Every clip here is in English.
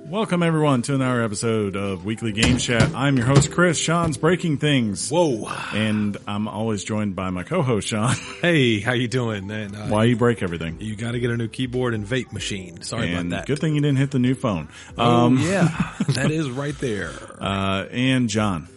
Welcome, everyone, to another episode of Weekly Game Chat. I'm your host, Chris. Sean's breaking things. Whoa. And I'm always joined by my co-host, Shaun. Hey, how you doing? And, Why you break everything? You got to get a new keyboard and vape machine. Sorry about that. Good thing you didn't hit the new phone. Yeah. That is right there. And John.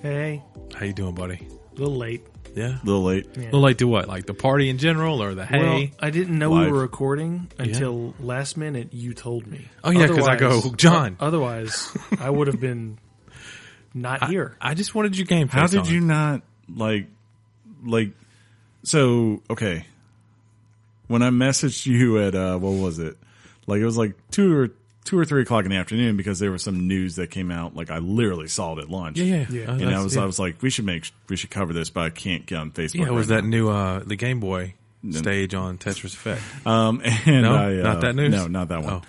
Hey. How you doing, buddy? A little late. Yeah? A little late. Yeah. A little late to what? Like the party in general or the hay? Well, I didn't know Live. we were recording until last minute you told me. Oh, yeah, because I go, John. Otherwise, I would have been not here. I just wanted your game face How did on. you not, so, okay. When I messaged you at, what was it? Like, it was like 2 or 3 o'clock in the afternoon because there was some news that came out. Like, I literally saw it at lunch. Yeah. And I was like, we should cover this, but I can't get on Facebook. Yeah, it was right that new, the Game Boy stage on Tetris Effect. And No? Not that news? No, not that one. Oh.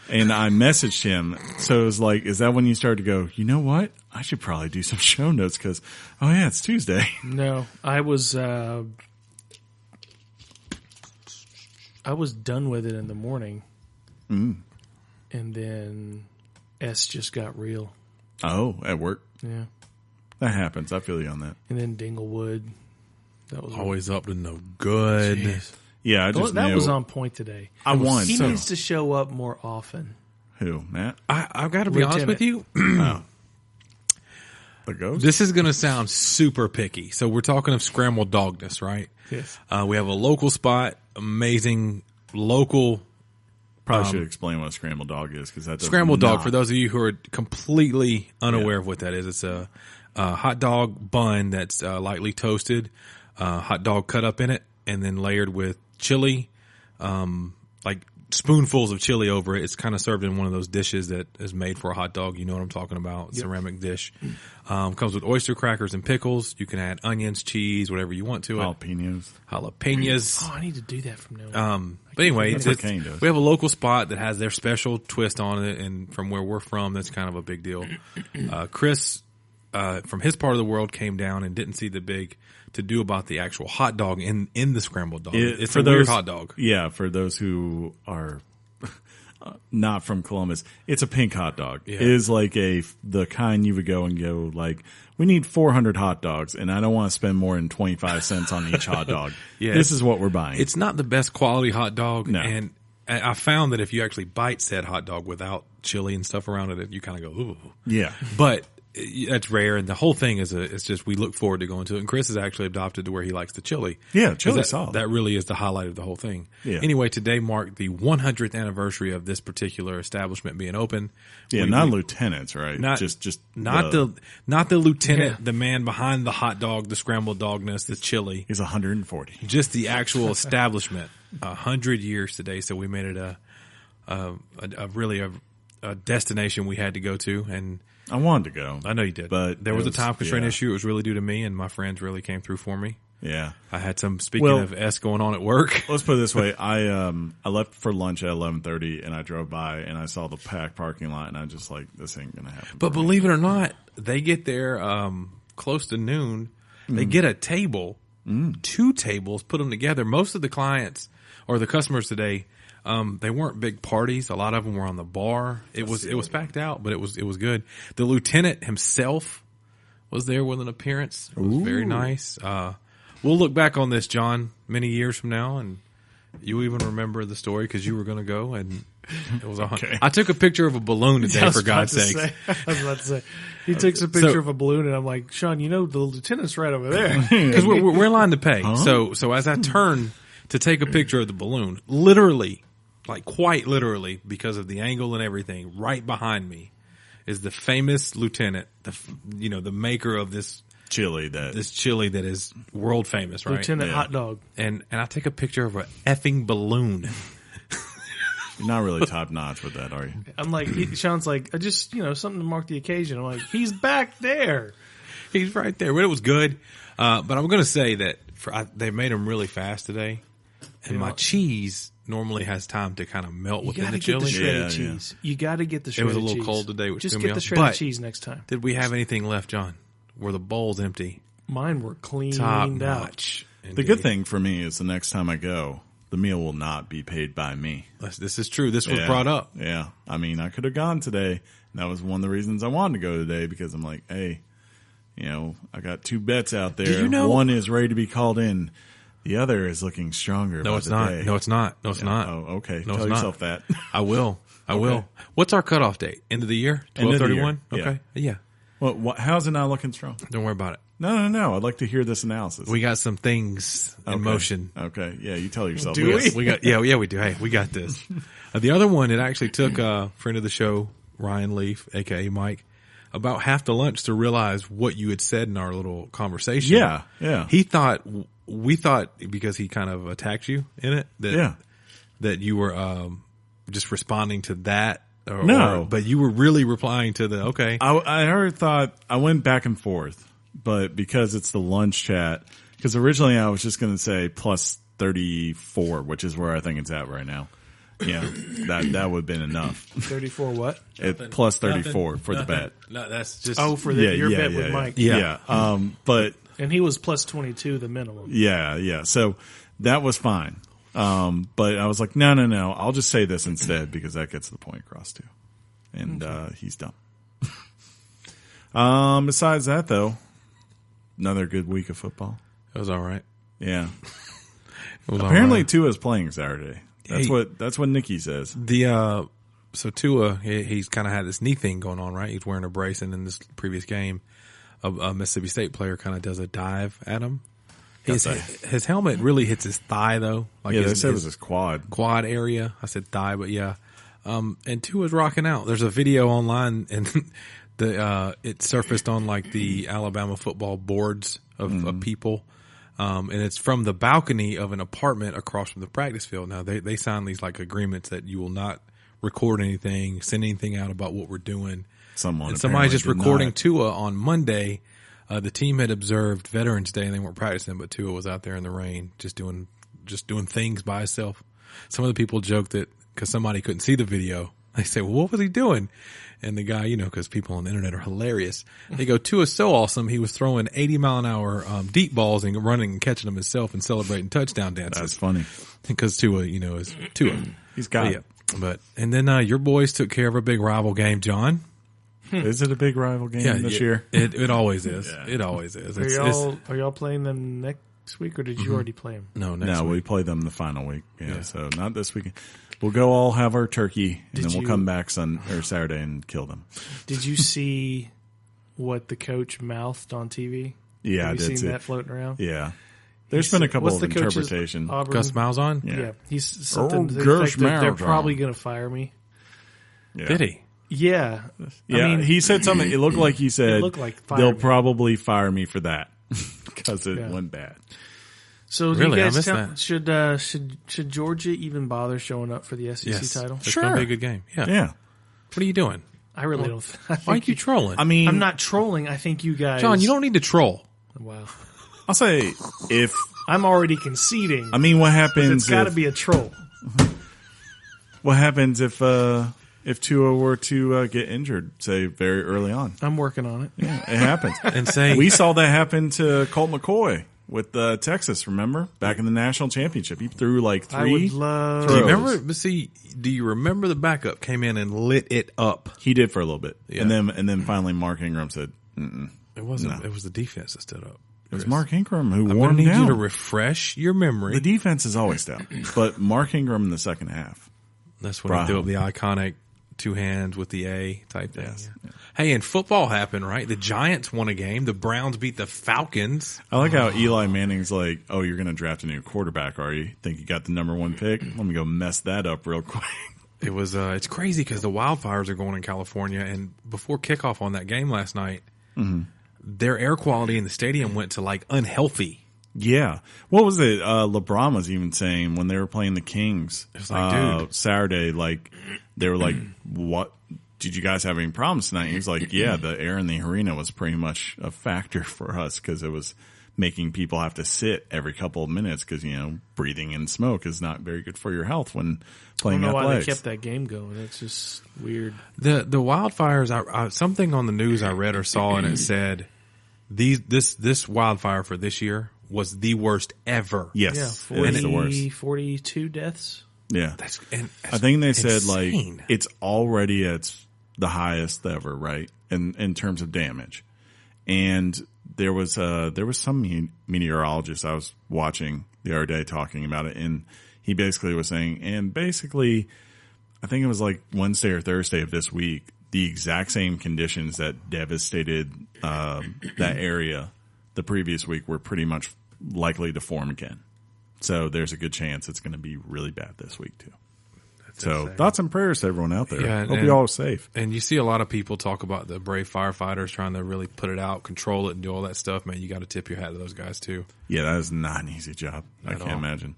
And I messaged him. So it was like, is that when you started to go, you know what? I should probably do some show notes because, oh yeah, it's Tuesday. No, I was done with it in the morning. And then S just got real. Oh, at work? Yeah. That happens. I feel you on that. And then Dinglewood. That was Always up to no good. Jeez. Yeah, I just That knew. was on point today. I won. He So. needs to show up more often. Who, Matt? I've got to be honest with you. The ghost? This is going to sound super picky. So we're talking of scrambled dogness, right? Yes. We have a local spot, amazing local Probably should explain what a scrambled dog is because that does scrambled dog. not- For those of you who are completely unaware of what that is, it's a hot dog bun that's lightly toasted, hot dog cut up in it, and then layered with chili, like spoonfuls of chili over it. It's kind of served in one of those dishes that is made for a hot dog. You know what I'm talking about? Ceramic dish. Comes with oyster crackers and pickles. You can add onions, cheese, whatever you want to it. Jalapenos. Jalapenos. Oh, I need to do that from now on. But anyway, That's what Kane does. we have a local spot that has their special twist on it, and from where we're from, that's kind of a big deal. Chris, from his part of the world, came down and didn't see the big to do about the actual hot dog in the scrambled dog. It's for a weird those- hot dog. Yeah, for those who are not from Columbus, it's a pink hot dog. Yeah. It is like the kind you would go and go like, we need 400 hot dogs, and I don't want to spend more than 25 cents on each hot dog. Yeah, this is what we're buying. It's not the best quality hot dog, No. and I found that if you actually bite said hot dog without chili and stuff around it, you kind of go, ooh. Yeah. But that's rare, and the whole thing it's just we look forward to going to it. And Chris has actually adopted to where he likes the chili. Yeah, chili's solid. That really is the highlight of the whole thing. Yeah. Anyway, today marked the 100th anniversary of this particular establishment being open. Yeah, not lieutenants, right? Not just not the lieutenant, the man behind the hot dog, the scrambled dogness, the chili. He's 140. Just the actual establishment. 100 years today, so we made it a destination we had to go to, and I wanted to go. I know you did, but there was it a time constraint yeah. issue. It was really due to me, and my friends really came through for me. Yeah. I had some speaking of S going on at work. Let's put it this way. I left for lunch at 11:30 and I drove by and I saw the packed parking lot and I just like, this ain't going to happen. But believe it or not, they get there close to noon. They get a table, 2 tables, put them together. Most of the clients or the customers today, they weren't big parties. A lot of them were on the bar. It was packed out, but it was good. The lieutenant himself was there with an appearance. It was very nice. We'll look back on this, John, many years from now, and you even remember the story because you were going to go, and it was Okay. I took a picture of a balloon today, I was for about God's to sake. say- I was about to say, he takes a picture of a balloon, and I'm like, Sean, the lieutenant's right over there. Because we're in line to pay. So as I turn to take a picture of the balloon, literally, like quite literally, because of the angle and everything, right behind me is the famous lieutenant, the maker of this chili that is world famous, right? Lieutenant Hot Dog. And I take a picture of an effing balloon. You're not really top notch with that, are you? I'm like, Sean's like, I just, something to mark the occasion. I'm like, he's back there. He's right there. But it was good. But I'm going to say that they made them really fast today. And my cheese normally has time to kind of melt within the chili. You got to get the shredded Yeah, cheese. You got to get the It shredded cheese. was a little cold today, which just threw get me the off. shredded But cheese next time. did we have anything left, John? Were the bowls empty? Mine were cleaned Top out. notch. The good thing for me is the next time I go, the meal will not be paid by me. This is true. This was brought up. Yeah. I mean, I could have gone today. And that was one of the reasons I wanted to go today, because I'm like, hey, I got 2 bets out there. Do you know? One is ready to be called in. The other is looking stronger. No, it's not. No, it's not. No, it's not. Oh, okay. No, Tell it's yourself not. that. I will. What's our cutoff date? End of the year? 12/31? Okay. Yeah. Well, how's it not looking strong? Don't worry about it. No. I'd like to hear this analysis. We got some things in motion. Okay. Yeah, you tell yourself. Do we? We got we do. Hey, we got this. The other one, it actually took a friend of the show, Ryan Leaf, aka Mike, about half the lunch to realize what you had said in our little conversation. Yeah. We thought because he kind of attacked you in it that you were just responding to that. But you were really replying to the okay. I thought I went back and forth, but because it's the lunch chat, because originally I was just going to say plus 34, which is where I think it's at right now. Yeah, that would have been enough. 34 what? Plus 34 for the bet. No, that's just for your bet with Mike. Yeah. But and he was plus 22, the minimum. Yeah. So that was fine. But I was like, no. I'll just say this instead because that gets the point across too. And he's done. Besides that, though, another good week of football. It was all right. Yeah. Apparently, Tua's playing Saturday. That's what Nikki says. So Tua, he's kind of had this knee thing going on, right? He's wearing a brace, and in this previous game, a Mississippi State player kind of does a dive at him. His helmet really hits his thigh, though. They said it was his quad area. I said thigh, but yeah. And Tua's rocking out. There's a video online, and it surfaced on like the Alabama football boards of people. And it's from the balcony of an apartment across from the practice field. Now they sign these like agreements that you will not record anything, send anything out about what we're doing. Somebody's just recording Tua on Monday. The team had observed Veterans Day and they weren't practicing, but Tua was out there in the rain, just doing things by himself. Some of the people joked that because somebody couldn't see the video, they say, well, what was he doing? And the guy, because people on the internet are hilarious. They go, Tua's so awesome. He was throwing 80-mile-an-hour deep balls and running and catching them himself and celebrating touchdown dances. That's funny. Because Tua, is Tua. He's got it. And then your boys took care of a big rival game, John. Is it a big rival game this year? It always is. Yeah. It always is. Are y'all playing them next week, or did you already play them? No, next week. We play them the final week. Yeah, so not this weekend. We'll go all have our turkey, and then we'll come back Saturday and kill them. Did you see what the coach mouthed on TV? Yeah, Have you seen that floating around? Yeah. There's been a couple of interpretations. Gus Malzahn? Yeah. He's something they're probably going to fire me. Yeah. Did he? Yeah. Yeah, I mean, he said something. It looked like he said, they'll probably fire me for that because it went bad. So do you guys should Georgia even bother showing up for the SEC title? It's going to be a good game. Yeah. What are you doing? I really don't. Why are you trolling? I mean, I'm not trolling. I think you guys. John, you don't need to troll. Wow. I'll say if I'm already conceding. I mean, what happens? It's got to be a troll. What happens if Tua were to get injured, say very early on? I'm working on it. Yeah, it happens. And we saw that happen to Colt McCoy with Texas. Remember back in the national championship, he threw like 3. I would love. throws. Do you remember? Do you remember the backup came in and lit it up? He did for a little bit, and then finally Mark Ingram said, "Mm-mm." It wasn't. No. It was the defense that stood up. It was Mark Ingram who I'm wore him down. I need you to refresh your memory. The defense is always down, but Mark Ingram in the second half. That's when he threw up the iconic 2 hands with the A type thing. Yes. Yeah. Hey, and football happened, right? The Giants won a game. The Browns beat the Falcons. I like how Eli Manning's like, oh, you're going to draft a new quarterback, are you? Think you got the number 1 pick? Let me go mess that up real quick. It was, it's crazy because the wildfires are going in California, and before kickoff on that game last night, their air quality in the stadium went to like unhealthy. Yeah. What was it? LeBron was even saying when they were playing the Kings Saturday, like they were like, what? Did you guys have any problems tonight? He was like, yeah, the air in the arena was pretty much a factor for us because it was making people have to sit every couple of minutes because, breathing in smoke is not very good for your health when playing athletics. I don't know why they kept that game going. It's just weird. The wildfires, something on the news I read or saw, and it said this wildfire for this year was the worst ever. Yes, Yeah, it is the worst. 42 deaths. Yeah, That's I think they said insane. like it's already at the highest ever, right? In terms of damage. And there was some meteorologist I was watching the other day talking about it, and he basically was saying, and basically, I think it was like Wednesday or Thursday of this week, the exact same conditions that devastated that area the previous week were pretty much likely to form again. So there's a good chance it's going to be really bad this week too. So insane. thoughts and prayers to everyone out there. Yeah, Hope you all are safe. And you see a lot of people talk about the brave firefighters trying to really put it out, control it, and do all that stuff. Man, you got to tip your hat to those guys too. Yeah, that is not an easy job. I can't imagine.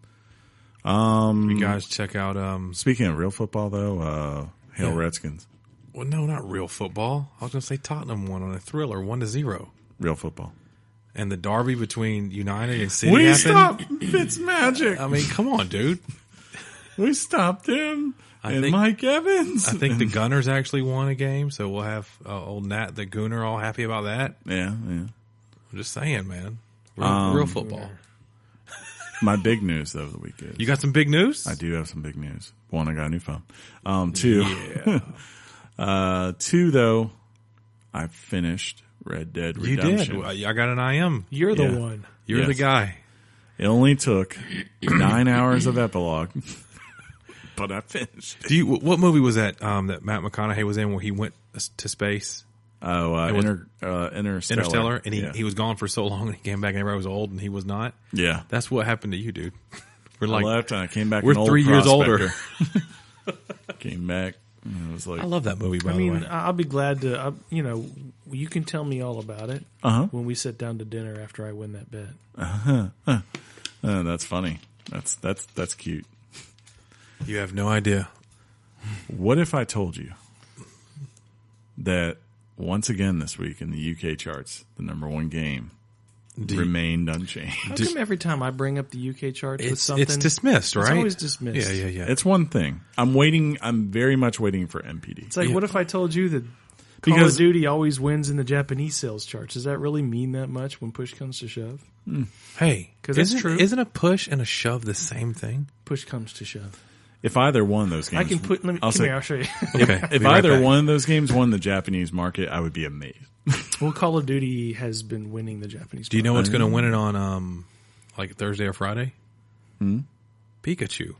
You guys check out. Speaking of real football, though, Hail Redskins. Well, no, not real football. I was going to say Tottenham won on a thriller, 1-0. Real football. And the derby between United and City We happened. stopped Fitzmagic. I mean, come on, dude. We stopped him. I And think- Mike Evans. I think the Gunners actually won a game, so we'll have old Nat the Gooner all happy about that. Yeah. I'm just saying, man. Real football. My big news, though, of the week is You got some big news? I do have some big news. One, I got a new phone. Two, though, I finished Red Dead You Redemption. did. Well, I got an IM. You're the Yeah. one. You're Yes. the guy. It only took 9 hours of epilogue, but I finished. What movie was that that Matt McConaughey was in where he went to space? Oh, Interstellar. Interstellar, and Yeah. he was gone for so long, and he came back, and everybody was old, and he was not. Yeah. That's what happened to you, dude. We're I like, left and I came back. we're an old 3 years older. prospector. Came back. And it was like, I love that movie. By I the mean, way, I'll be glad to. You can tell me all about it when we sit down to dinner after I win that bet. that's funny. That's cute. you have no idea. What if I told you that once again this week in the UK charts, the number one game remained unchanged? How come every time I bring up the UK charts with something, It's dismissed, right? It's always dismissed. Yeah. It's one thing. I'm waiting. I'm very much waiting for MPD. It's like, what if I told you that Call Because- of Duty always wins in the Japanese sales charts? Does that really mean that much when push comes to shove? Hey, 'Cause that's isn't, true. Isn't a push and a shove the same thing? Push comes to shove. If either one of those games, I can put. Let me, I'll come say- here. I'll show you. Okay. If either one of those games won the Japanese market, I would be amazed. Well, Call of Duty has been winning the Japanese. Do you know market. what's going to win it on, like Thursday or Friday? Pikachu.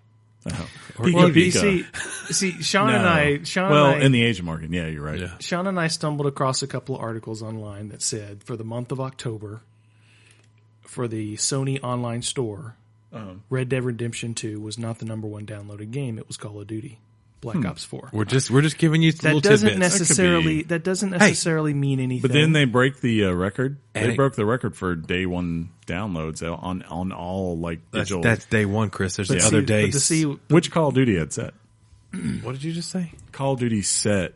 Pika Well, Pika. see, Shaun No. and I, in the Asian market, yeah, you're right. Yeah. Shaun and I stumbled across a couple of articles online that said for the month of October, for the Sony online store, Red Dead Redemption 2 was not the number one downloaded game. It was Call of Duty Black Ops 4. We're just giving you little That doesn't tidbits. necessarily mean anything. But then they break the record. And They it- broke the record for day one downloads on all like digital. That's day one, Chris. There's But the other see- days. but to see, Which Call of Duty had set? What did you just say? Call of Duty set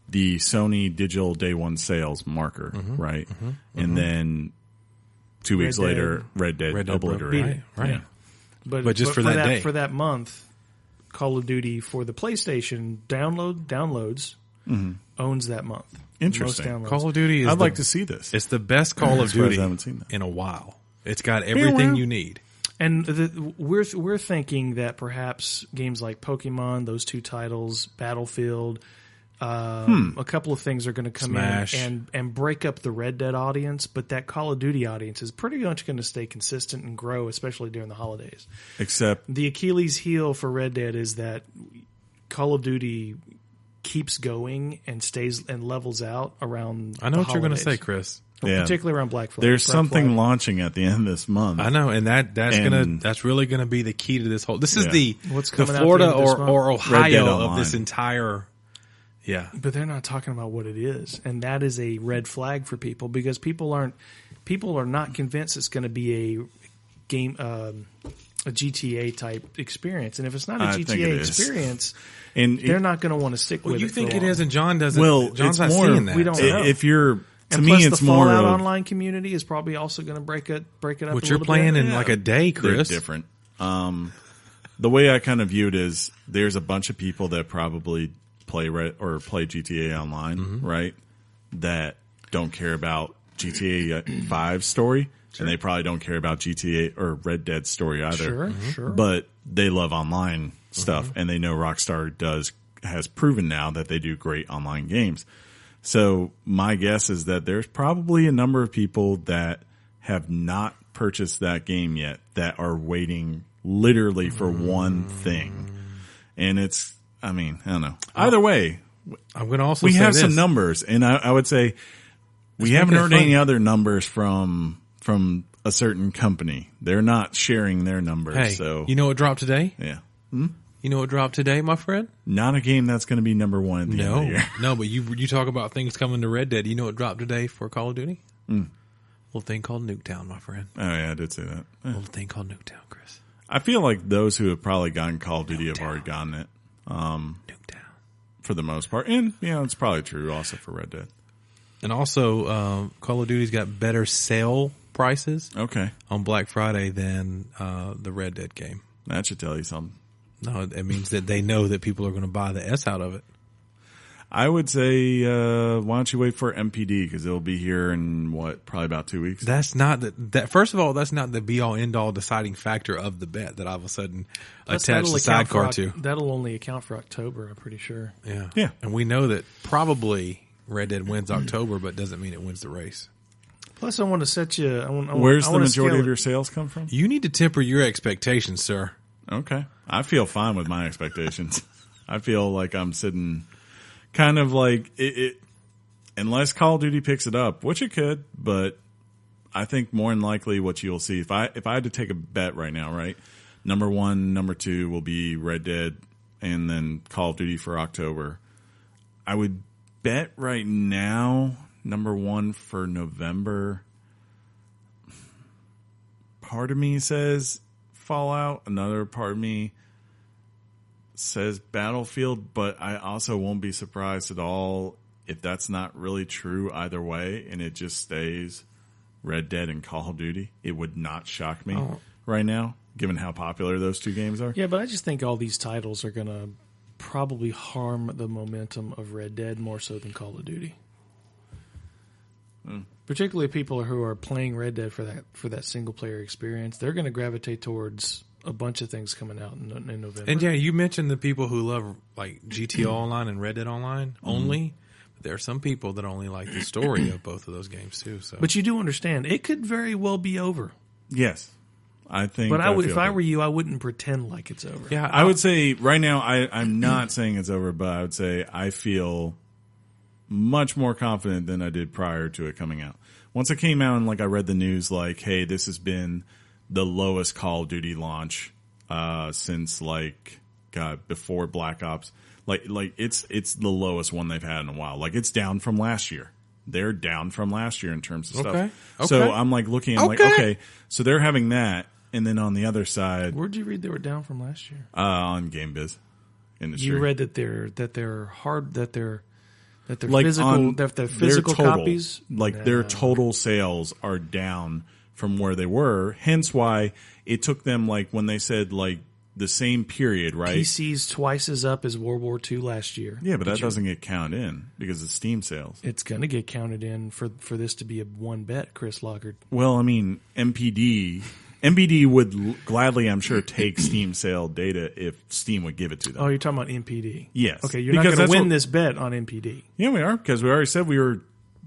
the Sony digital day one sales marker, right? And then 2 weeks Red Dead. later, Red Dead Red Dead obliterated. Right. Yeah. But just for that day. for that month, Call of Duty for the PlayStation downloads owns that month. Interesting. Most downloads. Call of Duty is I'd like to see this. It's the best Call of surprised Duty I haven't seen that. in a while. It's got everything you need. And we're thinking that perhaps games like Pokemon, those two titles, Battlefield, a couple of things are going to come Smash. in and break up the Red Dead audience, but that Call of Duty audience is pretty much going to stay consistent and grow, especially during the holidays. Except The Achilles heel for Red Dead is that Call of Duty keeps going and stays and levels out around. I know what you're going to holidays. say, Chris. yeah, Particularly around Black Friday. there's something launching at the end of this month. I know, and And- that's really gonna be the key to this whole. This is Yeah. the What's the coming out Florida the end of this or month? Red Dead Ohio of Online. this entire. Yeah, But they're not talking about what it is, and that is a red flag for people because people are not convinced it's going to be a game, a GTA type experience. And if it's not a I think GTA it is. experience, And they're not going to want to stick well, with you it. for think it long. is, and John doesn't. well, John's it's not more. seeing that. We don't know. If you're to And me, plus it's the more Fallout of Online community is probably also going to break it up. What a you're little playing bit. in like a day, they're Chris. different. The way I kind of view it is there's a bunch of people that probably play GTA Online, right? That don't care about GTA 5 story, and they probably don't care about GTA or Red Dead story either. Sure. But they love online stuff, and they know Rockstar has proven now that they do great online games. So my guess is that there's probably a number of people that have not purchased that game yet that are waiting literally for one thing. And it's, I don't know. Either way, I'm going to also we say have this. some numbers, and I would say we haven't heard any other numbers from a certain company. They're not sharing their numbers. Hey, so you know what dropped today? yeah. You know what dropped today, my friend? Not a game that's going to be number one at the end of the year. No, but you talk about things coming to Red Dead. You know what dropped today for Call of Duty? Little thing called Nuketown, my friend. Oh yeah, I did say that. Little thing called Nuketown, Chris. I feel like those who have probably gotten Call of Duty have already gotten it. Nuketown. For the most part. And, it's probably true also for Red Dead. And also, Call of Duty's got better sale prices on Black Friday than the Red Dead game. That should tell you something. No, it means that they know that people are going to buy the S out of it. I would say, why don't you wait for MPD, because it'll be here in probably about 2 weeks. That's not that. First of all, that's not the be all end all deciding factor of the bet that all of a sudden attached the sidecar to. That'll only account for October, I'm pretty sure. Yeah. And we know that probably Red Dead wins October, but doesn't mean it wins the race. Plus, I want to set you. Where's the majority of your sales come from? You need to temper your expectations, sir. Okay. I feel fine with my expectations. I feel like I'm sitting kind of like it unless Call of Duty picks it up, which it could, but I think more than likely what you'll see, if I had to take a bet right now, right? Number 1, number 2 will be Red Dead and then Call of Duty for October. I would bet right now number 1 for November. Part of me says Fallout. Another part of me says Battlefield, but I also won't be surprised at all if that's not really true either way and it just stays Red Dead and Call of Duty. It would not shock me right now, given how popular those two games are. Yeah, but I just think all these titles are going to probably harm the momentum of Red Dead more so than Call of Duty. Particularly people who are playing Red Dead for that single player experience, they're going to gravitate towards a bunch of things coming out in November. And yeah, you mentioned the people who love like GTA Online and Red Dead Online only. But there are some people that only like the story of both of those games too. So, but you do understand it could very well be over. Yes, I think. But if I were you, I wouldn't pretend like it's over. Yeah, I would say right now I'm not saying it's over, but I would say I feel much more confident than I did prior to it coming out. Once it came out and I read the news, hey, this has been the lowest Call of Duty launch since before Black Ops. It's the lowest one they've had in a while. It's down from last year. They're down from last year in terms of stuff. Okay. So I'm looking, okay, so they're having that, and then on the other side, where'd you read they were down from last year? On GameBiz industry. You read that they're physical total, copies. Their total sales are down from where they were. Hence why it took them when they said the same period, right? PC's twice as up as World War II last year. Yeah, but that doesn't get counted in because it's Steam sales. It's going to get counted in for this to be a one bet, Chris Lockard. Well, MPD would gladly, I'm sure, take Steam sale data if Steam would give it to them. Oh, you're talking about MPD? Yes. Okay, you're not going to win this bet on MPD. Yeah, we are, because we already said we were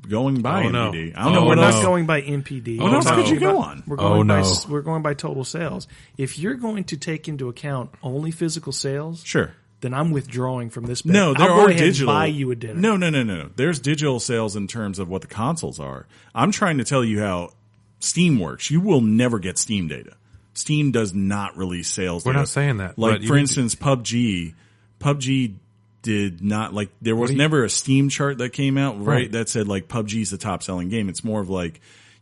going by MPD. I don't know we're what not else. going by MPD. What else could you go on? We're going by total sales. If you're going to take into account only physical sales, sure, then I'm withdrawing from this bet. No, there I'll go are ahead digital. And buy you a dinner. No. There's digital sales in terms of what the consoles are. I'm trying to tell you how Steam works. You will never get Steam data. Steam does not release sales data. We're not saying that. For instance, PUBG did not, there was never a Steam chart that came out, right? That said, PUBG's the top selling game. It's more of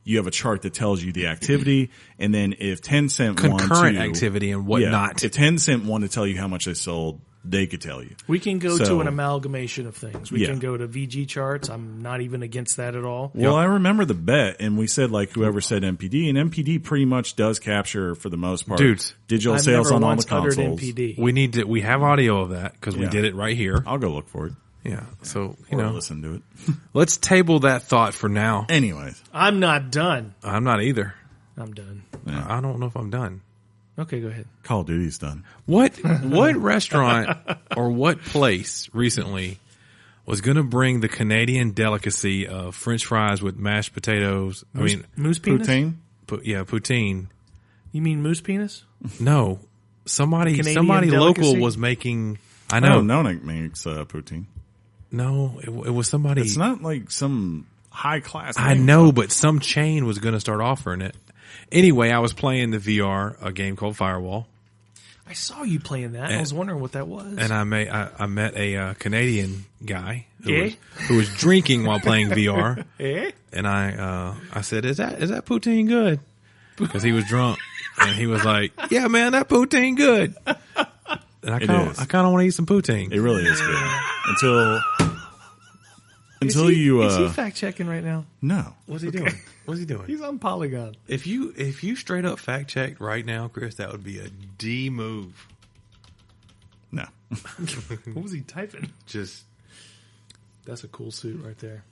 you have a chart that tells you the activity, and then if Tencent concurrent activity and whatnot. If Tencent wanted to tell you how much they sold, they could tell you. We can go to an amalgamation of things. We can go to VG charts. I'm not even against that at all. Well, I remember the bet, and we said whoever said MPD, and MPD pretty much does capture for the most part digital sales on all the consoles. MPD. We have audio of that because we did it right here. I'll go look for it. Yeah. So, listen to it. let's table that thought for now. Anyways. I'm not done. I'm not either. I'm done. Yeah. I don't know if I'm done. Okay, go ahead. Call of Duty's done. What restaurant or what place recently was going to bring the Canadian delicacy of French fries with mashed potatoes? Moose penis? Poutine? Poutine. You mean moose penis? No. Somebody Canadian local delicacy? was making. I know. No one makes poutine. No, it was somebody. It's not like some high class. I know, but some chain was going to start offering it. Anyway, I was playing the VR, a game called Firewall. I saw you playing that. I was wondering what that was. And I met a Canadian guy who was drinking while playing VR. And I said, "Is that poutine good?" Because he was drunk, and he was like, "Yeah, man, that poutine good." And I kind of want to eat some poutine. It really is good. Until you is he fact checking right now? No. What's he doing? What's he doing? He's on Polygon. If you straight up fact checked right now, Chris, that would be a D move. No. What was he typing? Just That's a cool suit right there.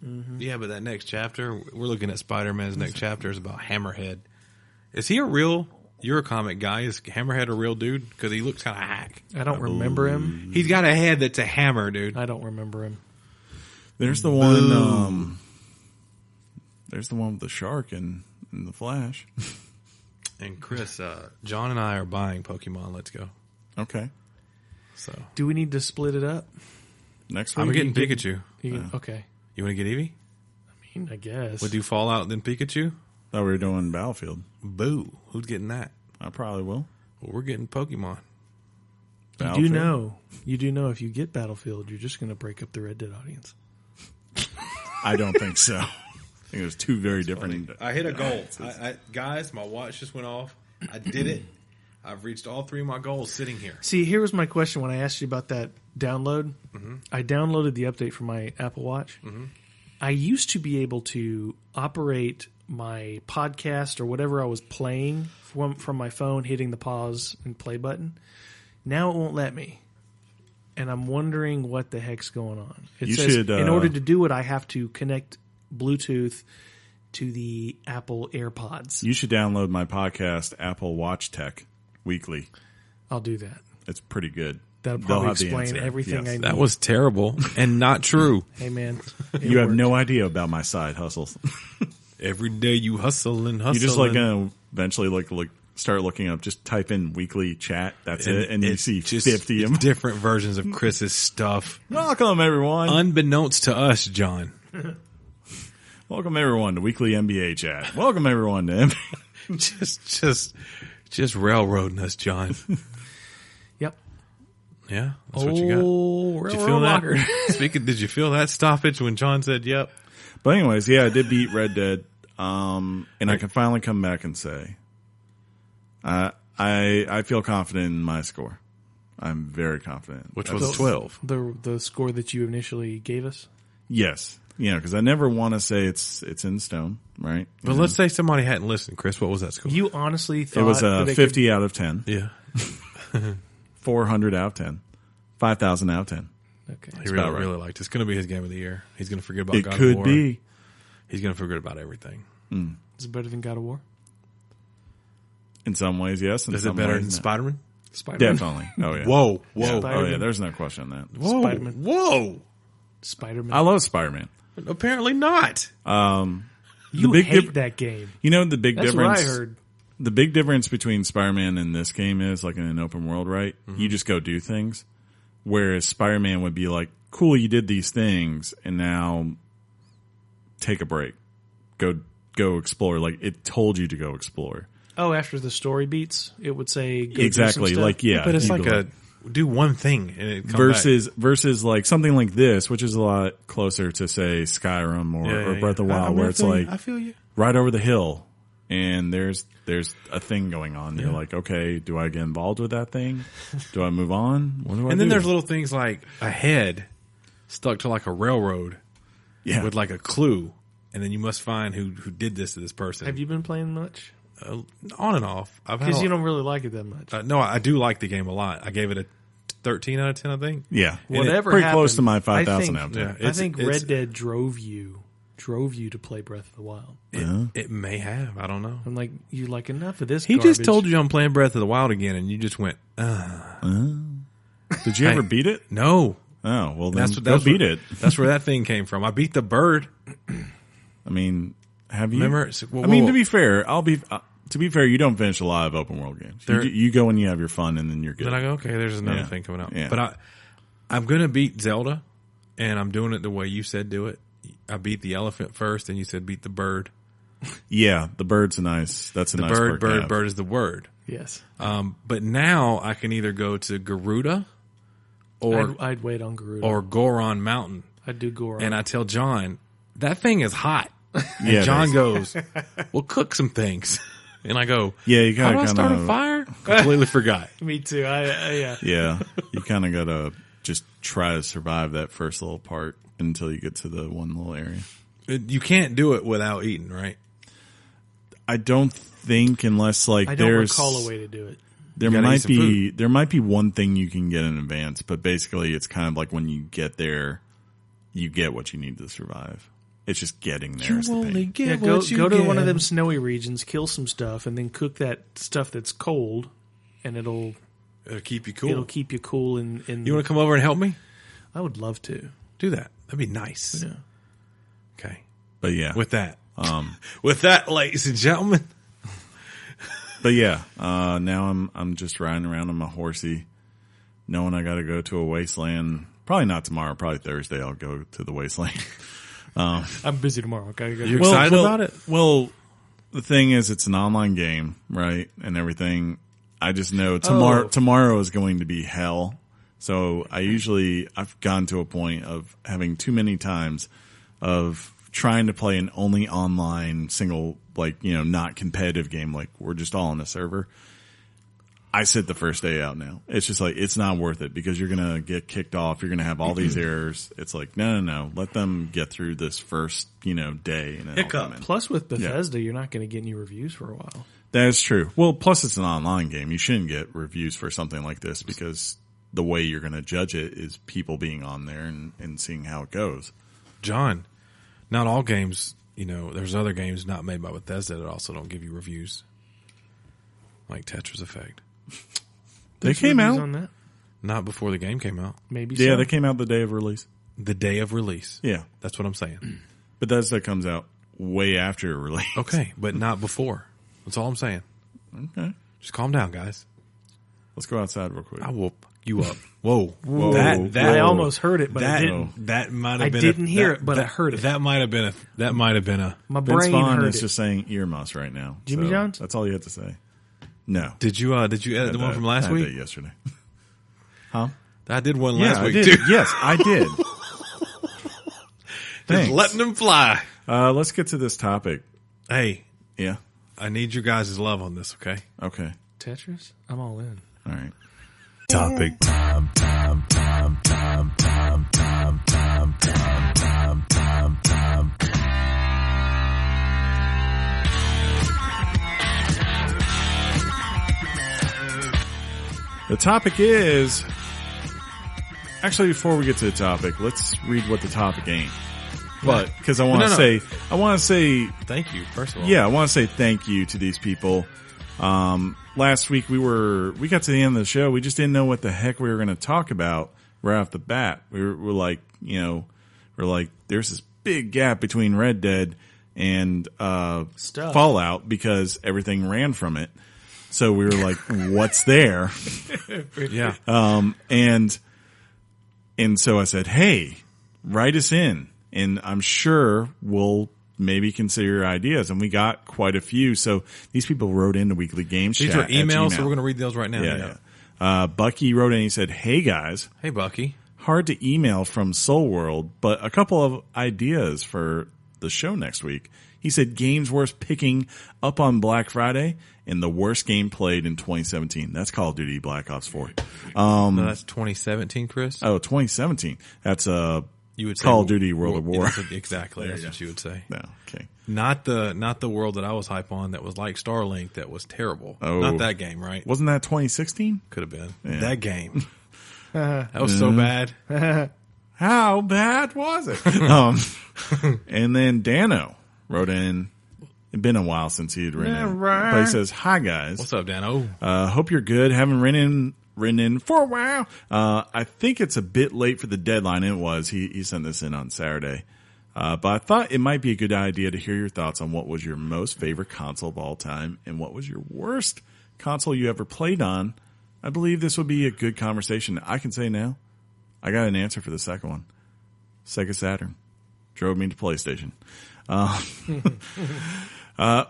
Mm-hmm. Yeah, but that next chapter, we're looking at Spider-Man's next chapter is about Hammerhead. Is he a real? You're a comic guy. Is Hammerhead a real dude? Because he looks kind of hack. I don't remember him. He's got a head that's a hammer, dude. I don't remember him. There's the one. There's the one with the shark in the Flash. And Chris, John and I are buying Pokemon. Let's go. Okay. So, do we need to split it up? Next week, I'm getting Pikachu. Okay. You want to get Eevee? I mean, I guess. Would do Fallout then Pikachu? Thought we were doing Battlefield. Boo! Who's getting that? I probably will. Well, we're getting Pokemon. You do know if you get Battlefield, you're just going to break up the Red Dead audience. I don't think so. I think there's two very different. I hit a goal. Guys, my watch just went off. I did it. I've reached all three of my goals sitting here. See, here was my question when I asked you about that download. Mm-hmm. I downloaded the update for my Apple Watch. Mm-hmm. I used to be able to operate my podcast or whatever I was playing from my phone, hitting the pause and play button. Now it won't let me. And I'm wondering what the heck's going on. It says in order to do it, I have to connect Bluetooth to the Apple AirPods. You should download my podcast, Apple Watch Tech, weekly. I'll do that. It's pretty good. That'll probably explain everything I need. That was terrible and not true. Hey, man. You have no idea about my side hustles. Every day you hustle and hustle. You just going to eventually start looking up, just type in weekly chat. That's it. And you see 50 of them. Different versions of Chris's stuff. Welcome, everyone. Unbeknownst to us, John. Welcome, everyone, to weekly NBA chat. Welcome, everyone, to NBA. Just railroading us, John. Yep. Yeah, that's what you got. Did you feel that? Did you feel that stoppage when John said yep? But anyways, yeah, I did beat Red Dead. And I can finally come back and say, I feel confident in my score. I'm very confident. Which was 12. The score that you initially gave us? Yes. Yeah, because I never want to say it's in stone, right? But let's say somebody hadn't listened, Chris. What was that score? You honestly thought it was a 50 out of 10. Yeah. 400 out of 10. 5,000 out of 10. Okay. He really liked it. It's going to be his game of the year. He's going to forget about God of War. It could be. He's going to forget about everything. Mm. Is it better than God of War? In some ways, yes. Is it better than Spider-Man? Spider-Man. Definitely. Oh, yeah. Whoa. Oh, yeah. There's no question on that. Whoa. Spider-Man. Whoa. Spider-Man. I love Spider-Man. Apparently not. You hate that game. You know the big That's difference? What I heard. The big difference between Spider-Man and this game is, like in an open world, right? Mm-hmm. You just go do things. Whereas Spider-Man would be like, cool, you did these things, and now take a break. Go explore. Like, it told you to go explore. Oh, after the story beats, it would say go exactly. Do some like, yeah. But it's like do one thing and it versus like something like this, which is a lot closer to say Skyrim or Breath of the Wild, where it's like I feel you. Right over the hill, and there's a thing going on. Yeah. You're like, okay, do I get involved with that thing? Do I move on? What do I do? And then there's little things like a head stuck to like a railroad, with like a clue, and then you must find who did this to this person. Have you been playing much? On and off. Because you don't really like it that much. No, I do like the game a lot. I gave it a 13 out of 10, I think. Yeah. Whatever pretty happened, close to my 5,000 out of 10. Yeah. I think Red Dead drove you to play Breath of the Wild. It may have. I don't know. I'm like, you like enough of this He garbage. just told you I'm playing Breath of the Wild again, and you just went, Did you ever beat it? no. Oh, well, then That's go beat it. That's where that thing came from. I beat the bird. I mean, have you? Remember? To be fair, you don't finish a lot of open world games. You go and you have your fun, and then you're good. Then I go, okay, there's another Yeah. thing coming out. Yeah. But I'm going to beat Zelda, and I'm doing it the way you said do it. I beat the elephant first, and you said beat the bird. Yeah, the bird's nice. That's a nice perk to have. Bird is the word. Yes. But now I can either go to Garuda or I'd wait on Garuda. or Goron Mountain. I'd do Goron. And I tell John, that thing is hot. And Yeah, it John is. goes, we'll cook some things. And I go, Yeah, you how gotta do I start a fire? Completely forgot. Me too. Yeah. Yeah, you kind of gotta just try to survive that first little part until you get to the one little area. You can't do it without eating, right? I don't think unless I don't there's recall a way to do it. there gotta eat might some be there might be one thing you can get in advance, but basically it's kind of like when you get there, you get what you need to survive. It's just getting there. is the pain. Yeah, go to one of them snowy regions, kill some stuff, and then cook that stuff that's cold, and it'll keep you cool. it'll keep you cool. In You want to come over and help me? I would love to. Do that. That'd be nice. Yeah. Okay. But yeah, With that, ladies and gentlemen. but yeah. Now I'm just riding around on my horsey, knowing I got to go to a wasteland. Probably not tomorrow. Probably Thursday. I'll go to the wasteland. I'm busy tomorrow. Okay. You're excited about it? Well, the thing is, it's an online game, right? And everything. I just know tomorrow is going to be hell. So I've gotten to a point of having too many times of trying to play an only online single, not competitive game. Like we're just all on a server. I sit the first day out now. It's just it's not worth it because you're going to get kicked off. You're going to have all these errors. It's like, no. Let them get through this first, day. And then I'll come in. Plus, with Bethesda, you're not going to get any reviews for a while. That's true. Well, plus it's an online game. You shouldn't get reviews for something like this because the way you're going to judge it is people being on there and seeing how it goes. John, not all games, there's other games not made by Bethesda that also don't give you reviews. Like Tetris Effect. They came out. On that? Not before the game came out. Maybe Yeah, so. they came out the day of release. The day of release. Yeah. That's what I'm saying. Bethesda comes out way after release. Okay, but not before. That's all I'm saying. Okay. Just calm down, guys. Let's go outside real quick. I will you up. Whoa. Whoa. I almost heard it, but I didn't. That might have I been didn't hear it, but that, I heard it. That might have been a My Vince brain Vaughn heard is it. just saying earmuffs right now. Jimmy John's? That's all you have to say. No. Did you edit the one from last I had week? that yesterday. Huh? I did one Yeah, last week I did. too. Yes, I did. Just Thanks. letting them fly. Let's get to this topic. Hey, Yeah. I need your guys' love on this, okay? Okay. Tetris? I'm all in. All right. Topic time. The topic is actually before we get to the topic, let's read what the topic ain't. But because I want to say Thank you, first of all. yeah, I want to say thank you to these people. Last week we got to the end of the show. We just didn't know what the heck we were going to talk about right off the bat. We're like, there's this big gap between Red Dead and Stuff. Fallout because everything ran from it. So we were like, what's there? Yeah. And so I said, hey, write us in and I'm sure we'll maybe consider your ideas. And we got quite a few. So these people wrote into Weekly Games These Chat are emails, at so Gmail. we're going to read those right now. Yeah. Bucky wrote in, he said, hey guys, Hey, Bucky. hard to email from Soul World, but a couple of ideas for the show next week. He said games worth picking up on Black Friday and the worst game played in 2017. That's Call of Duty Black Ops 4. No, that's 2017, Chris. 2017. That's You would say Call of Duty World at War. Exactly. That's what you would say. No, okay. Not the world that I was hype on that was like Starlink that was terrible. Oh. Not that game, right? Wasn't that 2016? Could have been. Yeah. That game. That was so bad. How bad was it? And then Dano wrote in. It'd been a while since he had written in. Right. But he says, "Hi guys, What's up, Dano? hope you're good. Haven't written in for a while. I think it's a bit late for the deadline. It was. He sent this in on Saturday. But I thought it might be a good idea to hear your thoughts on what was your most favorite console of all time and what was your worst console you ever played on. I believe this would be a good conversation. I can say now, I got an answer for the second one. Sega Saturn. Drove me to PlayStation.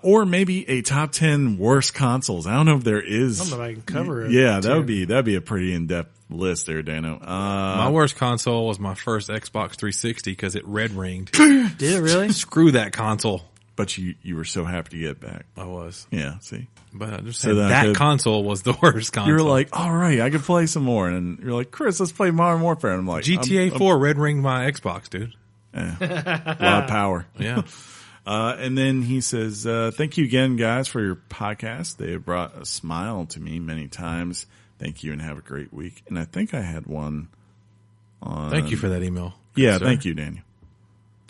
Or maybe a top 10 worst consoles. I don't know if there is. I don't know if I can cover it. Yeah, that'd be a pretty in-depth list there, Dano. My worst console was my first Xbox 360 because it red ringed. Did it really? Screw that console. But you were so happy to get it back. I was. Yeah, see? But I just So said that that could- console was the worst console. You were like, all right, I can play some more. And you're like, Chris, let's play Modern Warfare. And I'm like, GTA 4 red ringed my Xbox, dude. a lot of power. Yeah. And then he says, thank you again, guys, for your podcast. They have brought a smile to me many times. Thank you and have a great week. And I think I had one on. Thank you for that email. Yeah, sir. thank you, Daniel.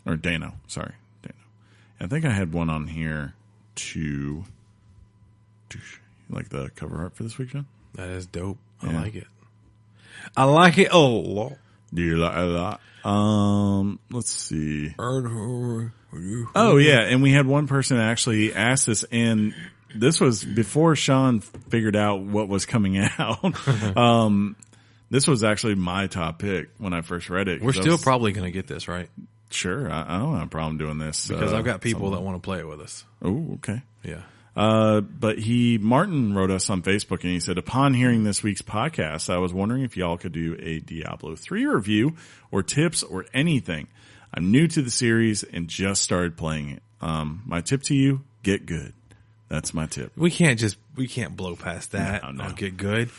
Or Dano. Sorry, Dano. I think I had one on here to you like the cover art for this week, John? That is dope. Yeah. I like it. I like it a lot. Do you like a lot? Let's see. Oh, yeah. And we had one person actually ask this, and this was before Shaun figured out what was coming out. This was actually my top pick when I first read it. We're still probably going to get this, right? Sure. I don't have a problem doing this. Because I've got people that want to play it with us. Oh, okay. Yeah. But Martin wrote us on Facebook and he said, upon hearing this week's podcast, I was wondering if y'all could do a Diablo 3 review or tips or anything. I'm new to the series and just started playing it. My tip to you, get good. That's my tip. We can't blow past that. No. I'll get good.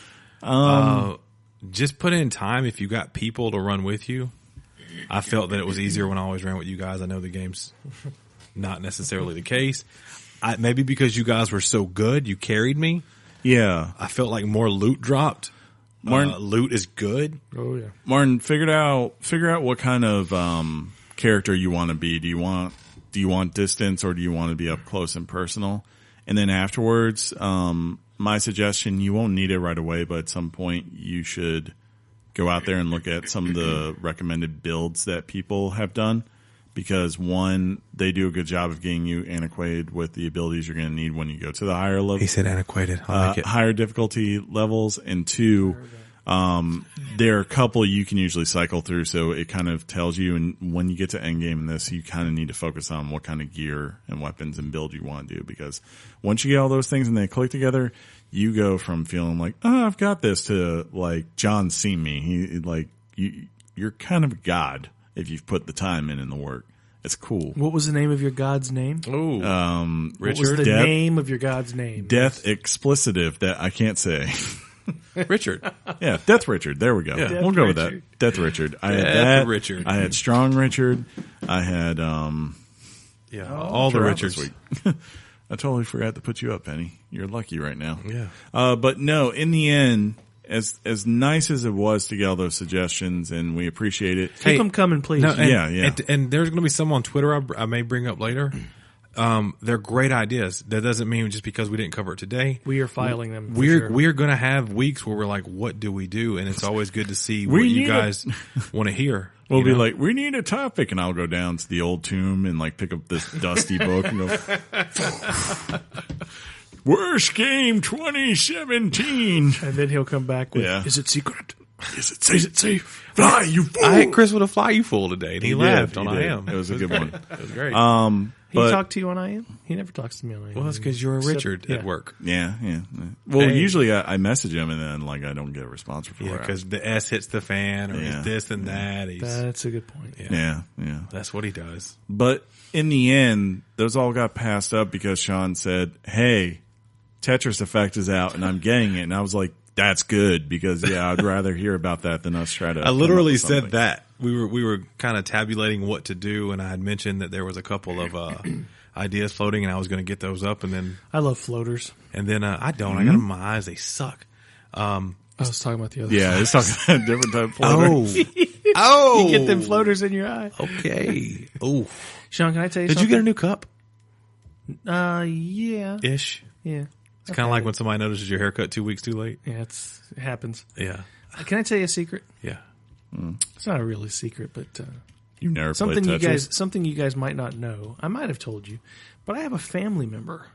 Just put in time if you got people to run with you. I felt that it was easier when I always ran with you guys. I know the game's not necessarily the case. Maybe because you guys were so good, you carried me. Yeah. I felt like more loot dropped. Loot is good. Oh yeah. Martin, figure out what kind of character you want to be. Do you want distance or do you want to be up close and personal? And then afterwards, my suggestion, you won't need it right away, but at some point you should go out there and look at some of the recommended builds that people have done. Because one, they do a good job of getting you antiquated with the abilities you're going to need when you go to the higher level. He said antiquated. I like it. Higher difficulty levels, and two, there are a couple you can usually cycle through, so it kind of tells you. And when you get to endgame in this, you kind of need to focus on what kind of gear and weapons and build you want to do. Because once you get all those things and they click together, you go from feeling like, oh, I've got this, to like John's seen me. You're kind of a god if you've put the time in the work. It's cool. What was the name of your god's name? Oh, What was the name of your god's name? Death explicitive that I can't say. Richard. Yeah, Death Richard. There we go. Yeah. We'll go with Richard. that. Death Richard. I had Death that. Richard. I had Strong Richard. I had Yeah, all the throughout this Richards. week. I totally forgot to put you up, Penny. You're lucky right now. Yeah. But no, in the end, as nice as it was to get all those suggestions, and we appreciate it. Keep them coming, please. No, and, Yeah. And there's going to be some on Twitter I may bring up later. They're great ideas. That doesn't mean just because we didn't cover it today. We are filing them. We're going to have weeks where we're like, what do we do? And it's always good to see what you guys want to hear. We'll be like, we need a topic, and I'll go down to the old tomb and like pick up this dusty book and go, worst game 2017. And then he'll come back with, Yeah. is it secret? Is it safe? Fly, you fool! I hit Chris with a fly you fool today, and he laughed on He did. IM. It was a good one. It was great. He But- talked to you on IM? He never talks to me on IM. well, that's because you're a Richard at work. Yeah. Well, Hey. usually I message him and then like I don't get a response for 4 Yeah, hours. because the S hits the fan, or Yeah. he's this and that. That's a good point. Yeah. Yeah. That's what he does. But in the end, those all got passed up because Shaun said, "Hey, Tetris Effect is out and I'm getting it." And I was like, "That's good," because I'd rather hear about that than us try to. I literally said that. We were kind of tabulating what to do, and I had mentioned that there was a couple of ideas floating, and I was going to get those up, and then I love floaters. I don't. I got them in my eyes. They suck. I was talking about the other. Yeah, he's talking about a different type of floater. Oh, You get them floaters in your eye. okay. Oh, Sean, can I tell you did something? you get a new cup? Yeah. Ish. Yeah. It's kind of like when somebody notices your haircut 2 weeks too late. Yeah, it happens. Yeah. Can I tell you a secret? Yeah. It's not a really secret, but You never something played Tetris? something you guys might not know. I might have told you, but I have a family member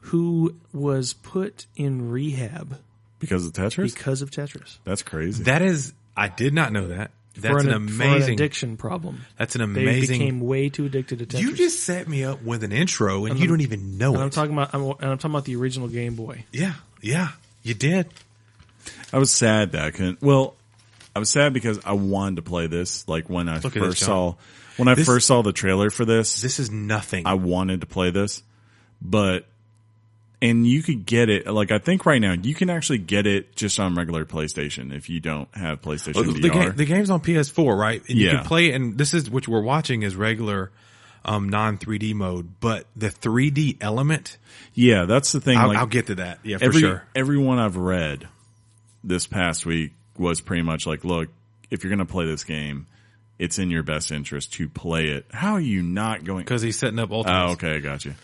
who was put in rehab Because of Tetris? because of Tetris. That's crazy. That is, I did not know that. That's for an an amazing addiction problem. That's an They amazing. became way too addicted to Tetris. You just set me up with an intro, and you don't even know and I'm it. talking about the original Game Boy. Yeah, you did. I was sad that I couldn't. Well, I was sad because I wanted to play this. Like when I Look at this, first John. first saw the trailer for this, This is nothing. I wanted to play this, and you could get it. Like I think right now you can actually get it just on regular PlayStation if you don't have PlayStation VR. The game's on PS4, right? And you Yeah. can play it, and this is what we're watching is regular non 3D mode, but the 3D element, Yeah, that's the thing. I'll get to that. Yeah, for sure. Everyone I've read this past week was pretty much like, look, if you're going to play this game, it's in your best interest to play it. How are you not going? Because he's setting up Ultimates. Oh, okay, I got you.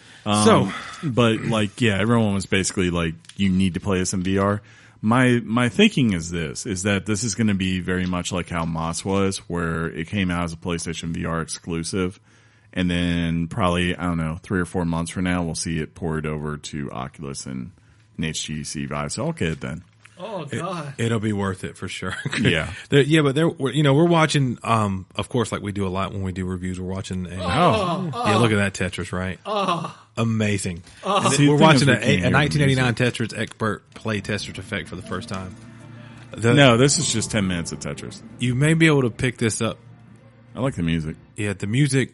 But like, yeah, everyone was basically like, you need to play this in VR. My thinking is that this is going to be very much like how Moss was, where it came out as a PlayStation VR exclusive. And then probably, I don't know, 3 or 4 months from now, we'll see it poured over to Oculus and an HTC Vive. So I'll get it then. Oh God! It'll be worth it for sure. Yeah. But we're watching, of course, like we do a lot when we do reviews, we're watching yeah, look at that Tetris, right? Amazing. And See, we're the thing watching is we a can't hear the 1989 Tetris expert play Tetris Effect for the first time. No, this is just 10 minutes of Tetris. You may be able to pick this up. I like the music. Yeah, the music,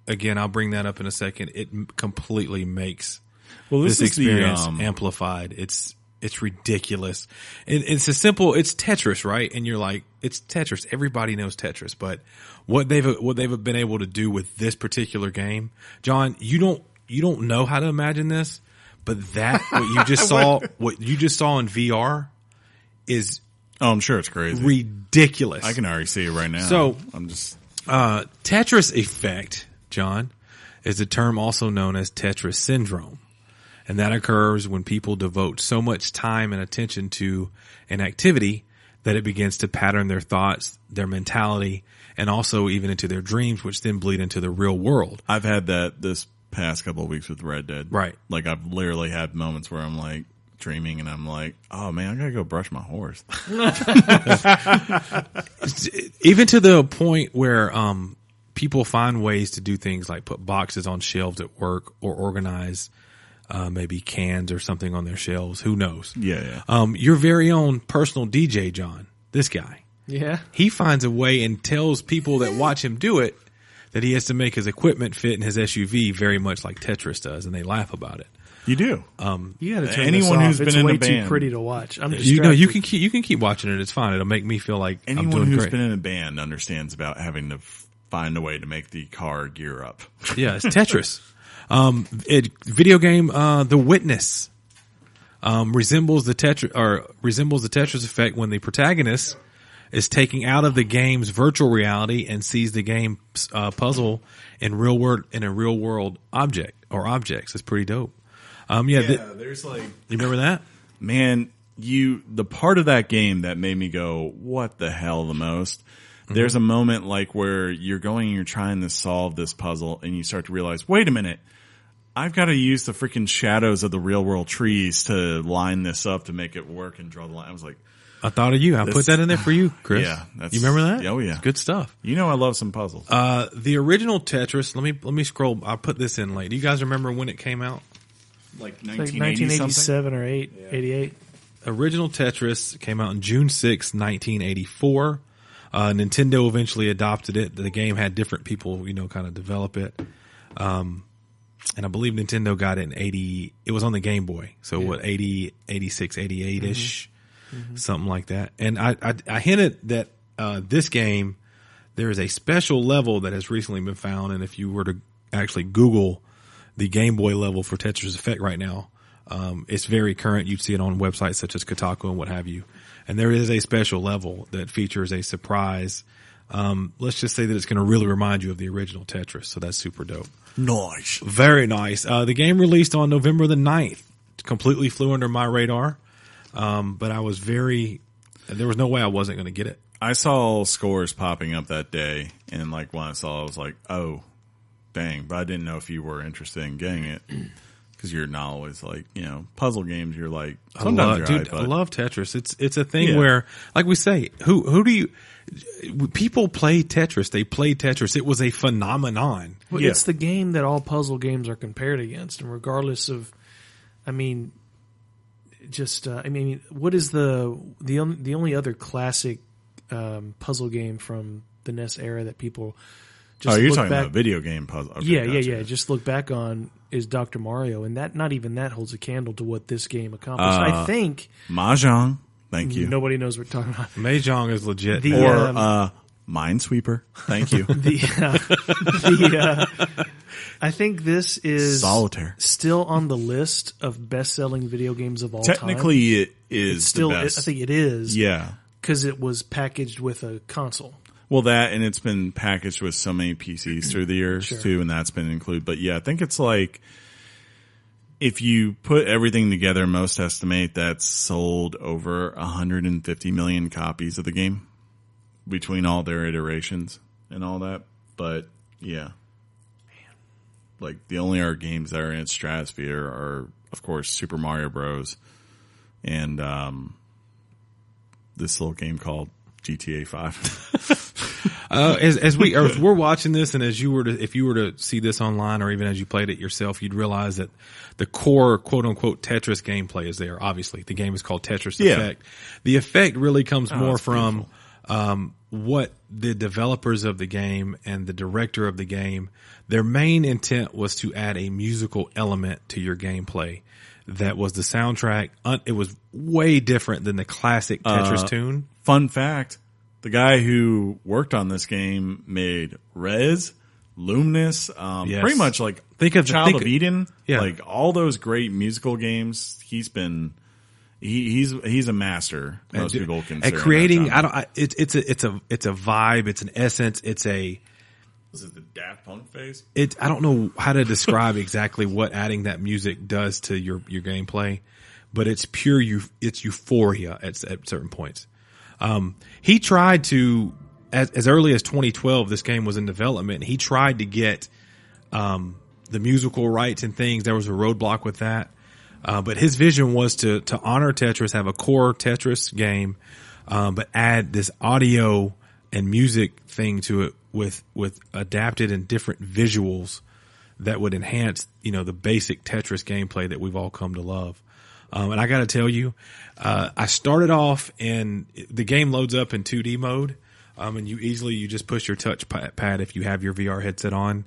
again, I'll bring that up in a second. It completely makes Well, this is experience the, amplified. It's ridiculous. It's a simple, it's Tetris, right? And you're like, it's Tetris. Everybody knows Tetris, but what they've been able to do with this particular game, John, you don't know how to imagine this, but what you just saw in VR is Oh, I'm sure it's crazy. ridiculous. I can already see it right now. So I'm just Tetris Effect, John, is a term also known as Tetris syndrome. And that occurs when people devote so much time and attention to an activity that it begins to pattern their thoughts, their mentality, and also even into their dreams, which then bleed into the real world. I've had that this past couple of weeks with Red Dead. Right. Like I've literally had moments where I'm like dreaming and I'm like, oh man, I gotta go brush my horse. Even to the point where people find ways to do things like put boxes on shelves at work or organize maybe cans or something on their shelves. Who knows? Yeah. Your very own personal DJ, John, this guy, Yeah. he finds a way and tells people that watch him do it that he has to make his equipment fit in his SUV very much like Tetris does, and they laugh about it. You do. You got to turn Anyone this who's off. It's been in way a band- too pretty to watch. I'm You know, you distracted. can keep watching it. It's fine. It'll make me feel like I'm Anyone doing who's great. been in a band understands about having to find a way to make the car gear up. Yeah, it's Tetris. Video game, The Witness, resembles the Tetris Effect when the protagonist is taken out of the game's virtual reality and sees the game puzzle in a real world object or objects. It's pretty dope. There's like, You remember that? man, the part of that game that made me go, what the hell the most? There's a moment like where you're going and you're trying to solve this puzzle and you start to realize, wait a minute, I've got to use the freaking shadows of the real world trees to line this up to make it work and draw the line. I was like, I thought of you. I put that in there for you, Chris. Yeah, you remember that? Oh yeah, It's good stuff. You know I love some puzzles. The original Tetris. Let me scroll. I'll put this in late. Do you guys remember when it came out? Like Like 1987 or 88. Original Tetris came out on June 6, 1984. Nintendo eventually adopted it. The game had different people, kind of develop it. And I believe Nintendo got it in 80. It was on the Game Boy. So 80, 86, 88-ish, something like that. And I hinted that this game, there is a special level that has recently been found. And if you were to actually Google the Game Boy level for Tetris Effect right now, It's very current. You'd see it on websites such as Kotaku and what have you. And there is a special level that features a surprise. Let's just say that it's going to really remind you of the original Tetris. So that's super dope. Nice. Very nice. The game released on November the 9th. Completely flew under my radar. But I was there was no way I wasn't going to get it. I saw scores popping up that day, and like when I saw it, I was like, oh, dang. But I didn't know if you were interested in getting it. Because you're not always like, puzzle games, you're like, sometimes I love Tetris. It's a thing where, like we say, who do you, people play Tetris. They play Tetris. It was a phenomenon. Well, it's the game that all puzzle games are compared against. And regardless of, what is the only other classic puzzle game from the NES era that people just you're talking about video game puzzle. Okay, yeah. Just look back on is Dr. Mario, and that not even that holds a candle to what this game accomplished. I think Mahjong. Thank you. Nobody knows what we're talking about. Mahjong is legit. Minesweeper. Thank you. I think this is Solitaire. Still on the list of best-selling video games of all Technically, time. it is still. I think it is. Yeah, because it was packaged with a console. Well, that, and it's been packaged with so many PCs through the years, too, and that's been included. But, yeah, I think it's like, if you put everything together, most estimate that's sold over 150 million copies of the game between all their iterations and all that. But, yeah. Like, the only other games that are in its stratosphere are, of course, Super Mario Bros. And this little game called GTA 5. As we're watching this, and if you were to see this online, or even as you played it yourself, you'd realize that the core quote unquote Tetris gameplay is there. Obviously, the game is called Tetris Effect. The effect really comes more from what the developers of the game and the director of the game, their main intent was to add a musical element to your gameplay. That was the soundtrack. It was way different than the classic Tetris tune. Fun fact, the guy who worked on this game made Rez, Luminous, pretty much like Child of Eden, like all those great musical games. He's a master. Most people consider at creating. It's a vibe. It's an essence. Is it the Daft Punk phase? I don't know how to describe exactly what adding that music does to your gameplay, but it's pure. It's euphoria at certain points. He tried to, as early as 2012, this game was in development. He tried to get the musical rights and things. There was a roadblock with that. But his vision was to honor Tetris, have a core Tetris game, but add this audio and music thing to it with adapted and different visuals that would enhance, the basic Tetris gameplay that we've all come to love. And I got to tell you, I started off and the game loads up in 2D mode. And you just push your touch pad if you have your VR headset on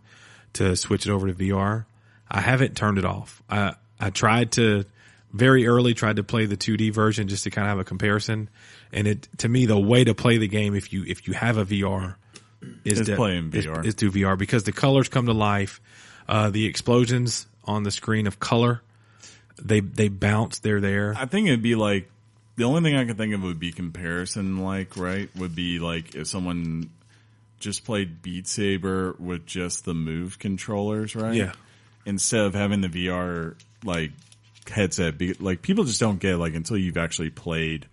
to switch it over to VR. I haven't turned it off. I tried to play the 2D version just to kind of have a comparison. And to me, the way to play the game, if you have a VR, is playing VR. Is through VR, because the colors come to life. The explosions on the screen of color, they bounce. They're there. I think it'd be like, the only thing I can think of would be comparison, would be like if someone just played Beat Saber with just the Move controllers, right? Yeah. Instead of having the VR headset, people just don't get it until you've actually played.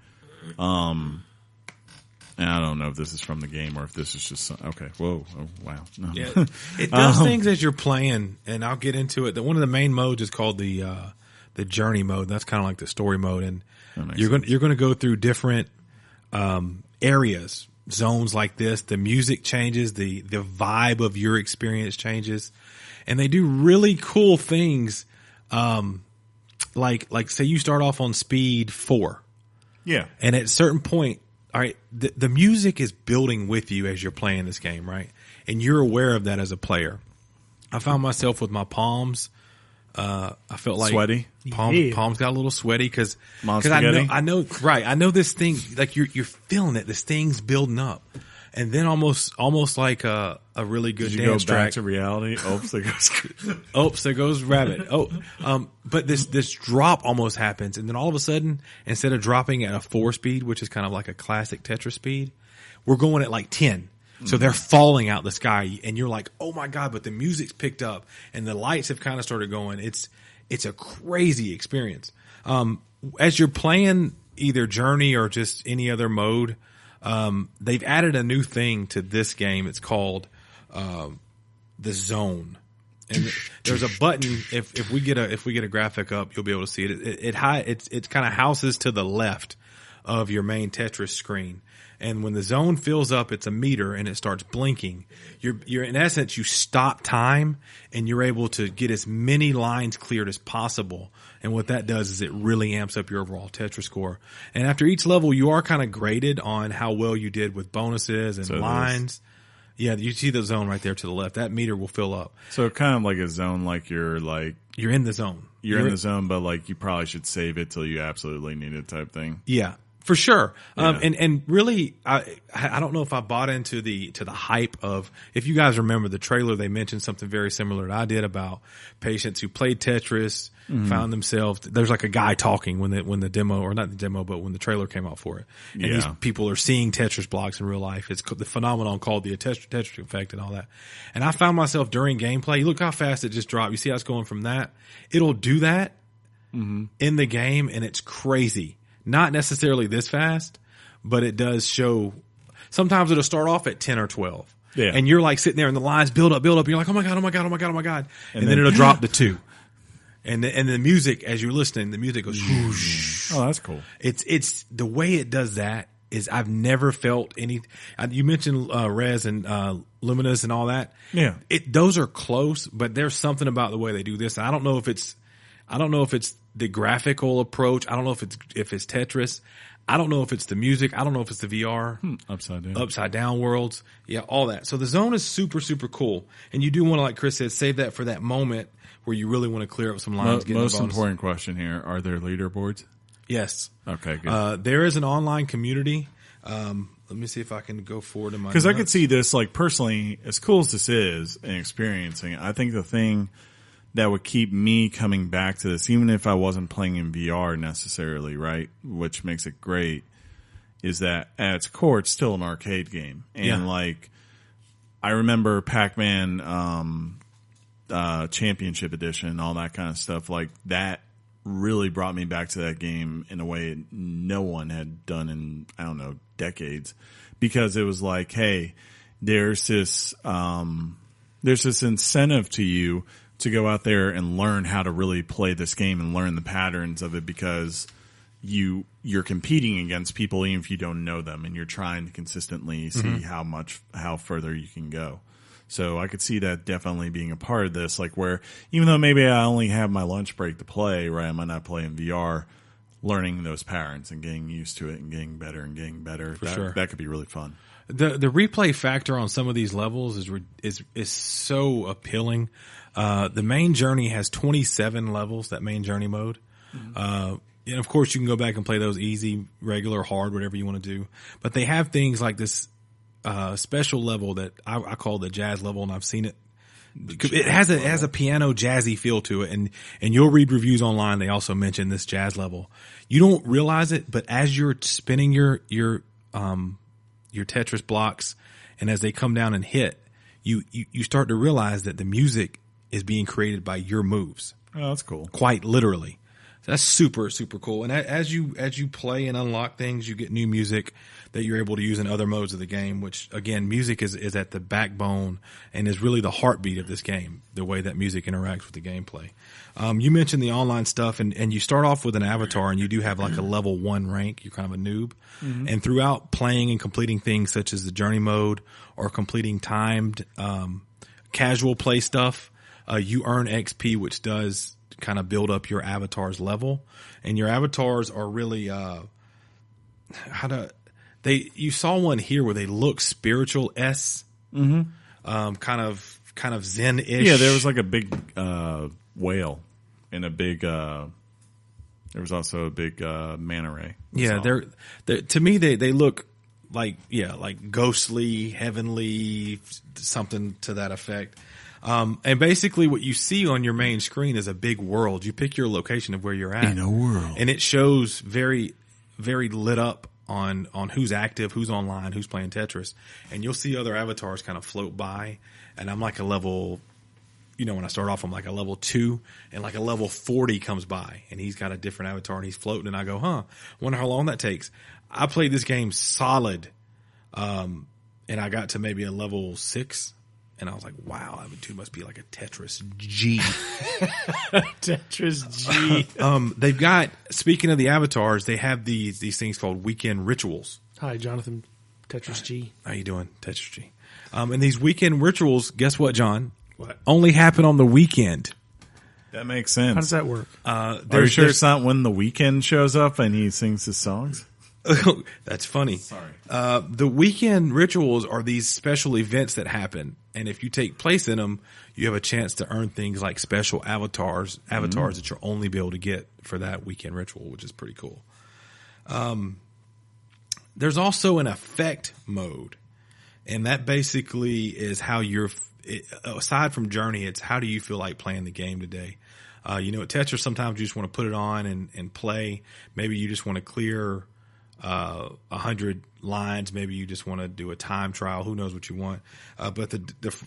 And I don't know if this is from the game or if this is just okay. Whoa! Oh, wow! No. Yeah, it does things as you're playing, and I'll get into it. One of the main modes is called the journey mode. That's kind of like the story mode, and you're going to go through different areas, zones like this. The music changes, the vibe of your experience changes, and they do really cool things. Like say you start off on speed 4. Yeah. And at a certain point, all right, the music is building with you as you're playing this game, right? And you're aware of that as a player. I found myself with my palms. I felt like sweaty. Palms got a little sweaty because I know this thing, like you're feeling it. This thing's building up. and then almost like a really good Did you dance go back track. to reality? Oops, there goes. Oops, there goes rabbit. But this drop almost happens, and then all of a sudden, instead of dropping at a 4 speed, which is kind of like a classic Tetris speed, we're going at like 10. So they're falling out the sky, and you're like, oh my God, but the music's picked up, and the lights have kind of started going. It's a crazy experience. As you're playing either Journey or just any other mode, they've added a new thing to this game. It's called the zone. And there's a button. If we get a graphic up, you'll be able to see it. It kind of houses to the left of your main Tetris screen. And when the zone fills up, it's a meter and it starts blinking. You're in essence, you stop time and you're able to get as many lines cleared as possible. And what that does is it really amps up your overall Tetris score. And after each level, you are kind of graded on how well you did with bonuses and lines. Yeah, you see the zone right there to the left. That meter will fill up. So kind of like a zone, like you're in the zone. You're in the zone, but like you probably should save it till you absolutely need it type thing. Yeah. For sure. Yeah. And really, I don't know if I bought into the hype of, if you guys remember the trailer, they mentioned something very similar that I did about patients who played Tetris, found themselves, there's like a guy talking when the demo, or not the demo, but when the trailer came out for it. And these people are seeing Tetris blocks in real life. It's the phenomenon called the Tetris Effect and all that. And I found myself during gameplay, look how fast it just dropped. You see how it's going from that? It'll do that in the game, and it's crazy. Not necessarily this fast, but it does show. Sometimes it'll start off at 10 or 12. Yeah. And you're like sitting there and the lines build up. You're like, oh my God, oh my God, oh my God, oh my God. And then it'll drop to 2. And the music, as you're listening, the music goes whoosh. Oh, that's cool. It's the way it does that is I've never felt any. You mentioned Res and Luminous and all that. Yeah. Those are close, but there's something about the way they do this. I don't know if it's the graphical approach. I don't know if it's Tetris. I don't know if it's the music. I don't know if it's the VR. Upside down worlds. Yeah, all that. So the zone is super, super cool. And you do want to, like Chris said, save that for that moment where you really want to clear up some lines. Most important question here. Are there leaderboards? Yes. Okay, good. There is an online community. Let me see if I can go forward in my Because I could see this, like, personally, as cool as this is and experiencing it, I think the thing that would keep me coming back to this, even if I wasn't playing in VR necessarily, right, which makes it great, is that at its core, it's still an arcade game. And, like, I remember Pac-Man Championship Edition and all that kind of stuff. Like, that really brought me back to that game in a way no one had done in, I don't know, decades. Because it was like, hey, there's this incentive to you to go out there and learn how to really play this game and learn the patterns of it, because you're competing against people even if you don't know them, and you're trying to consistently see how further you can go. So I could see that definitely being a part of this, like where even though maybe I only have my lunch break to play, right, I might not play in VR, learning those patterns and getting used to it and getting better and getting better. That could be really fun. The replay factor on some of these levels is so appealing. The main journey has 27 levels, that main journey mode. And of course you can go back and play those easy, regular, hard, whatever you want to do. But they have things like this special level that I call the jazz level, and I've seen it. It has a piano jazzy feel to it, and you'll read reviews online. They also mention this jazz level. You don't realize it, but as you're spinning your Tetris blocks, and as they come down and hit, you start to realize that the music is being created by your moves. Oh, that's cool. Quite literally. So that's super, super cool. And as you play and unlock things, you get new music that you're able to use in other modes of the game, which again, music is at the backbone and is really the heartbeat of this game, the way that music interacts with the gameplay. You mentioned the online stuff, and you start off with an avatar, and you do have like a level 1 rank. You're kind of a noob. Mm-hmm. And throughout playing and completing things such as the journey mode or completing timed casual play stuff, you earn XP, which does kind of build up your avatar's level. And your avatars are really you saw one here where they look spiritual kind of Zen-ish. Yeah, there was like a big whale and a big there was also a big manta ray. Yeah, they're to me they look like ghostly, heavenly, something to that effect. And basically what you see on your main screen is a big world. You pick your location of where you're at. In a world. And it shows very, very lit up on who's active, who's online, who's playing Tetris. And you'll see other avatars kind of float by. And I'm like a level, when I start off, I'm like a level 2, and like a level 40 comes by, and he's got a different avatar, and he's floating, and I go, wonder how long that takes. I played this game solid, and I got to maybe a level 6, and I was like, wow, that must be like a Tetris G. Tetris G. They've got, speaking of the avatars, they have these things called weekend rituals. Hi, Jonathan. Tetris G. How you doing, Tetris G? And these weekend rituals, guess what, John? What? Only happen on the weekend. That makes sense. How does that work? Are you sure it's not when the weekend shows up and he sings his songs? That's funny. Sorry. The weekend rituals are these special events that happen, and if you take place in them, you have a chance to earn things like special avatars that you'll only be able to get for that weekend ritual, which is pretty cool. There's also an effect mode, and that basically is how aside from Journey, it's how do you feel like playing the game today? At Tetris, sometimes you just want to put it on and play. Maybe you just want to clear 100 lines. Maybe you just want to do a time trial. Who knows what you want? But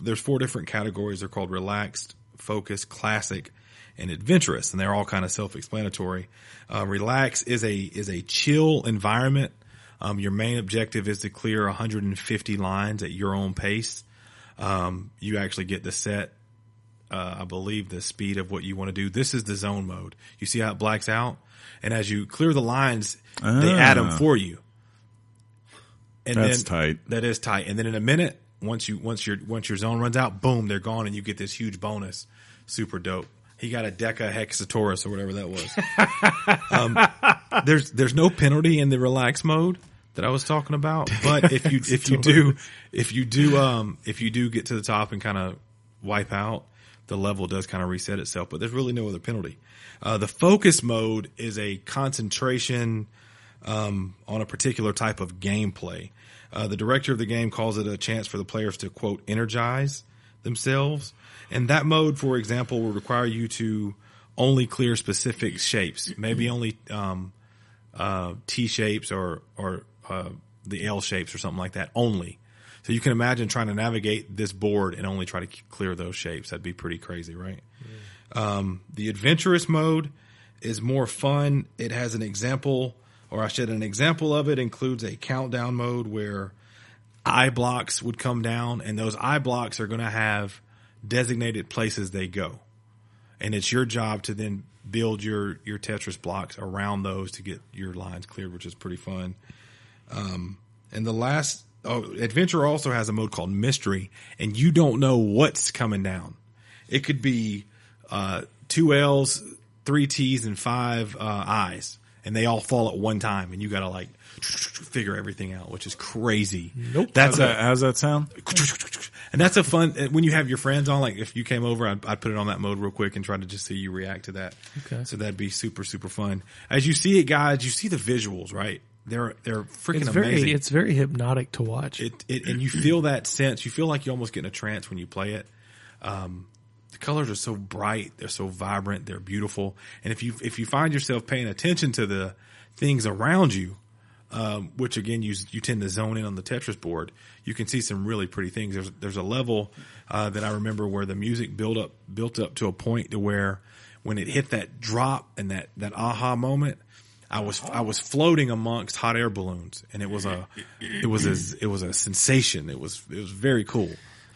there's 4 different categories. They're called relaxed, focused, classic, and adventurous, and they're all kind of self-explanatory. Relax is a chill environment. Your main objective is to clear 150 lines at your own pace. You actually get to set, I believe, the speed of what you want to do. This is the zone mode. You see how it blacks out? And as you clear the lines, they add them for you. And that's tight. That is tight. And then in a minute, once your zone runs out, boom, they're gone, and you get this huge bonus. Super dope. He got a Deca Hexatorus or whatever that was. There's no penalty in the relax mode that I was talking about, but if you do get to the top and kind of wipe out, the level does kind of reset itself, but there's really no other penalty. The focus mode is a concentration on a particular type of gameplay. The director of the game calls it a chance for the players to, quote, energize themselves. And that mode, for example, will require you to only clear specific shapes, maybe only T shapes or the L shapes or something like that only. So you can imagine trying to navigate this board and only try to clear those shapes. That'd be pretty crazy, right? Mm. The adventurous mode is more fun. It has an example of it includes a countdown mode where eye blocks would come down, and those eye blocks are going to have designated places they go. And it's your job to then build your Tetris blocks around those to get your lines cleared, which is pretty fun. And the last, Adventure also has a mode called Mystery, and you don't know what's coming down. It could be 2 L's, 3 T's, and 5 I's, and they all fall at one time, and you got to like figure everything out, which is crazy. Nope. How's that sound? And that's a fun, when you have your friends on, like if you came over, I'd put it on that mode real quick and try to just see you react to that. Okay. So that'd be super, super fun. As you see it, guys, you see the visuals, right? They're freaking amazing. It's very hypnotic to watch. And you feel that sense. You feel like you almost get in a trance when you play it. The colors are so bright. They're so vibrant. They're beautiful. And if you find yourself paying attention to the things around you, which again, you tend to zone in on the Tetris board, you can see some really pretty things. There's a level, that I remember where the music built up to a point to where when it hit that drop and that aha moment, I was floating amongst hot air balloons, and it was a sensation. It was very cool.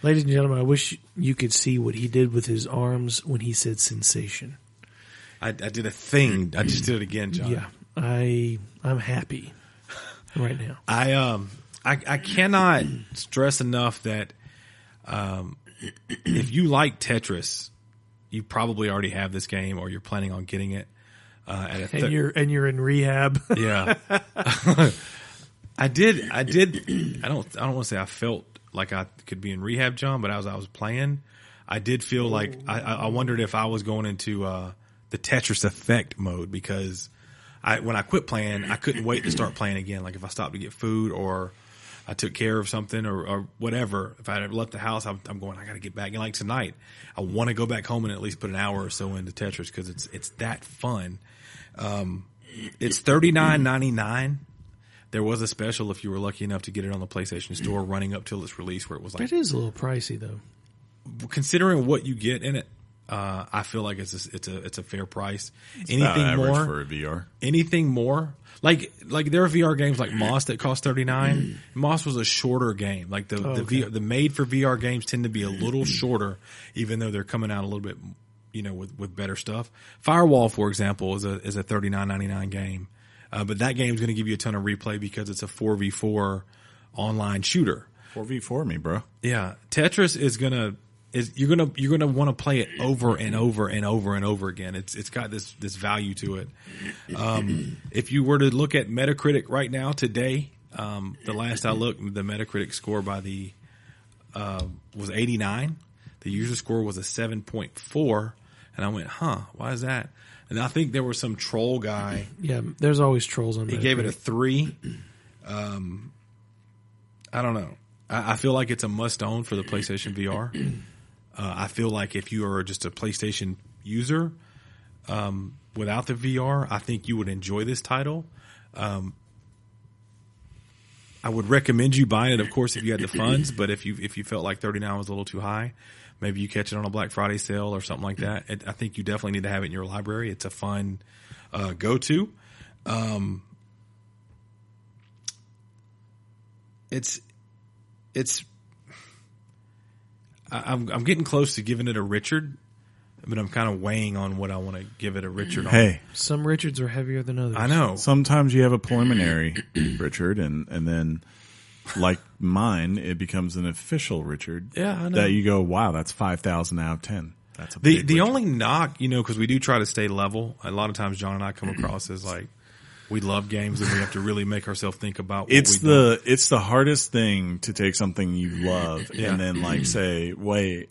Ladies and gentlemen, I wish you could see what he did with his arms when he said sensation. I did a thing. I just did it again, John. Yeah, I'm happy right now. I cannot stress enough that if you like Tetris, you probably already have this game or you're planning on getting it. And you're in rehab. Yeah. I did. I don't want to say I felt like I could be in rehab, John, but as I was playing, I did feel like I wondered if I was going into the Tetris Effect mode, because when I quit playing, I couldn't wait to start playing again. Like if I stopped to get food or I took care of something or whatever. If I had left the house, I'm going, I got to get back. And like tonight, I want to go back home and at least put an hour or so into Tetris because it's that fun. It's $39.99. There was a special if you were lucky enough to get it on the PlayStation Store running up till its release where it was like. It is a little pricey though. Considering what you get in it, I feel like it's a fair price. It's anything about more average for a VR? Anything more? Like there are VR games like Moss that cost $39. Moss was a shorter game. Like the made for VR games tend to be a little shorter, even though they're coming out a little bit, with better stuff. Firewall, for example, is a $39.99 game, but that game's going to give you a ton of replay because it's a 4v4 online shooter. 4v4 me, bro. Yeah, Tetris you're gonna want to play it over and over and over and over again. It's got this value to it. If you were to look at Metacritic right now today, the last I looked, the Metacritic score by was 89. The user score was a 7.4, and I went, why is that? And I think there was some troll guy. Yeah, there's always trolls on Metacritic. He gave it a 3. I don't know. I feel like it's a must-own for the PlayStation VR. I feel like if you are just a PlayStation user without the VR, I think you would enjoy this title. I would recommend you buying it, of course, if you had the funds. But if you felt like $39 was a little too high, maybe you catch it on a Black Friday sale or something like that. I think you definitely need to have it in your library. It's a fun go-to. I'm getting close to giving it a Richard, but I'm kind of weighing on what I want to give it a Richard on. Hey, some Richards are heavier than others. I know. Sometimes you have a preliminary Richard, and then, like mine, it becomes an official Richard. Yeah, I know. That you go, wow, that's 5,000 out of 10. That's a the only knock, because we do try to stay level. A lot of times, John and I come across as like we love games and we have to really make ourselves think about what it's the hardest thing to take something you love and then like say, wait,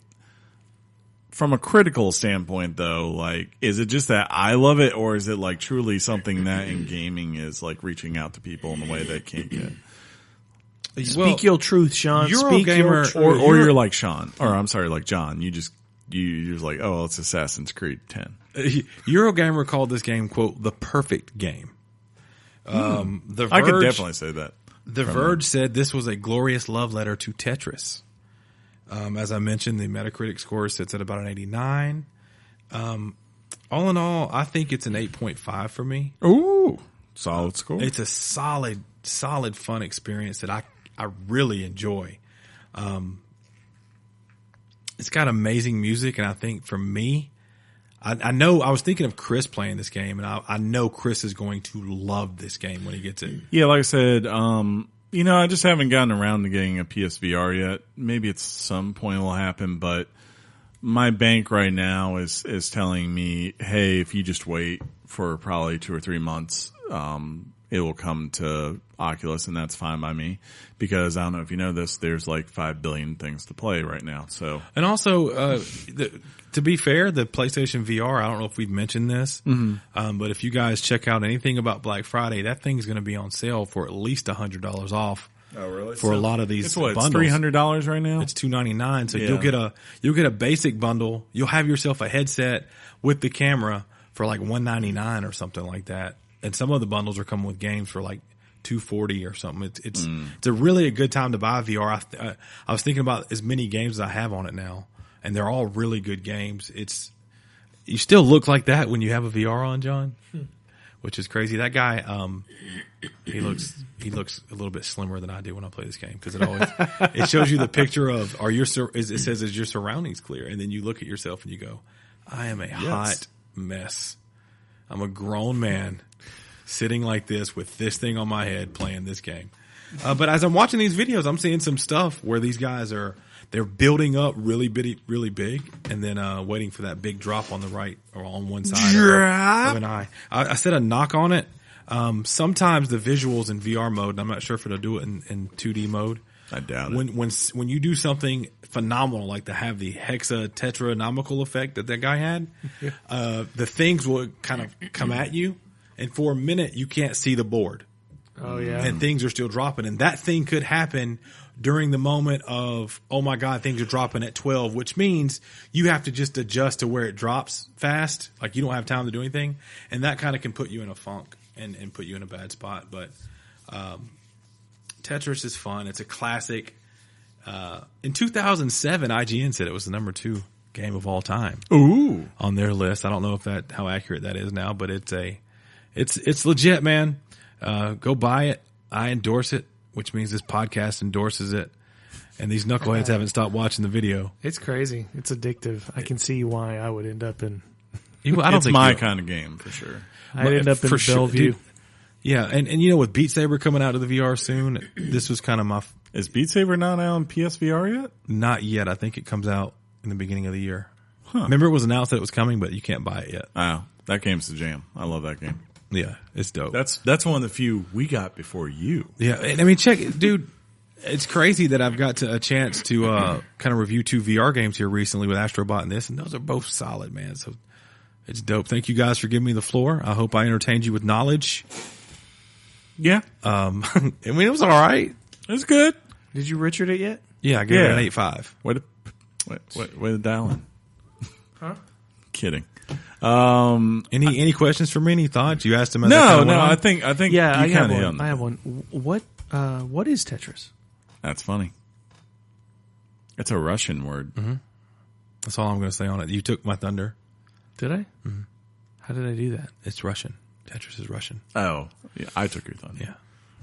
from a critical standpoint though, like, is it just that I love it, or is it like truly something that in gaming is like reaching out to people in a way they can't get? Speak your truth, Shaun. Eurogamer, or you're like Shaun, or I'm sorry, like John. You're just like, oh, it's Assassin's Creed 10. Eurogamer called this game, quote, the perfect game. The Verge, I could definitely say that. The Verge said this was a glorious love letter to Tetris. As I mentioned, the Metacritic score sits at about an 89. All in all, I think it's an 8.5 for me. Ooh, solid score. It's a solid, fun experience that I really enjoy. It's got amazing music, and I think for me, I know I was thinking of Chris playing this game, and I know Chris is going to love this game when he gets it. Yeah, like I said, I just haven't gotten around to getting a PSVR yet. Maybe at some point it will happen, but my bank right now is telling me, hey, if you just wait for probably 2 or 3 months, it will come to Oculus, and that's fine by me, because I don't know if you know this, there's like 5 billion things to play right now. So, and also, to be fair, the PlayStation VR, I don't know if we've mentioned this, but if you guys check out anything about Black Friday, that thing's going to be on sale for at least $100 off. Oh, really? For a lot of these bundles. It's $300 right now? It's $299. So you'll get a basic bundle. You'll have yourself a headset with the camera for like $199 or something like that. And some of the bundles are coming with games for like $240 or something. It's a really a good time to buy VR. I was thinking about as many games as I have on it now, and they're all really good games. You still look like that when you have a VR on, John, which is crazy. That guy, he looks a little bit slimmer than I do when I play this game, because it shows you the picture of it says is your surroundings clear, and then you look at yourself and you go, I am a hot mess. I'm a grown man sitting like this with this thing on my head playing this game. But as I'm watching these videos, I'm seeing some stuff where these guys they're building up really big, and then waiting for that big drop on the right or on one side of an eye. I said a knock on it. Sometimes the visuals in VR mode, and I'm not sure if it'll do it in 2D mode. I doubt it. When you do something phenomenal, like to have the tetranomical effect that guy had, the things will kind of come at you, and for a minute you can't see the board. Oh, yeah. And things are still dropping. And that thing could happen during the moment of, oh my God, things are dropping at 12, which means you have to just adjust to where it drops fast. Like you don't have time to do anything. And that kind of can put you in a funk and put you in a bad spot. But Tetris is fun. It's a classic. In 2007, IGN said it was the number 2 game of all time. Ooh. On their list. I don't know if how accurate that is now, but it's legit, man. Go buy it. I endorse it, which means this podcast endorses it. And these knuckleheads haven't stopped watching the video. It's crazy. It's addictive. I can see why I would end up in. I don't it's think my kind of game for sure. I'd end up in Bellevue. Dude, yeah, and you know, with Beat Saber coming out to the VR soon, this was kind of my. Is Beat Saber not out on PSVR yet? Not yet. I think it comes out in the beginning of the year. Huh. Remember, it was announced that it was coming, but you can't buy it yet. Oh, that game's the jam. I love that game. Yeah, it's dope. That's one of the few we got before you. Yeah, and I mean, check it, dude. It's crazy that I've got a chance to kind of review 2 VR games here recently with Astrobot and this, and those are both solid, man. So it's dope. Thank you guys for giving me the floor. I hope I entertained you with knowledge. Yeah. I mean, it was all right. It was good. Did you Richard it yet? Yeah, I gave it an 8.5. Way to dial in. Huh? Kidding. Any questions for me? Any thoughts? You asked him. As No. I think Yeah, you I have kinda hit one. I have one. What is Tetris? That's funny. It's a Russian word. Mm-hmm. That's all I'm going to say on it. You took my thunder. Did I? Mm-hmm. How did I do that? It's Russian. Tetris is Russian. Oh, yeah, I took your thunder. Yeah.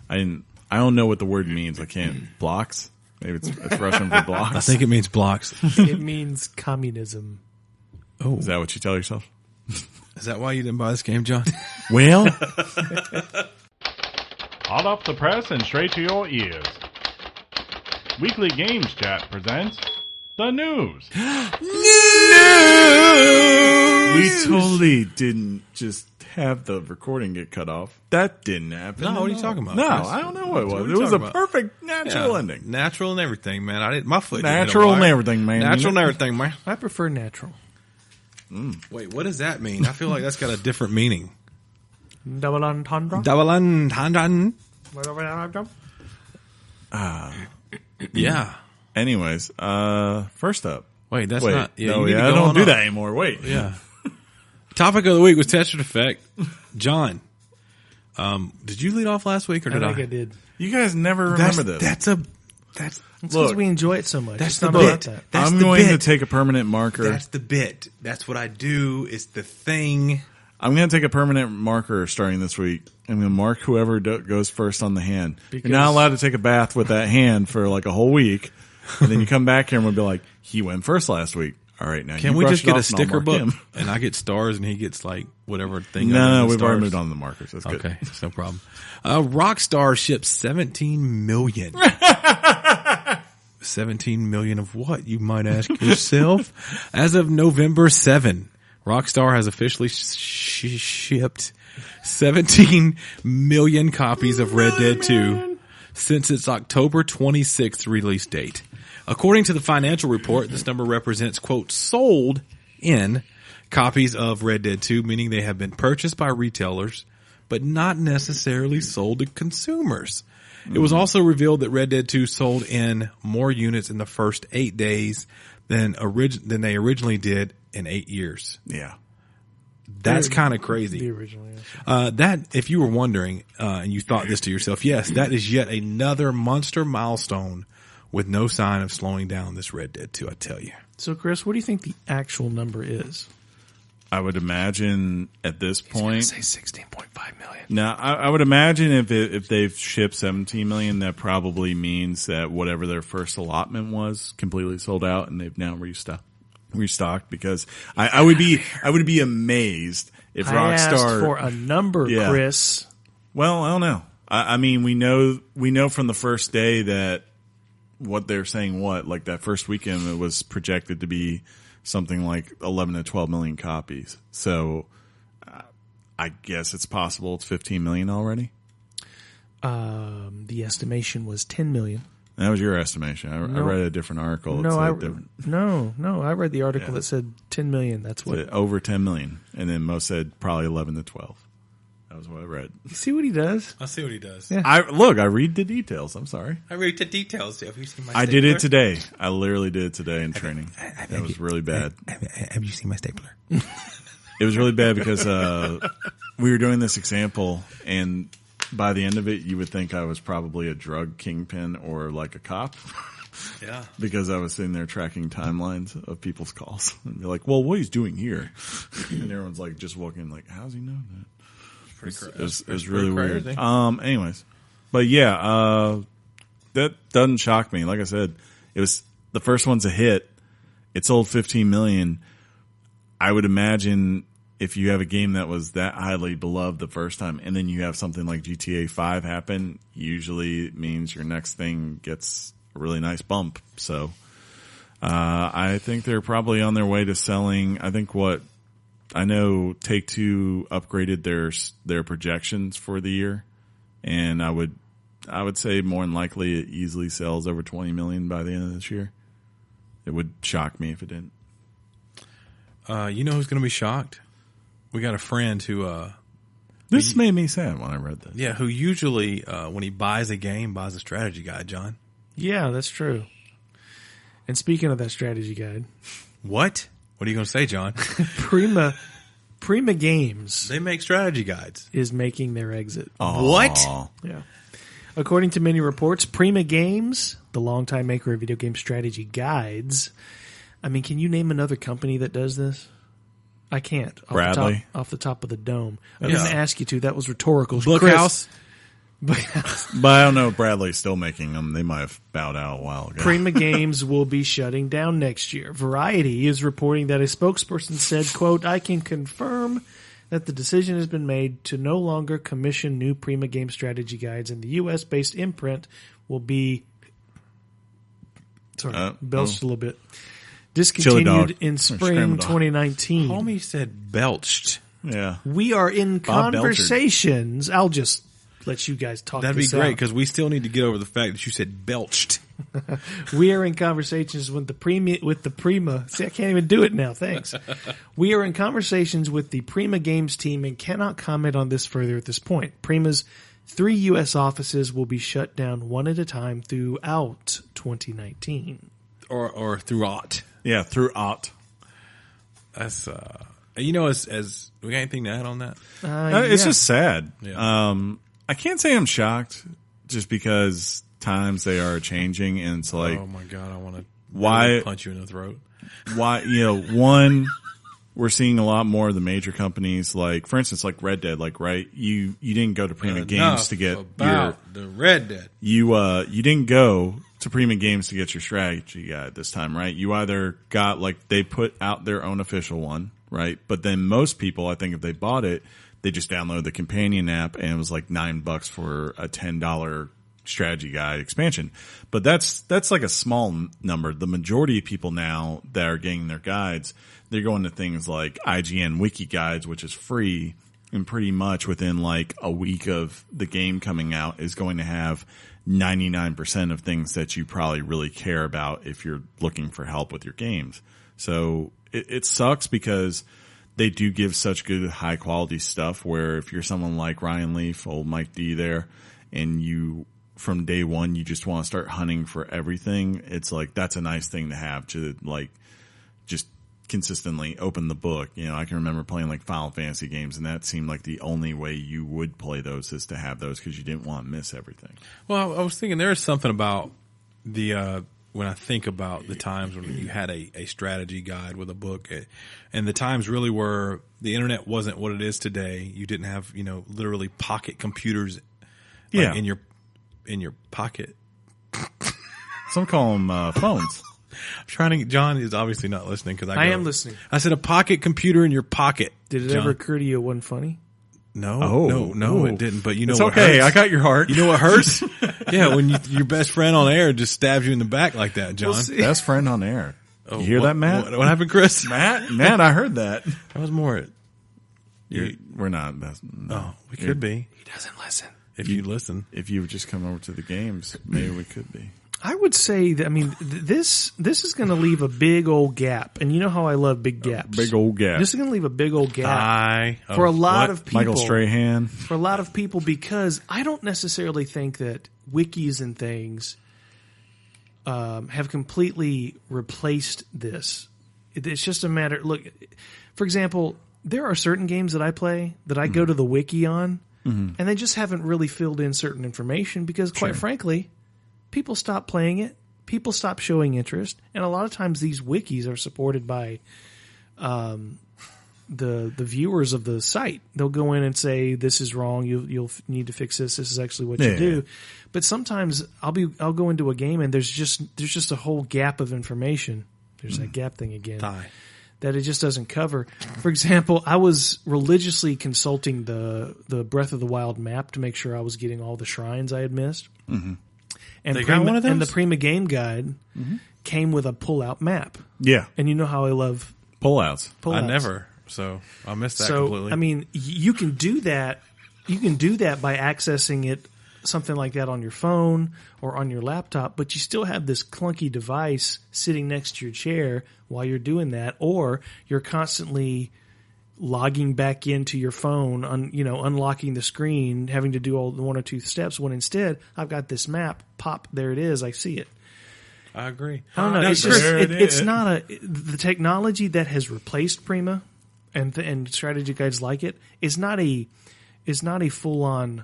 I don't know what the word means. I can't. Blocks? Maybe it's Russian for blocks. I think it means blocks. It means communism. Oh, Is that what you tell yourself? is that why you didn't buy this game, John? Well, Hot off the press and straight to your ears. Weekly Games Chat presents the news. we totally didn't just have the recording get cut off. That didn't happen. No, what are you talking about, No, Chris? I don't know what it was. What are It you was a talking about? perfect natural ending. Natural and everything, man. I didn't. My foot. didn't hit a Natural and wire. everything, man. Natural and everything, man. I prefer natural. Wait, what does that mean? I feel like that's got a different meaning. Double entendre. Yeah. Anyways, first up. Wait, that's Wait, not. Yeah, no, you need to I go don't on do up. that anymore. Wait. Yeah. Topic of the week was Tetris Effect. John, did you lead off last week or I did I? think I did. You guys never remember this. That's It's because Look, we enjoy it so much. that's It's the not about bit. that. That's I'm the going to bit. take a permanent marker. That's the bit. That's what I do. It's the thing. I'm going to take a permanent marker starting this week. I'm going to mark whoever goes first on the hand. Because- You're not allowed to take a bath with that hand for like a whole week. And then you come back here and we'll be like, he went first last week. All right, now Can you we brush just it get a off and I'll sticker mark book him. and I get stars and he gets like whatever thing? No, other we've than already stars? moved on to the markers. That's good. Okay, that's no problem. Rockstar shipped 17 million. 17 million of what, you might ask yourself? As of November 7, Rockstar has officially shipped 17 million copies of Red Dead 2 since its October 26th release date. According to the financial report, this number represents, quote, sold in copies of Red Dead 2, meaning they have been purchased by retailers, but not necessarily sold to consumers. It was also revealed that Red Dead 2 sold in more units in the first 8 days than they originally did in 8 years. Yeah. That's kind of crazy. The original, yes. That, if you were wondering, and you thought this to yourself, yes, that is yet another monster milestone with no sign of slowing down this Red Dead 2, I tell you. So, Chris, what do you think the actual number is? I would imagine at this point. Say 16.5 million. Now, I would imagine if they've shipped 17 million, that probably means that whatever their first allotment was completely sold out, and they've now restocked. Because I would be amazed if Rockstar I asked for a number, Yeah. Chris. Well, I don't know. I mean, we know from the first day that what they're saying. Like that first weekend, it was projected to be something like 11 to 12 million copies. So I guess it's possible it's 15 million already. The estimation was 10 million. That was your estimation. I read a different article. No, I I read the article that said 10 million. That's what. over 10 million, and then most said probably 11 to 12. That was what I read. You see what he does? I see what he does. Yeah. I read the details. I'm sorry. I read the details. Have you seen my I did it today. I literally did it today in training. That was really bad. Have you seen my stapler? It was really bad because we were doing this example, and by the end of it, you would think I was probably a drug kingpin or like a cop. Yeah. Because I was sitting there tracking timelines of people's calls. And be like, well, what he's doing here. And everyone's like just walking like, how's he know that? It was really weird. Anyways. But yeah, that doesn't shock me. Like I said, it was the first one's a hit. It sold 15 million. I would imagine if you have a game that was that highly beloved the first time and then you have something like GTA 5 happen, usually it means your next thing gets a really nice bump. So I think they're probably on their way to selling. I know Take-Two upgraded their projections for the year, and I would say more than likely it easily sells over 20 million by the end of this year. It would shock me if it didn't. You know who's going to be shocked? We got a friend who this made me sad when I read this. Yeah, who usually when he buys a game buys a strategy guide, John. Yeah, that's true. And speaking of that strategy guide, what are you going to say, John? Prima Games They make strategy guides. is making their exit. Aww. What? Yeah. According to many reports, Prima Games, the longtime maker of video game strategy guides. I mean, can you name another company that does this? I can't. Bradley. Off the top of the dome. I didn't ask you to. That was rhetorical. Bookhouse. But I don't know if Bradley's still making them. They might have bowed out a while ago. Prima Games will be shutting down next year. Variety is reporting that a spokesperson said, quote, I can confirm that the decision has been made to no longer commission new Prima Game strategy guides, and the U.S.-based imprint will be belched a little bit. Discontinued in spring 2019. Homie said belched. Yeah. We are in Bob conversations. I'll just let you guys talk That'd be this great out. because we still need to get over the fact that you said belched. We are in conversations with the Prima. See, I can't even do it now. Thanks. We are in conversations with the Prima Games team and cannot comment on this further at this point. Prima's 3 U.S. offices will be shut down one at a time throughout 2019. Or throughout. Yeah, throughout. That's as we got anything to add on that? It's just sad. Yeah. I can't say I'm shocked just because times they are changing and it's like, oh my God, I want to why punch you in the throat. Why, one, we're seeing a lot more of the major companies, like, for instance, like Red Dead, like, right? You didn't go to Prima Games to get the Red Dead. You didn't go to Prima Games to get your strategy guide this time, right? You either got, like, they put out their own official one, right? But then most people, I think if they bought it, they just downloaded the companion app and it was like $9 for a $10 strategy guide expansion. But that's like a small number. The majority of people now that are getting their guides, they're going to things like IGN Wiki Guides, which is free, and pretty much within like a week of the game coming out is going to have 99% of things that you probably really care about if you're looking for help with your games. So it sucks because they do give such good high quality stuff where if you're someone like Ryan Leaf, old Mike D there, and you from day one you just want to start hunting for everything, it's like that's a nice thing to have to like just consistently open the book. You know, I can remember playing like Final Fantasy games and that seemed like the only way you would play those is to have those because you didn't want to miss everything. Well, I was thinking there is something about the when I think about the times when you had a strategy guide with a book, and the times really were the internet wasn't what it is today. You didn't have, literally pocket computers in your pocket. Some call them phones. I'm trying to. John is obviously not listening because I am listening. I said a pocket computer in your pocket. Did it John. ever occur to you it wasn't funny? No, it didn't. But it's okay. Hurts? I got your heart. You know what hurts? Yeah, when your best friend on air just stabs you in the back like that, John. Best friend on air. You hear that, Matt? What happened, Chris? Matt, I heard that. That was more. We're not. No, we could be. He doesn't listen. If you listen. If you would just come over to the games, maybe we could be. I would say that, I mean, this is going to leave a big old gap. And you know how I love big gaps. Big old gap. This is going to leave a big old gap for a lot of people. Michael Strahan. For a lot of people, because I don't necessarily think that wikis and things have completely replaced this. It's just a matter. Look, for example, there are certain games that I play that I go to the wiki on, and they just haven't really filled in certain information because, quite frankly, people stop playing it. People stop showing interest, and a lot of times these wikis are supported by the viewers of the site. They'll go in and say, "This is wrong. You'll need to fix this. This is actually what you do." But sometimes I'll go into a game and there's just a whole gap of information. There's that gap thing again that it just doesn't cover. For example, I was religiously consulting the Breath of the Wild map to make sure I was getting all the shrines I had missed. And They got one of those? And the Prima Game Guide came with a pull-out map. Yeah. And you know how I love Pullouts. pullouts. I never, so I missed that completely. I mean, you can do that. You can do that by accessing it, something like that on your phone or on your laptop, but you still have this clunky device sitting next to your chair while you're doing that, or you're constantly logging back into your phone, unlocking the screen, having to do all the one or two steps, when instead I've got this map, pop, there it is, I see it. I agree. I don't know. It's just it's not the technology that has replaced Prima and strategy guides like it is not a full on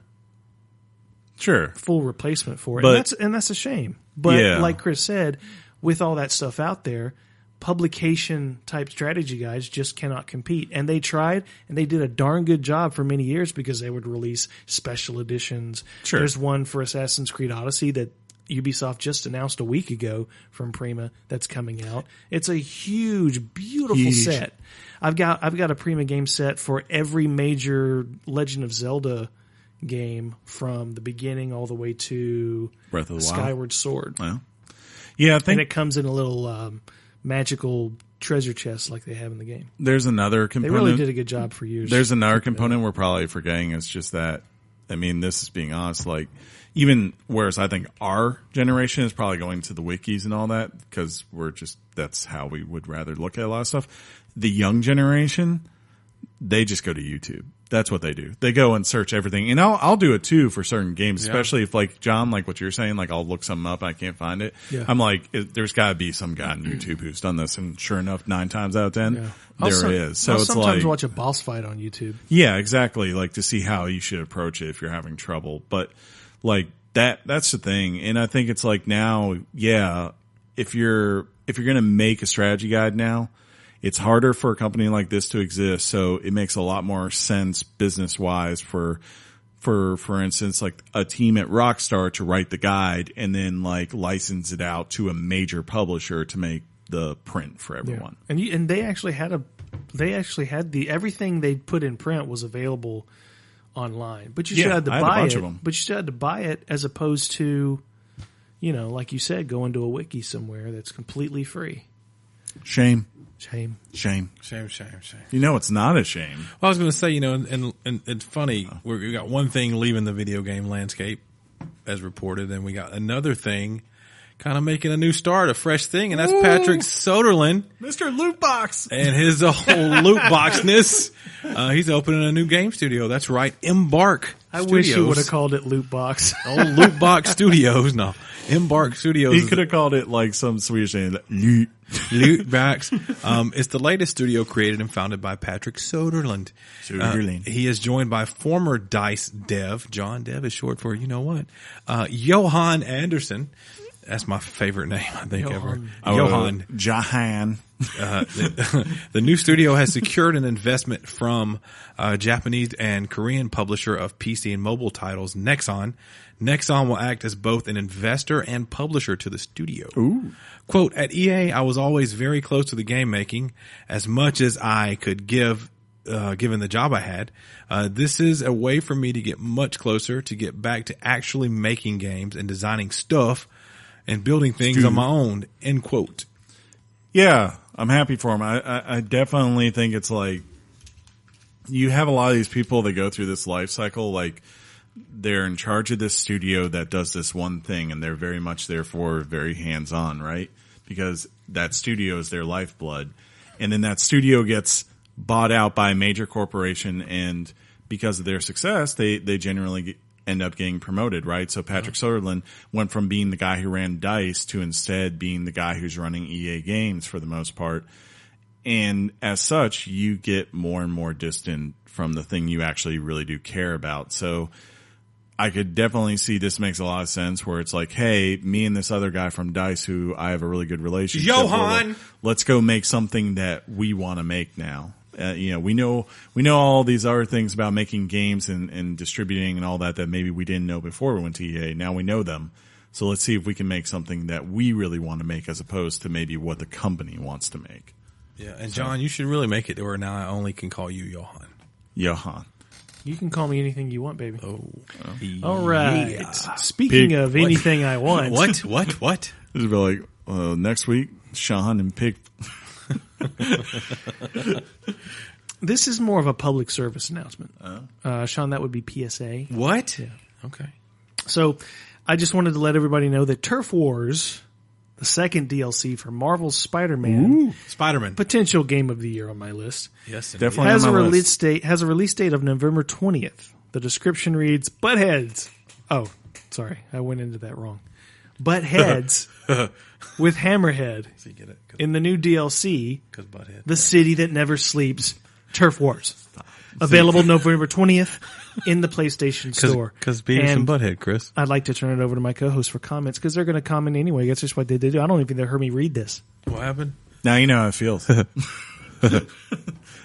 full replacement for it. But, and that's a shame. But like Chris said, with all that stuff out there, publication type strategy guides just cannot compete. And they tried, and they did a darn good job for many years because they would release special editions. Sure. There's one for Assassin's Creed Odyssey that Ubisoft just announced a week ago from Prima that's coming out. It's a huge, beautiful set. I've got a Prima game set for every major Legend of Zelda game from the beginning all the way to Breath of the Wild. Skyward Sword. Well, yeah, I think and it comes in a little magical treasure chest like they have in the game. There's another component. They really did a good job for years. There's another component we're probably forgetting. It's just that, I mean, this is being honest, like, even whereas I think our generation is probably going to the wikis and all that because that's how we would rather look at a lot of stuff. The young generation, they just go to YouTube. That's what they do. They go and search everything. And I'll do it too for certain games, especially if, like, John, like what you're saying, like I'll look something up and I can't find it. Yeah. I'm like, there's got to be some guy on YouTube who's done this. And sure enough, 9 times out of 10, there is. So I'll it's sometimes like, watch a boss fight on YouTube. Yeah, exactly. Like to see how you should approach it if you're having trouble. But like that's the thing. And I think it's like now, if you're going to make a strategy guide now, it's harder for a company like this to exist, so it makes a lot more sense business-wise for instance, like a team at Rockstar to write the guide and then like license it out to a major publisher to make the print for everyone. Yeah. And they actually had everything they put in print was available online, but you still had to buy it. But you still had to buy it as opposed to, like you said, going to a wiki somewhere that's completely free. Shame. Shame. It's not a shame. Well, I was going to say, and it's funny. We got one thing leaving the video game landscape, as reported, and we got another thing kind of making a new start, a fresh thing, and that's Patrick Soderlund. Mr. Lootbox. And his whole loot boxness. He's opening a new game studio. That's right, Embark I Studios. wish you would have called it Lootbox. Oh, Lootbox Studios. No, Embark Studios. He could have called it like some Swedish name. Lootbox. It's the latest studio created and founded by Patrick Soderlund. He is joined by former DICE dev. John Dev is short for Johan Anderson. That's my favorite name, I think, ever. Johan. The new studio has secured an investment from Japanese and Korean publisher of PC and mobile titles, Nexon. Nexon will act as both an investor and publisher to the studio. Ooh. Quote, at EA, I was always very close to the game making, as much as I could give, given the job I had. This is a way for me to get much closer, to get back to actually making games and designing stuff and building things on my own, end quote. Yeah, I'm happy for him. I definitely think it's like you have a lot of these people that go through this life cycle. Like they're in charge of this studio that does this one thing, and they're very much therefore very hands-on, right? Because that studio is their lifeblood. And then that studio gets bought out by a major corporation, and because of their success, they generally end up getting promoted, right? So Patrick Soderlund went from being the guy who ran DICE to instead being the guy who's running EA Games for the most part. And as such, you get more and more distant from the thing you actually really do care about. So I could definitely see this makes a lot of sense where it's like, hey, me and this other guy from DICE who I have a really good relationship Johan! let's go make something that we want to make now. We know all these other things about making games and distributing and all that maybe we didn't know before we went to EA. Now we know them. So let's see if we can make something that we really want to make as opposed to maybe what the company wants to make. Yeah, and John, you should really make it to where now I only can call you Johan. Johan. You can call me anything you want, baby. Oh. All right. Yeah. Speaking of anything I want. What? This would be like, next week, Shaun and Pig. This is more of a public service announcement. Shaun, that would be PSA. What? Yeah. Okay. So I just wanted to let everybody know that Turf Wars, the second DLC for Marvel's Spider-Man, Spider-Man. potential game of the year on my list, Yes, Definitely has on a my release list. date. Has a release date of November 20th. The description reads: Buttheads. Oh, sorry, I went into that wrong. Buttheads with Hammerhead So you get it? in the new DLC, Because Butthead. The City That Never Sleeps, Turf Wars. Available November 20th in the PlayStation Store. Because Beavis and Butthead, Chris. I'd like to turn it over to my co-hosts for comments because they're going to comment anyway. That's just what they do. I don't even think they heard me read this. What happened? Now you know how it feels.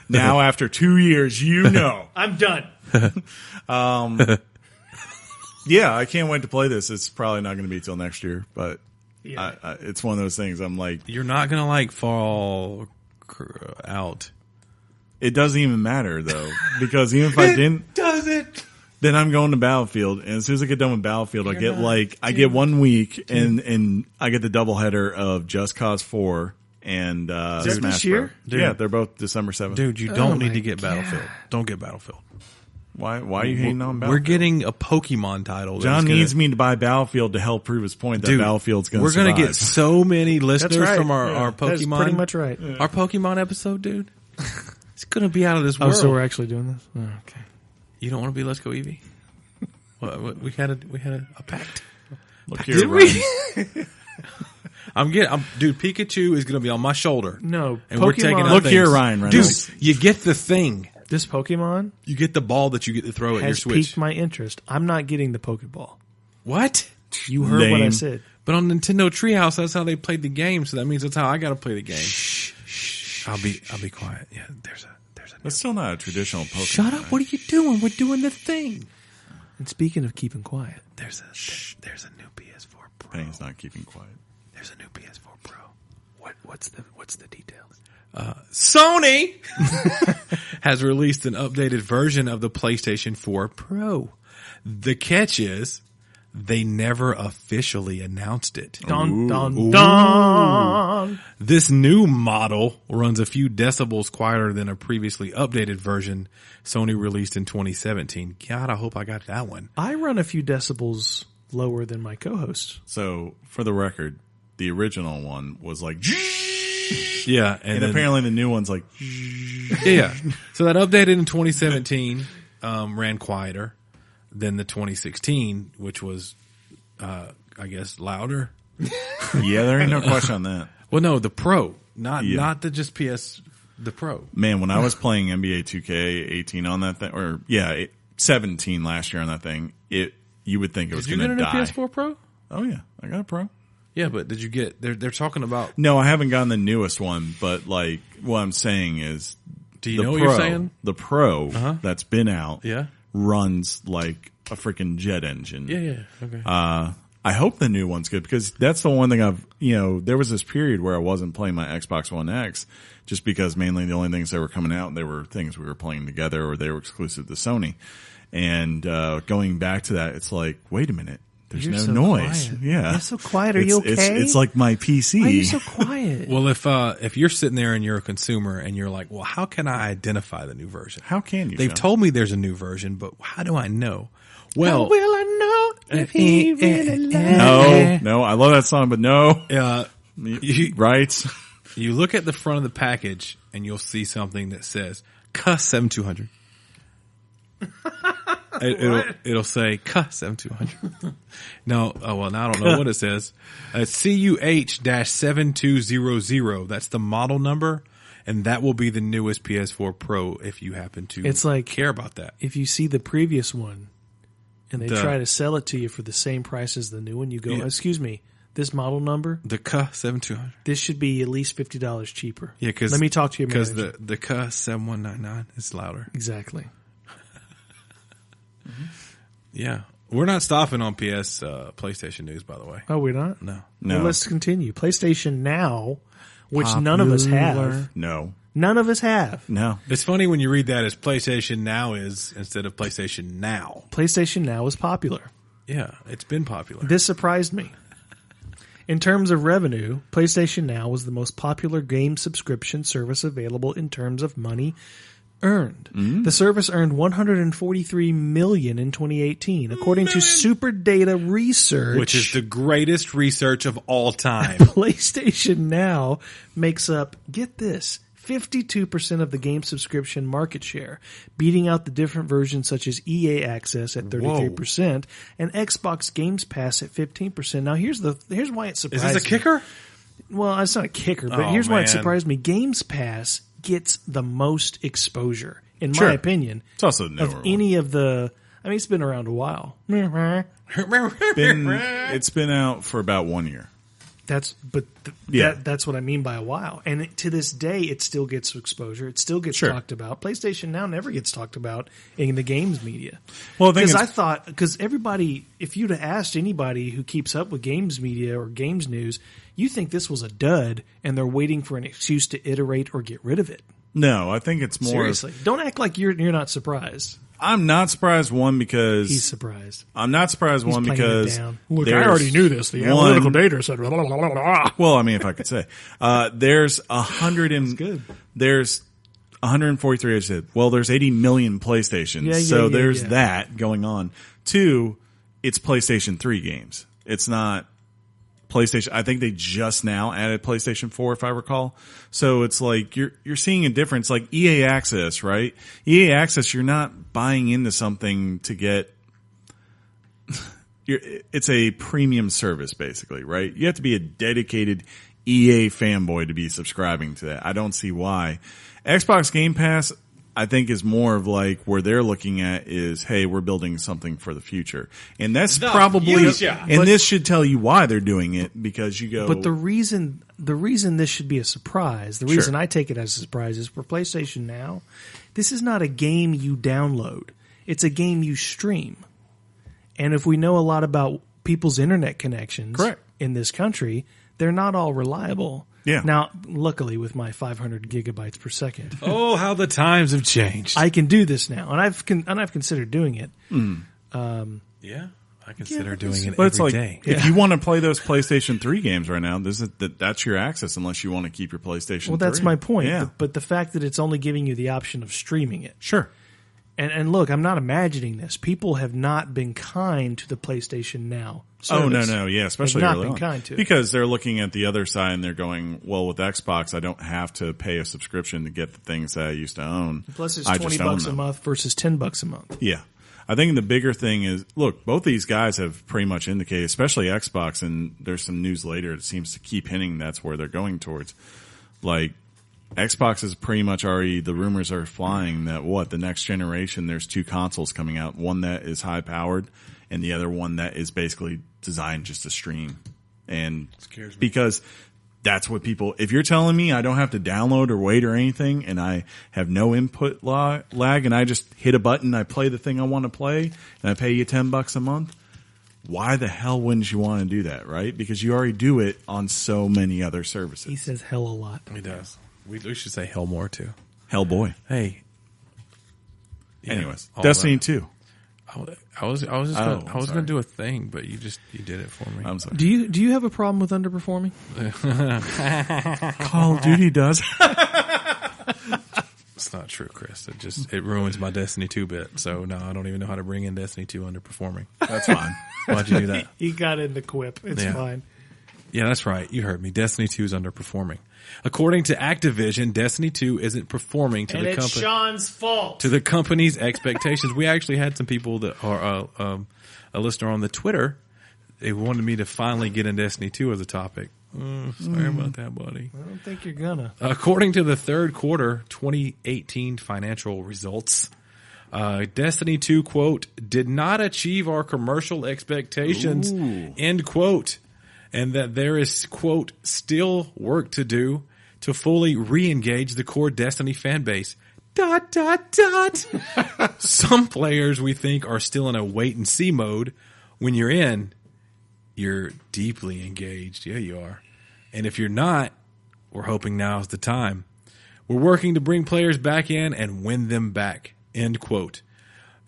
Now after 2 years, you know. I'm done. Yeah, I can't wait to play this. It's probably not going to be till next year, but Yeah. it's one of those things. I'm like, You're not going to fall out. it doesn't even matter though, because even if I didn't, Does it? then I'm going to Battlefield, and as soon as I get done with Battlefield, I get 1 week, and I get the doubleheader of Just Cause 4 and that Smash this year? Bros. Yeah, they're both December 7th. Dude, you don't need to get Battlefield. Don't get Battlefield. Why are you hating on Battlefield? We're getting a Pokemon title. John needs me to buy Battlefield to help prove his point that Battlefield's going to survive. We're going to get so many listeners That's right. from our Pokemon. That's pretty much right. Our Pokemon episode, dude. It's going to be out of this Oh, world. so we're actually doing this? Oh, okay. You don't want to be Let's Go Eevee? What, we had a pact. Look here, Ryan. Dude, Pikachu is going to be on my shoulder. No, And we're taking out Look things. here, Ryan Dude, Reynolds. you get the thing. This Pokemon You get the ball that you get to throw at your has Switch. piqued my interest. I'm not getting the Pokeball. What? You heard what I Lame. said. But on Nintendo Treehouse, that's how they played the game. So that means that's how I got to play the game. I'll be quiet. Yeah, there's a. That's still not a traditional Pokemon. Shut up! What are you doing? We're doing the thing. And speaking of keeping quiet, There's a new PS4 Pro. Penny's not keeping quiet. There's a new PS4 Pro. what's the details? Sony has released an updated version of the PlayStation 4 Pro. The catch is they never officially announced it. Dun dun dun. This new model runs a few decibels quieter than a previously updated version Sony released in 2017. God, I hope I got that one. I run a few decibels lower than my co-hosts. So, for the record, the original one was like, Yeah, and then- apparently the new one's like, yeah. So that updated in 2017 ran quieter than the 2016, which was, I guess, louder. yeah, there ain't no question on that. Well, no, the Pro, not the just PS, the Pro. Man, when I was playing NBA 2K18 on that thing, or 17 last year on that thing, you would think it was Did you going get to a new die. PS4 Pro? Oh yeah, I got a Pro. Yeah, but did you get? They're talking about. No, I haven't gotten the newest one, but like what I'm saying is, Do you the know what Pro, you're saying? The Pro that's been out, Yeah. runs like a freaking jet engine. Yeah. Okay. I hope the new one's good because that's the one thing there was this period where I wasn't playing my Xbox One X just because mainly the only things that were coming out, they were things we were playing together or they were exclusive to Sony. And, going back to that, it's like, wait a minute. there's You're no so noise. quiet. Yeah. You're so quiet. Are you okay? It's like my PC. Why are you so quiet? Well, if you're sitting there and you're a consumer and you're like, well, how can I identify the new version? How can you? They've Sean? told me there's a new version, but how do I know? Well, How will I know if he really loves No, I love that song, but no. Right? You look at the front of the package and you'll see something that says Cuss 7200. It'll say Cuss 7200. No, now I don't know what it says. CUH-7200. That's the model number, and that will be the newest PS4 Pro if you happen to care about that. If you see the previous one and they try to sell it to you for the same price as the new one, you go, excuse me, this model number, the Cuss 7200. This should be at least $50 cheaper. Yeah, let me talk to you because the Cuss 7199 is louder. Exactly. Mm-hmm. Yeah, we're not stopping on PlayStation news, by the way. Oh, we're not? No. Well, let's continue. PlayStation Now, which none of us have. No. None of us have. No. It's funny when you read that as PlayStation Now is instead of PlayStation Now. PlayStation Now is popular. Yeah, it's been popular. This surprised me. In terms of revenue, PlayStation Now was the most popular game subscription service available in terms of money earned. The service earned $143 million in 2018, according to Super Data Research, which is the greatest research of all time. PlayStation Now makes up, get this, 52% of the game subscription market share, beating out the different versions such as EA Access at 33% and Xbox Games Pass at 15%. Now here's why it surprised me. Is this a kicker? Well, it's not a kicker, but here's why it surprised me. Games Pass gets the most exposure, in my opinion. It's also of any of the. I mean, it's been around a while. It's been out for about 1 year. That's what I mean by a while. And to this day, it still gets exposure. It still gets talked about. PlayStation Now never gets talked about in the games media. Well, because everybody, if you'd have asked anybody who keeps up with games media or games news, you think this was a dud and they're waiting for an excuse to iterate or get rid of it. No, I think it's more. Seriously. Don't act like you're not surprised. I'm not surprised, one, because he's surprised. I'm not surprised, one, because look, I already knew this. The analytical data said blah, blah, blah, blah. Well, I mean, if I could say, there's 143. I said, well, there's 80 million PlayStations, there's that going on. Two, it's PlayStation 3 games. It's not PlayStation. I think they just now added PlayStation 4, if I recall. So it's like you're seeing a difference. Like EA Access, right? EA Access, you're not buying into something to get. It's a premium service, basically, right? You have to be a dedicated EA fanboy to be subscribing to that. I don't see why. Xbox Game Pass, I think, is more of like where they're looking at is, hey, we're building something for the future. And that's this should tell you why they're doing it, because you go. But the reason this should be a surprise, the reason I take it as a surprise is for PlayStation Now, this is not a game you download. It's a game you stream. And if we know a lot about people's internet connections in this country, they're not all reliable. Yeah. Now, luckily, with my 500 gigabytes per second, oh, how the times have changed! I can do this now, and I've considered doing it. I consider doing it every day. If you want to play those PlayStation 3 games right now, that's your access, unless you want to keep your PlayStation. Well, that's my point. Yeah. But the fact that it's only giving you the option of streaming it, And look, I'm not imagining this. People have not been kind to the PlayStation Now service. Oh, no, yeah, especially They've not early been on. kind to it. Because they're looking at the other side and they're going, well, with Xbox, I don't have to pay a subscription to get the things that I used to own. Plus, it's $20 a month versus $10 a month. Yeah. I think the bigger thing is, look, both these guys have pretty much indicated, especially Xbox, and there's some news later that seems to keep hinting that's where they're going towards. Like, Xbox is pretty much already, the rumors are flying that the next generation, there's two consoles coming out. One that is high powered and the other one that is basically designed just to stream. And because that's what people, if you're telling me I don't have to download or wait or anything and I have no input lag and I just hit a button, I play the thing I want to play and I pay you $10 a month, why the hell wouldn't you want to do that, right? Because you already do it on so many other services. He says hell a lot. He does. We should say hell more too. Hellboy. Hey. Anyways, Destiny 2. I was just gonna do a thing, but you did it for me. I'm sorry. Do you have a problem with underperforming? Call of Duty does. It's not true, Chris. It ruins my Destiny 2 bit. So no, I don't even know how to bring in Destiny 2 underperforming. That's fine. Why'd you do that? He got in the quip. It's fine. Yeah, that's right. You heard me. Destiny 2 is underperforming. According to Activision, Destiny 2 isn't performing to the company. Shaun's fault. To the company's expectations. We actually had some people that are a listener on the Twitter. They wanted me to finally get in Destiny 2 as a topic. Sorry about that, buddy. I don't think you're gonna. According to the third quarter 2018 financial results, Destiny 2, quote, did not achieve our commercial expectations, end quote, and that there is, quote, still work to do to fully re-engage the core Destiny fan base. ... Some players we think are still in a wait-and-see mode. When you're in, you're deeply engaged. Yeah, you are. And if you're not, we're hoping now's the time. We're working to bring players back in and win them back. End quote.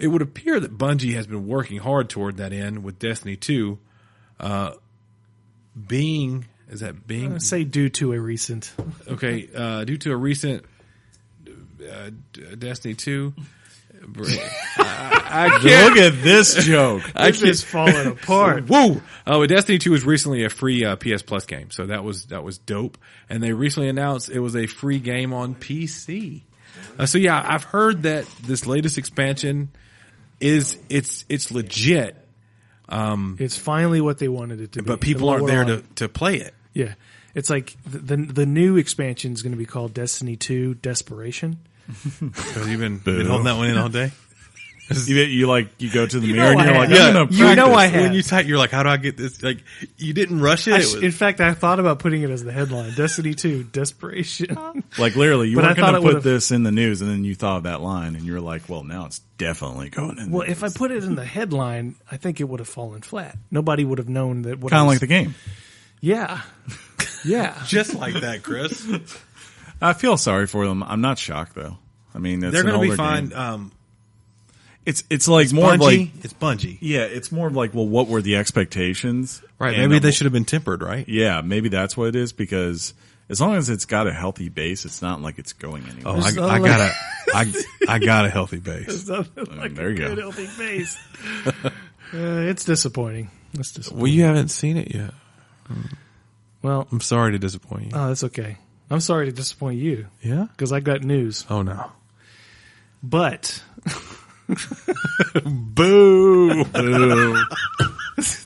It would appear that Bungie has been working hard toward that end with Destiny 2 being... Is that being? I say due to a recent. Okay, due to a recent Destiny 2... I can't. Look at this joke. This is falling apart. Whoa! Destiny 2 was recently a free PS Plus game, so that was dope. And they recently announced it was a free game on PC. So yeah, I've heard that this latest expansion it's legit. It's finally what they wanted it to be. But people aren't there to play it. Yeah, it's like the new expansion is going to be called Destiny 2 Desperation. Because you've been holding that one in all day. You go to the mirror and you're like, yeah, I'm gonna practice. I have. When you type, you're like, how do I get this? Like, you didn't rush it. In fact, I thought about putting it as the headline: Destiny 2 Desperation. Like literally, you But weren't I thought going to it put would've- this in the news, and then you thought of that line, and you were like, well, now it's definitely going in. Well, if I put it in the headline, I think it would have fallen flat. Nobody would have known that. Kind of like the game. Yeah. Just like that, Chris. I feel sorry for them. I'm not shocked though. I mean, it's They're going to be fine. It's like more of like It's Bungie. yeah, it's more of like, well, what were the expectations? Right. And Maybe they should have been tempered, right? Yeah, maybe that's what it is, because as long as it's got a healthy base, it's not like it's going anywhere. I got a healthy base. There you go. Good healthy base. It's disappointing. Well, you haven't seen it yet. Well, I'm sorry to disappoint you. oh, that's okay. I'm sorry to disappoint you Yeah? because I got news. Oh, no. But Boo!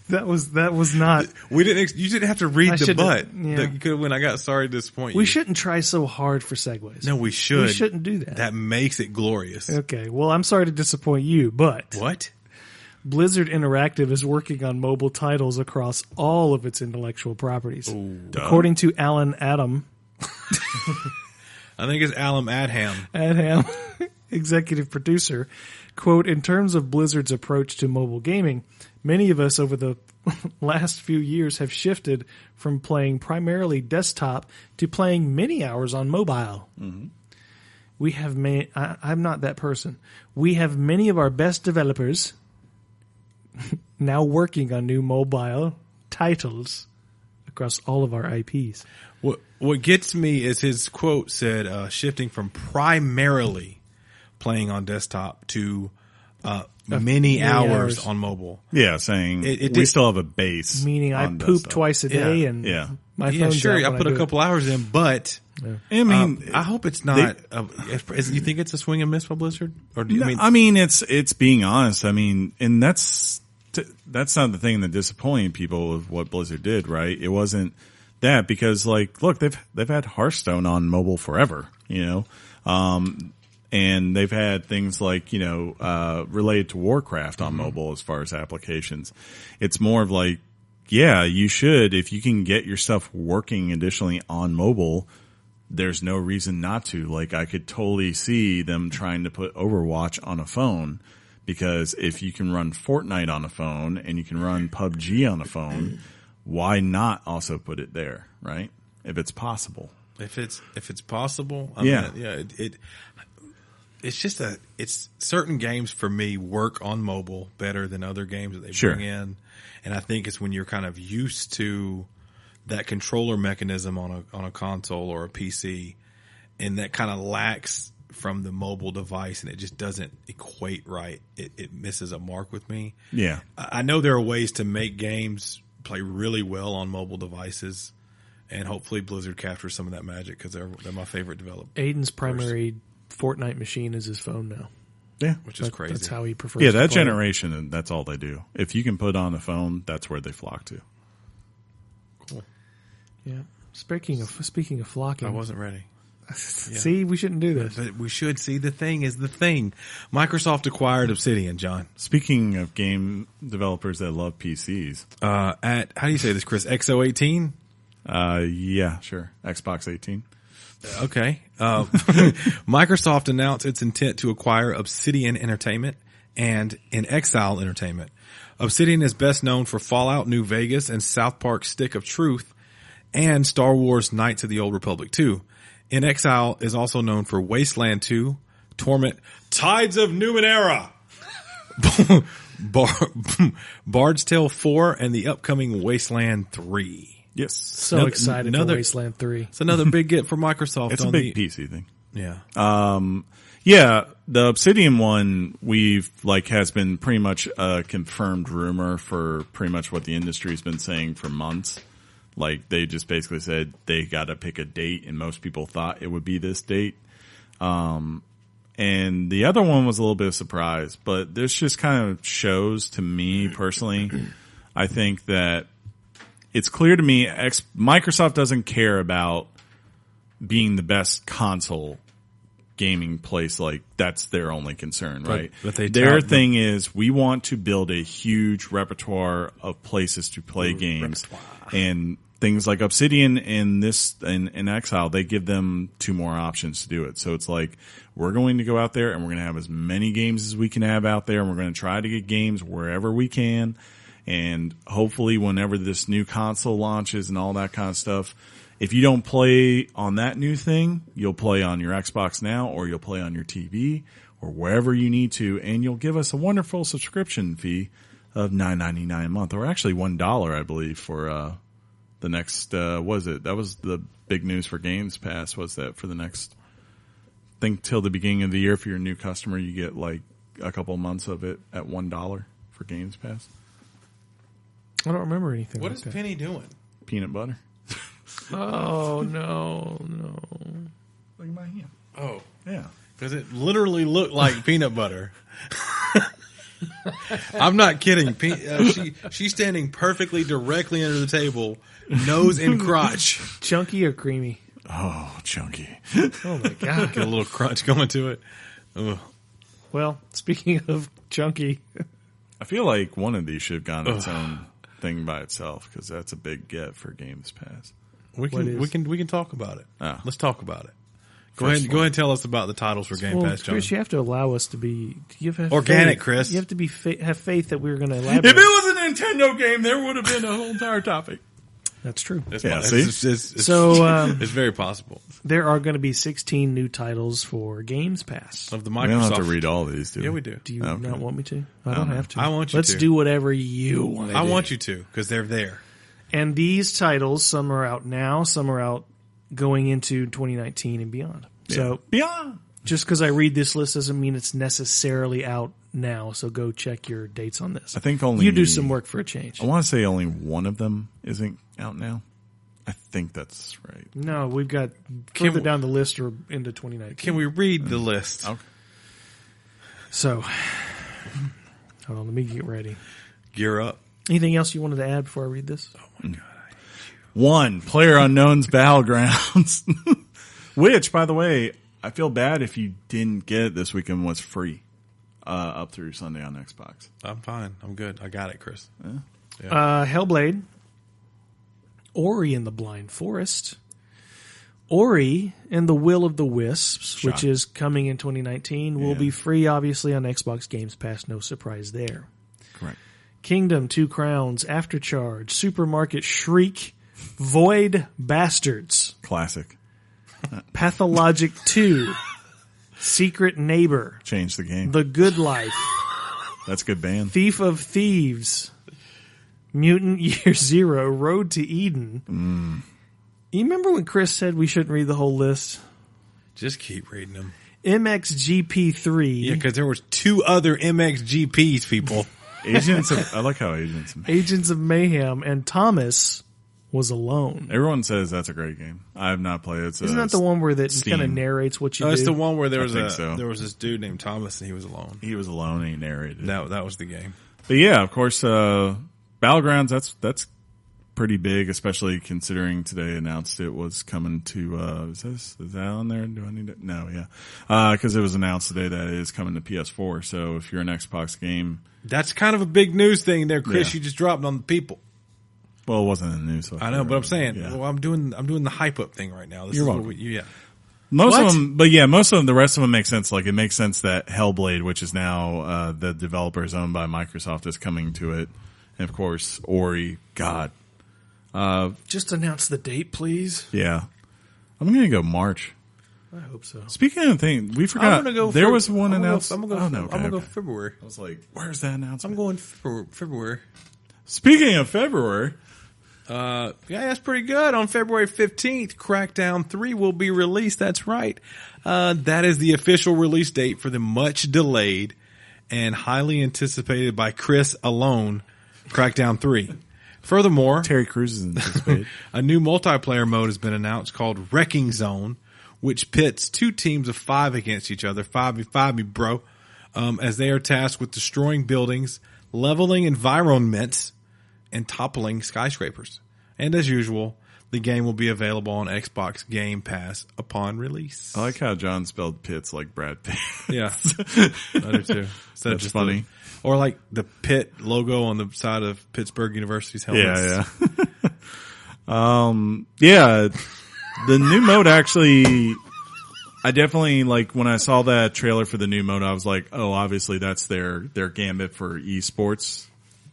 that was not. We didn't. You didn't have to read the shouldn't- butt. yeah. That you could when I got sorry to disappoint you. We shouldn't try so hard for segues. No, we should. We shouldn't do that. That makes it glorious. Okay. Well, I'm sorry to disappoint you, but What? Blizzard Interactive is working on mobile titles across all of its intellectual properties. According to Alan Adam, I think it's Alan Adham, executive producer, quote, in terms of Blizzard's approach to mobile gaming, many of us over the last few years have shifted from playing primarily desktop to playing many hours on mobile. Mm-hmm. We have I'm not that person. We have many of our best developers now working on new mobile titles across all of our IPs. What gets me is his quote said, shifting from primarily playing on desktop to many hours on mobile. Yeah, saying we still have a base. Meaning I poop twice a day and my phone's sure. out I when put a couple hours in, but I mean, I hope it's not. You think it's a swing and miss by Blizzard? Or do you I mean, it's being honest. I mean, and that's not the thing that disappointed people with what Blizzard did, right? It wasn't that, because like, look, they've had Hearthstone on mobile forever, you know, and they've had things like, you know, related to Warcraft on mobile as far as applications. It's more of like, yeah, you should, if you can get your stuff working additionally on mobile, there's no reason not to. Like, I could totally see them trying to put Overwatch on a phone, because if you can run Fortnite on a phone and you can run PUBG on a phone, why not also put it there, right? If it's possible. If it's possible, Yeah. It it's certain games for me work on mobile better than other games that they bring in. And I think it's when you're kind of used to that controller mechanism on a console or a PC, and that kind of lacks from the mobile device, and it just doesn't equate right. It misses a mark with me. Yeah. I know there are ways to make games play really well on mobile devices, and hopefully Blizzard captures some of that magic because they're my favorite developer. Aiden's primary Fortnite machine is his phone now. Yeah. Which is crazy. That's how he prefers Yeah, to that play. generation, that's all they do. If you can put on a phone, that's where they flock to. Cool. Yeah. Speaking of flocking. I wasn't ready. See, we shouldn't do this. But we should see the thing is the thing. Microsoft acquired Obsidian, John. Speaking of game developers that love PCs. At, how do you say this, Chris? XO18? Yeah, sure. Xbox 18. Okay. Microsoft announced its intent to acquire Obsidian Entertainment and In Exile Entertainment. Obsidian is best known for Fallout New Vegas and South Park Stick of Truth and Star Wars Knights of the Old Republic 2. In Exile is also known for Wasteland 2, Torment, Tides of Numenera, Bard's Tale 4, and the upcoming Wasteland 3. Yes. So excited for Wasteland 3. It's another big get for Microsoft. It's a big PC thing. Yeah. Yeah, the Obsidian one has been pretty much a confirmed rumor for pretty much what the industry's been saying for months. Like, they just basically said they got to pick a date, and most people thought it would be this date. And the other one was a little bit of a surprise, but this just kind of shows to me personally, I think that it's clear to me Microsoft doesn't care about being the best console gaming place. Like, that's their only concern, right? But their thing is, we want to build a huge repertoire of places to play games. And things like Obsidian and Exile, they give them 2 more options to do it. So it's like, we're going to go out there and we're going to have as many games as we can have out there, and we're going to try to get games wherever we can. And hopefully whenever this new console launches and all that kind of stuff, if you don't play on that new thing, you'll play on your Xbox now, or you'll play on your TV, or wherever you need to, and you'll give us a wonderful subscription fee of $9.99 a month, or actually $1, I believe, for the next. Was it? That was the big news for Games Pass. Was that for the next? I think till the beginning of the year, if you're a new customer, you get like a couple months of it at $1 for Games Pass. I don't remember anything. What like is that. Penny doing? Peanut butter. Oh no! Look at my hand. Oh, Yeah. because it literally looked like peanut butter. I'm not kidding. She's standing perfectly directly under the table, nose in crotch. Chunky or creamy? Oh, chunky. Oh my god! Get a little crunch going to it. Ugh. Well, speaking of chunky, I feel like one of these should have gone its own thing by itself, because that's a big get for Games Pass. We can talk about it. Oh. Let's talk about it. Go ahead and tell us about the titles for Game Pass, John. Chris, you have to allow us to be organic, faith. Chris. You have to be have faith that we're going to elaborate. If it was a Nintendo game, there would have been a whole entire topic. That's true. It's very possible. There are going to be 16 new titles for Games Pass. Of the We Microsoft. don't have to read all these, do we? Yeah, we do. Do you Okay. not want me to? I don't have to. I want you Let's to. do whatever you want to do. I want you to, because they're there. And these titles, some are out now, some are out going into 2019 and beyond. So Beyond. just because I read this list doesn't mean it's necessarily out now. So go check your dates on this. I think only you do some work for a change. I want to say only one of them isn't out now. I think that's right. No, we've got further down the list or into 2019. Can we read the list? Okay. So, hold on, let me get ready. Gear up. Anything else you wanted to add before I read this? Oh my God. 1, PlayerUnknown's Battlegrounds. Which, by the way, I feel bad if you didn't get it this weekend, was free up through Sunday on Xbox. I'm fine. I'm good. I got it, Chris. Hellblade, Ori and the Blind Forest, Ori and the Will of the Wisps, which is coming in 2019, will be free, obviously, on Xbox Games Pass. No surprise there. Correct. Kingdom, Two Crowns, Aftercharge, Supermarket Shriek, Void Bastards, Classic. Pathologic 2, Secret Neighbor, Change the game. The Good Life, That's a good band. Thief of Thieves, Mutant Year Zero, Road to Eden. You remember when Chris said we shouldn't read the whole list? Just keep reading them. MXGP3. Yeah, because there was 2 other MXGPs, people. I like how Agents of Mayhem, and Thomas Was Alone. Everyone says that's a great game. I have not played it. Isn't that the one where that kind of narrates what you do? It's the one where there was there was this dude named Thomas and he was alone. He was alone and he narrated. That was the game. But yeah, of course, Battlegrounds, that's pretty big, especially considering today announced it was coming to, is that on there? Do I need it? No, yeah. Cause it was announced today that it is coming to PS4. So if you're an Xbox game. That's kind of a big news thing there, Chris. Yeah. You just dropped on the people. Well, it wasn't in the news. So I know, but I'm saying, yeah. well, I'm doing the hype up thing right now. You're welcome. Most of them, but yeah, most of them, the rest of them make sense. Like it makes sense that Hellblade, which is now, the developer is owned by Microsoft, is coming to it. And of course, Ori, God. Just announce the date, please. Yeah. I'm going to go March. I hope so. Speaking of things, we forgot. There was one announced. I'm going to go February. I was like, where's that announcement? I'm going February. Speaking of February. Yeah, that's pretty good. On February 15th, Crackdown 3 will be released. That's right. That is the official release date for the much delayed and highly anticipated by Chris alone, Crackdown 3. Furthermore, Terry Crews is anticipated. A new multiplayer mode has been announced called Wrecking Zone, which pits 2 teams of 5 against each other. 5v5 bro. As they are tasked with destroying buildings, leveling environments, and toppling skyscrapers. And as usual, the game will be available on Xbox Game Pass upon release. I like how John spelled Pitts like Brad Pitt. Yeah, I do too. That's funny. Or like the Pitt logo on the side of Pittsburgh University's helmets. Yeah. The new mode actually, I definitely like when I saw that trailer for the new mode, I was like, oh, obviously that's their gambit for esports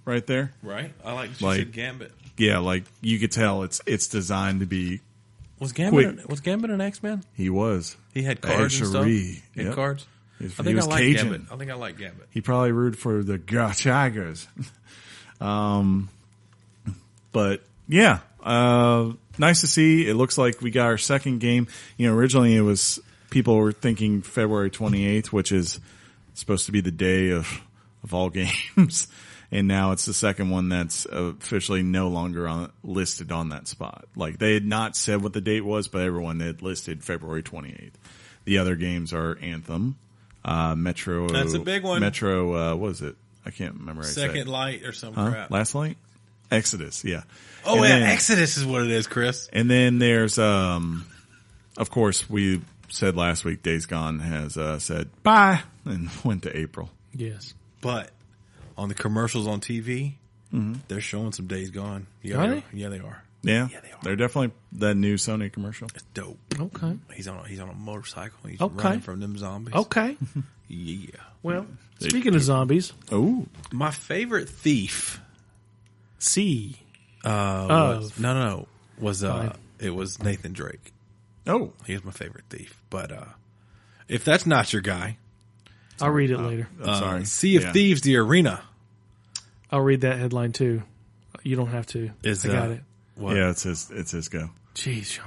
right there. Right? I like that you said Gambit. Yeah, like you could tell it's designed to be Was Gambit an X-Men? He was. He had cards and stuff? He had cards? I think I like Cajun. Gambit. I think I like Gambit. He probably rooted for the Tigers. But yeah, nice to see. It looks like we got our second game. You know, originally it was people were thinking February 28th, which is supposed to be the day of all games. And now it's the second one that's officially no longer listed on that spot. Like they had not said what the date was, but everyone had listed February 28th. The other games are Anthem, Metro. That's a big one. Metro, what is it? I can't remember. Second Light or some crap. Last Light? Exodus, yeah. Oh, yeah, Exodus is what it is, Chris. And then there's, of course, we said last week, Days Gone has said bye and went to April. Yes. But on the commercials on TV, they're showing some Days Gone. Yeah, are they? Yeah, they are. Yeah, they are. They're definitely that new Sony commercial. It's dope. Okay. He's on a motorcycle. He's running from them zombies. Okay. Yeah. Well, speaking of zombies, My favorite thief. It was Nathan Drake. Oh, He was my favorite thief. But if that's not your guy, I'll read it later. I'm sorry. Sea of Thieves, the arena. I'll read that headline too. You don't have to. I got it. What? Yeah, it's his go. Jeez, Sean.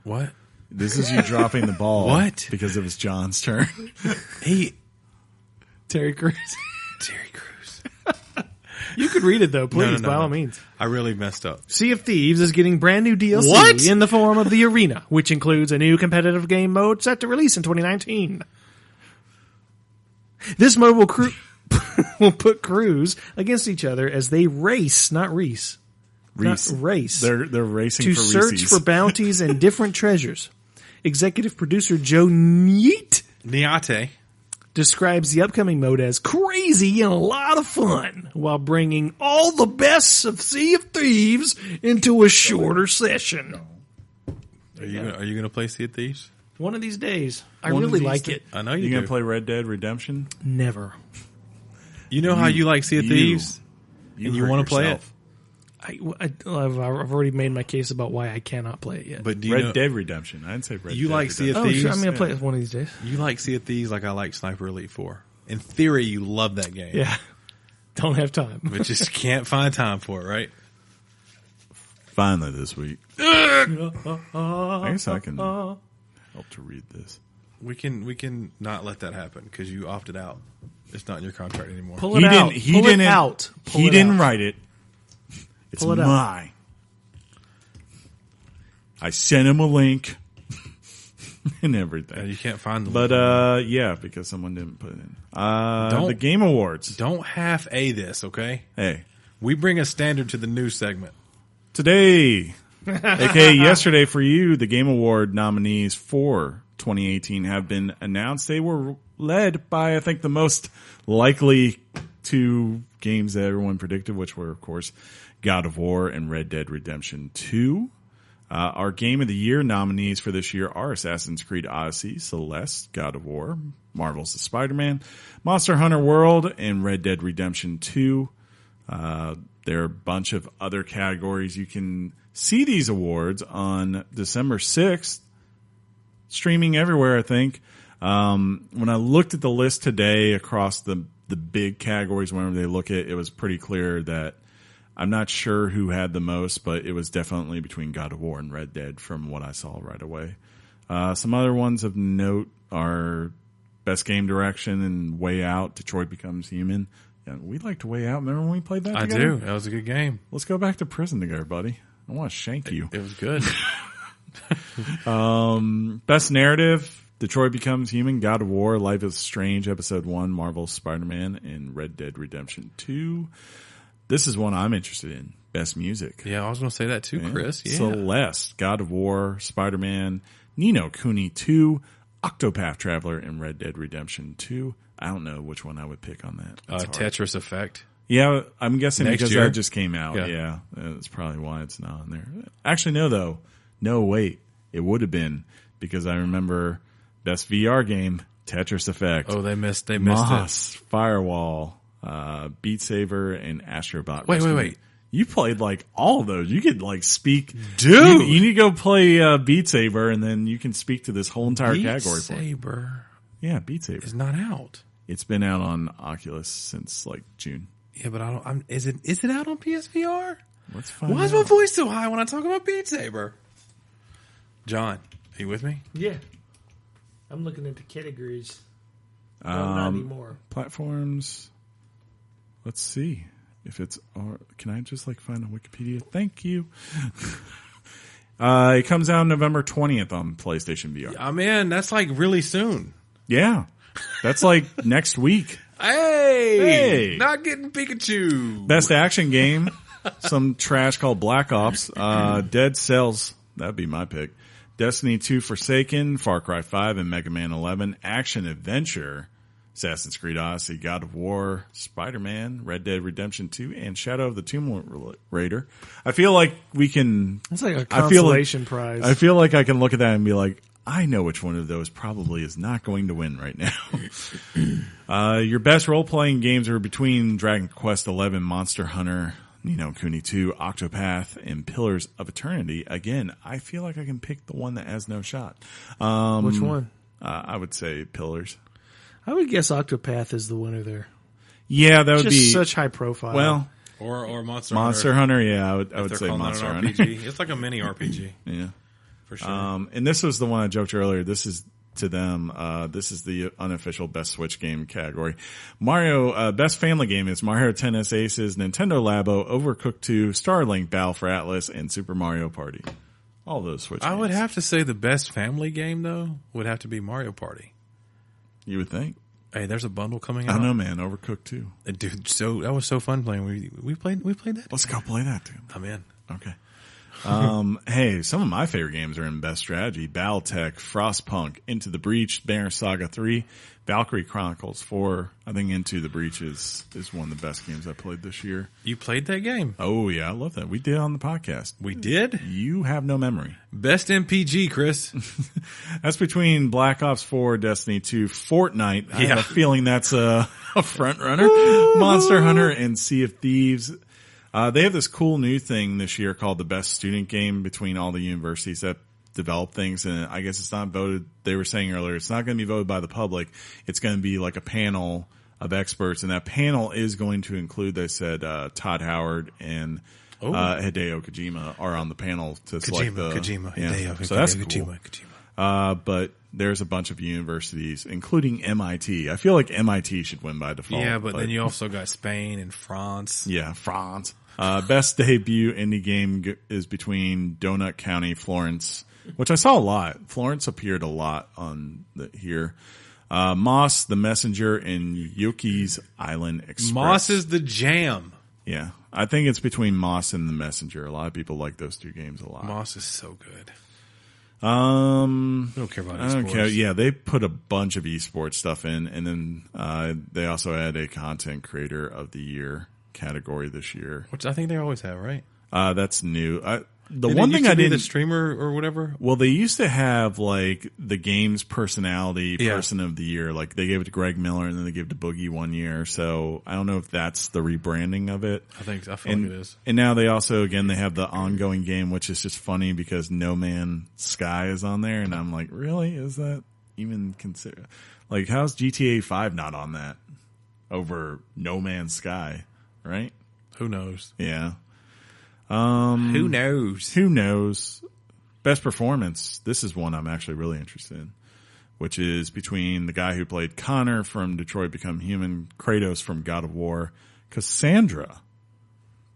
What? This is you dropping the ball. What? Because it was John's turn. Terry Crews. Terry Crews. You could read it though, please, by all means. I really messed up. Sea of Thieves is getting brand new DLC in the form of the arena, which includes a new competitive game mode set to release in 2019. This mode will put crews against each other as they race, not Reese. Reese. Not race. They're racing to for search Reese's. for bounties and different treasures. Executive producer Joe Niate describes the upcoming mode as crazy and a lot of fun while bringing all the best of Sea of Thieves into a shorter session. Are you going to play Sea of Thieves? One of these days. I really like it. I know you You do. going to play Red Dead Redemption? Never. You know how you like Sea of Thieves? And you want to play it? I've already made my case about why I cannot play it yet. But Red Dead Redemption. I didn't say Red Dead. You like Sea of Oh, Thieves? sure. I'm going to play it one of these days. You like Sea of Thieves like I like Sniper Elite 4. In theory, you love that game. Yeah. Don't have time. But just can't find time for it, right? Finally this week. I guess I can help to read this. We can not let that happen because you opted out. It's not in your contract anymore. Pull it out. He didn't write it. It's Pull it out. mine. I sent him a link and everything. You can't find the But yeah, because someone didn't put it in. The Game Awards. Don't half-A this, okay? Hey. We bring a standard to the news segment. Today, aka yesterday for you, the Game Award nominees for 2018 have been announced. They were led by, I think, the most likely two games that everyone predicted, which were, of course, God of War and Red Dead Redemption 2. Our Game of the Year nominees for this year are Assassin's Creed Odyssey, Celeste, God of War, Marvel's The Spider-Man, Monster Hunter World, and Red Dead Redemption 2. There are a bunch of other categories. You can see these awards on December 6th, streaming everywhere, I think. When I looked at the list today across the big categories, whenever they look at it, it was pretty clear that I'm not sure who had the most, but it was definitely between God of War and Red Dead from what I saw right away. Some other ones of note are Best Game Direction and Way Out, Detroit Becomes Human. Yeah, we liked Way Out. Remember when we played that together? I do. That was a good game. Let's go back to prison together, buddy. I want to shank you. It was good. Best Narrative, Detroit Becomes Human, God of War, Life is Strange, Episode 1, Marvel's Spider-Man, and Red Dead Redemption 2. This is one I'm interested in. Best Music. Yeah, I was going to say that too, Chris. Yeah. Celeste, God of War, Spider-Man, Ni no Kuni 2, Octopath Traveler, and Red Dead Redemption 2. I don't know which one I would pick on that. Tetris Effect. Yeah, I'm guessing Next because year? that just came out. Yeah, that's probably why it's not on there. Actually, no, though. No, wait. It would have been because I remember Best VR Game, Tetris Effect. Oh, they missed Moss, it. Firewall, Beat Saber, and Astrobot. Wait. You played like all of those. You could like speak. Dude! You need to go play Beat Saber and then you can speak to this whole entire category. Beat Saber. Yeah, Beat Saber. Is not out. It's been out on Oculus since like June. Yeah, but is it out on PSVR? Let's find Why is my voice so high when I talk about Beat Saber? John, are you with me? Yeah. I'm looking into categories. No, not anymore. Platforms. Let's see if it's. Can I just like find a Wikipedia? Thank you. It comes out November 20th on PlayStation VR. I'm in. That's like really soon. Yeah, that's like next week. Hey, not getting Pikachu. Best action game. Some trash called Black Ops. Dead Cells. That'd be my pick. Destiny 2 Forsaken, Far Cry 5, and Mega Man 11. Action Adventure, Assassin's Creed Odyssey, God of War, Spider-Man, Red Dead Redemption 2, and Shadow of the Tomb Raider. I feel like we can... It's like a consolation prize. I feel like I can look at that and be like, I know which one of those probably is not going to win right now. Your best role-playing games are between Dragon Quest XI, Monster Hunter, Ni no Kuni 2, Octopath, and Pillars of Eternity. Again, I feel like I can pick the one that has no shot. Which one? I would say Pillars. I would guess Octopath is the winner there. Yeah, that would just be such high profile. Well, or Monster Hunter. Yeah, I would say Monster Hunter. It's like a mini RPG. Yeah, for sure. And this was the one I joked earlier. This is to them. This is the unofficial best Switch game category. Mario best family game is Mario Tennis Aces, Nintendo Labo, Overcooked 2, Starlink, Battle for Atlas, and Super Mario Party. All those Switch games. I would have to say the best family game though would have to be Mario Party. You would think. Hey, there's a bundle coming out. I know, man. Overcooked 2. Dude, so that was so fun playing. We played that. Let's go play that, dude. I'm in. Okay. Hey, some of my favorite games are in Best Strategy. Battletech, Frostpunk, Into the Breach, Banner Saga 3, Valkyrie Chronicles 4. I think Into the Breach is one of the best games I played this year. You played that game? Oh, yeah. I love that. We did it on the podcast. We did? You have no memory. Best MPG, Chris. That's between Black Ops 4, Destiny 2, Fortnite. I have a feeling that's a front runner. Monster Hunter and Sea of Thieves. They have this cool new thing this year called the Best Student Game between all the universities that develop things, and I guess it's not voted. They were saying earlier it's not going to be voted by the public. It's going to be like a panel of experts, and that panel is going to include, they said, Todd Howard and Hideo Kojima are on the panel to select the Hideo, so that's cool. But there's a bunch of universities, including MIT. I feel like MIT should win by default. Yeah, but then you also got Spain and France. Yeah, France. Best debut indie game is between Donut County, Florence, which I saw a lot. Florence appeared a lot on here. Moss, The Messenger, and Yuki's Island Express. Moss is the jam. Yeah, I think it's between Moss and The Messenger. A lot of people like those two games a lot. Moss is so good. I don't care about esports. I don't care. Yeah, they put a bunch of esports stuff in, and then they also had a Content Creator of the Year category this year, which I think they always have, right? That's new. The Did one it thing used I to be didn't, the streamer or whatever. Well, they used to have like the game's personality person of the year. Like they gave it to Greg Miller, and then they gave it to Boogie one year. So I don't know if that's the rebranding of it. I feel like it is. And now they also they have the ongoing game, which is just funny because No Man's Sky is on there, and I'm like, really? Is that even considered? Like, how's GTA 5 not on that over No Man's Sky? Right? Who knows? Yeah. Who knows? Who knows? Best performance. This is one I'm actually really interested in, which is between the guy who played Connor from Detroit Become Human, Kratos from God of War, Cassandra.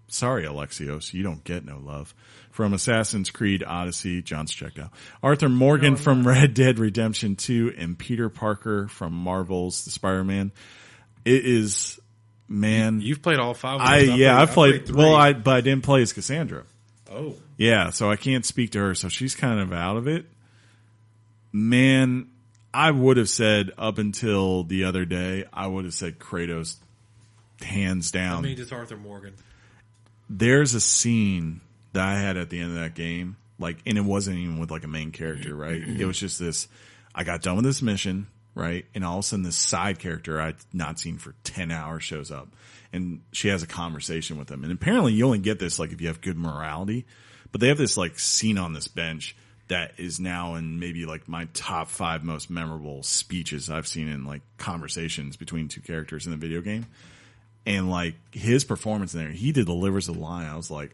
Sorry, Alexios, you don't get no love. From Assassin's Creed Odyssey, John's checked out. Arthur Morgan from Red Dead Redemption 2, and Peter Parker from Marvel's The Spider-Man. It is... Man, you've played all 5 of those. I've played 3. Well, but I didn't play as Cassandra. Oh. Yeah, so I can't speak to her, so she's kind of out of it. Man, I would have said up until the other day, I would have said Kratos hands down. I mean, just Arthur Morgan. There's a scene that I had at the end of that game, like, and it wasn't even with like a main character, right? It was just this, I got done with this mission, right? And all of a sudden this side character I'd not seen for 10 hours shows up, and she has a conversation with him. And apparently you only get this like if you have good morality, but they have this like scene on this bench that is now in maybe like my top 5 most memorable speeches I've seen in like conversations between two characters in the video game. And like his performance in there, he delivers a line. I was like,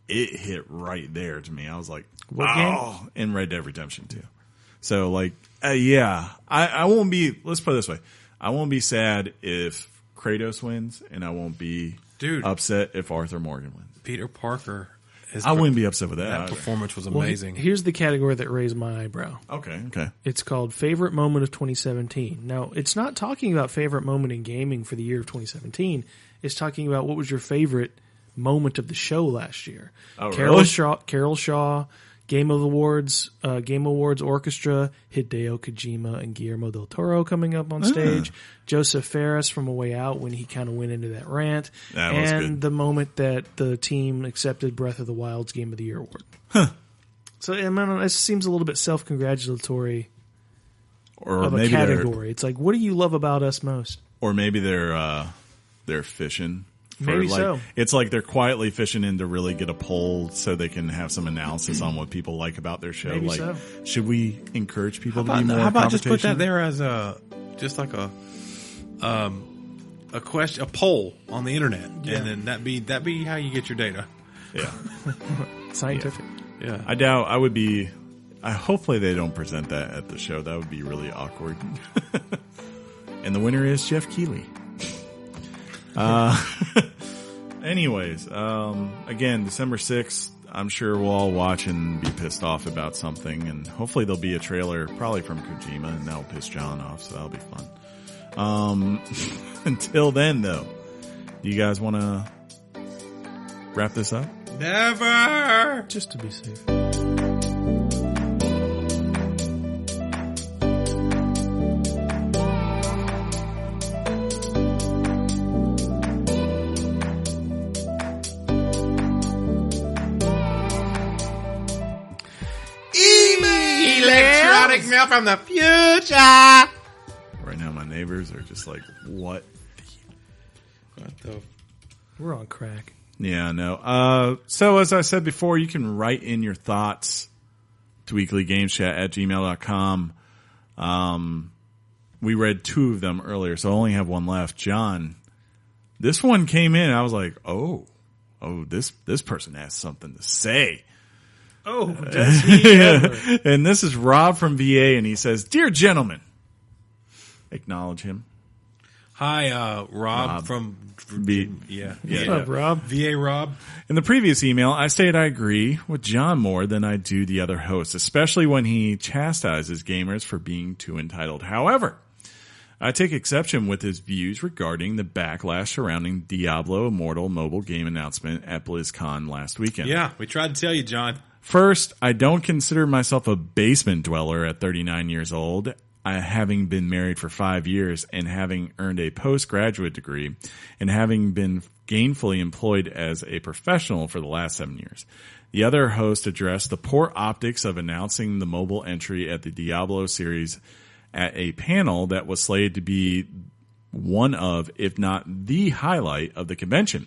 it hit right there to me. I was like, wow. In Red Dead Redemption 2. So like, I won't be, let's put it this way. I won't be sad if Kratos wins, and I won't be upset if Arthur Morgan wins. Peter Parker. I wouldn't be upset with that. That performance was amazing. Well, here's the category that raised my eyebrow. Okay. It's called Favorite Moment of 2017. Now, it's not talking about favorite moment in gaming for the year of 2017. It's talking about what was your favorite moment of the show last year. Oh, Carol Shaw, Game Awards Orchestra, Hideo Kojima and Guillermo del Toro coming up on stage, Joseph Ferris from A Way Out when he kind of went into that rant, and the moment that the team accepted Breath of the Wild's Game of the Year award. So it seems a little bit self-congratulatory of a category. It's like, what do you love about us most? Or maybe they're fishing. Maybe so. It's like they're quietly fishing in to really get a poll so they can have some analysis on what people like about their show. Maybe like, so. Should we encourage people to be more? How about just put that there as a question, a poll on the internet, and then that be how you get your data. Yeah, scientific. Yeah, I doubt I would be. Hopefully they don't present that at the show. That would be really awkward. And the winner is Jeff Keighley. Anyways, again, December 6th, I'm sure we'll all watch and be pissed off about something, and hopefully there'll be a trailer probably from Kojima, and that'll piss John off, so that'll be fun. Until then, though, do you guys want to wrap this up? Never! Just to be safe. Electronic mail from the future. Right now, my neighbors are just like, what? We're on crack. Yeah, no. So as I said before, you can write in your thoughts to weeklygameschat@gmail.com. We read 2 of them earlier, so I only have one left. John, this one came in. I was like, this person has something to say. Oh, does he ever? And this is Rob from VA, and he says, "Dear gentlemen," acknowledge him. Hi, Rob from What's up, Rob? VA Rob. In the previous email, I stated I agree with John more than I do the other hosts, especially when he chastises gamers for being too entitled. However, I take exception with his views regarding the backlash surrounding Diablo Immortal mobile game announcement at BlizzCon last weekend. Yeah, we tried to tell you, John. First, I don't consider myself a basement dweller at 39 years old, having been married for 5 years and having earned a postgraduate degree and having been gainfully employed as a professional for the last 7 years. The other host addressed the poor optics of announcing the mobile entry at the Diablo series at a panel that was slated to be one of, if not the highlight of the convention.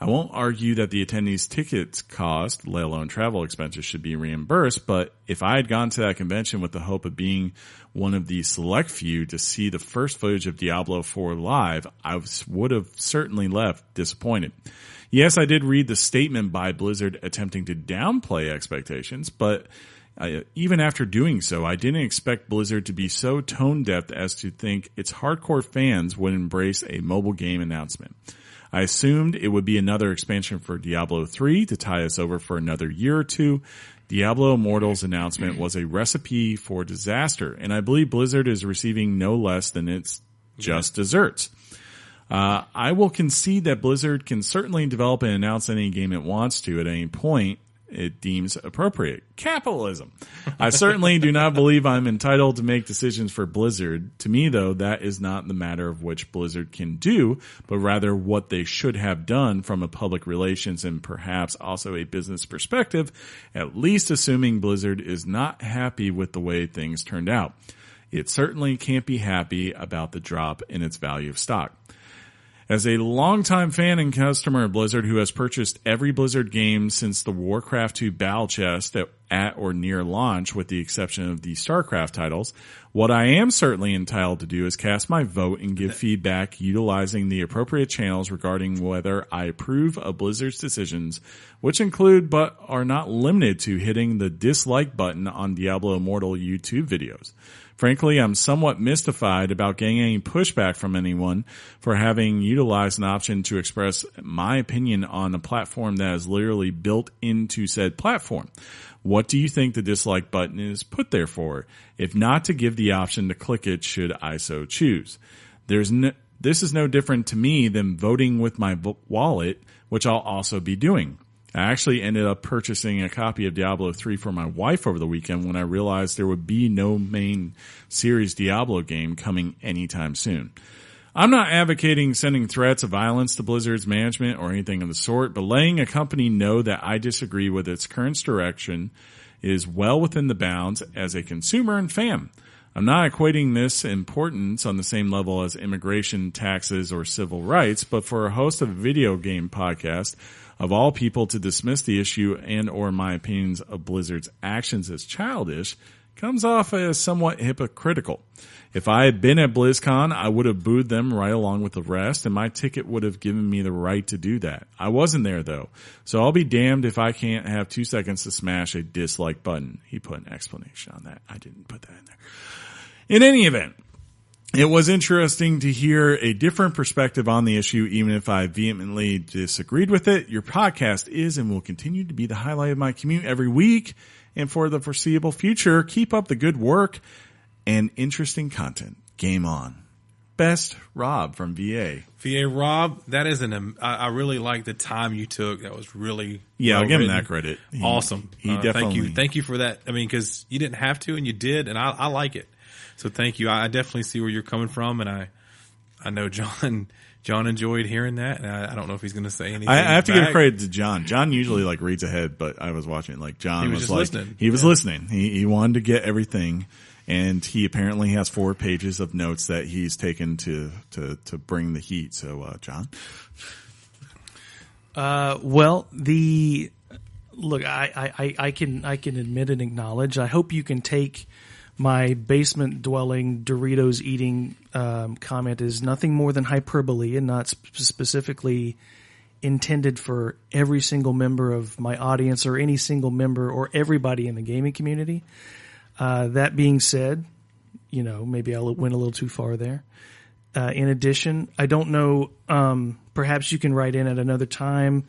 I won't argue that the attendees' tickets cost, let alone travel expenses, should be reimbursed, but if I had gone to that convention with the hope of being one of the select few to see the first footage of Diablo 4 live, I would have certainly left disappointed. Yes, I did read the statement by Blizzard attempting to downplay expectations, but even after doing so, I didn't expect Blizzard to be so tone-deaf as to think its hardcore fans would embrace a mobile game announcement. I assumed it would be another expansion for Diablo 3 to tie us over for another year or two. Diablo Immortal's announcement was a recipe for disaster, and I believe Blizzard is receiving no less than its just desserts. I will concede that Blizzard can certainly develop and announce any game it wants to at any point it deems appropriate. Capitalism. I certainly do not believe I'm entitled to make decisions for Blizzard. To me, though, that is not the matter of which Blizzard can do, but rather what they should have done from a public relations and perhaps also a business perspective, at least assuming Blizzard is not happy with the way things turned out. It certainly can't be happy about the drop in its value of stock. As a longtime fan and customer of Blizzard who has purchased every Blizzard game since the Warcraft 2 Battle Chest at or near launch, with the exception of the StarCraft titles, what I am certainly entitled to do is cast my vote and give feedback utilizing the appropriate channels regarding whether I approve of Blizzard's decisions, which include but are not limited to hitting the dislike button on Diablo Immortal YouTube videos. Frankly, I'm somewhat mystified about getting any pushback from anyone for having utilized an option to express my opinion on a platform that is literally built into said platform. What do you think the dislike button is put there for, if not to give the option to click it should I so choose? This is no different to me than voting with my wallet, which I'll also be doing. I actually ended up purchasing a copy of Diablo 3 for my wife over the weekend when I realized there would be no main series Diablo game coming anytime soon. I'm not advocating sending threats of violence to Blizzard's management or anything of the sort, but letting a company know that I disagree with its current direction is well within the bounds as a consumer and fan. I'm not equating this importance on the same level as immigration, taxes, or civil rights, but for a host of a video game podcast, of all people to dismiss the issue and or my opinions of Blizzard's actions as childish comes off as somewhat hypocritical. If I had been at BlizzCon, I would have booed them right along with the rest, and my ticket would have given me the right to do that. I wasn't there, though, so I'll be damned if I can't have 2 seconds to smash a dislike button. He put an explanation on that. I didn't put that in there. In any event, it was interesting to hear a different perspective on the issue, even if I vehemently disagreed with it. Your podcast is and will continue to be the highlight of my commute every week. And for the foreseeable future, keep up the good work and interesting content. Game on. Best, Rob from VA. VA Rob, that is I really like the time you took. That was really I'll give him that credit. Awesome. He definitely. Thank you for that. I mean, because you didn't have to and you did, and I like it. So thank you. I definitely see where you're coming from, and I know John enjoyed hearing that. And I don't know if he's going to say anything. I have to give credit to John. John usually reads ahead, but I was watching John was listening. He was listening. He wanted to get everything, and he apparently has 4 pages of notes that he's taken to bring the heat. So John. Well, look, I can admit and acknowledge. I hope you can take my basement dwelling Doritos eating comment as nothing more than hyperbole and not specifically intended for every single member of my audience or any single member or everybody in the gaming community. That being said, maybe I went a little too far there. In addition, I don't know, perhaps you can write in at another time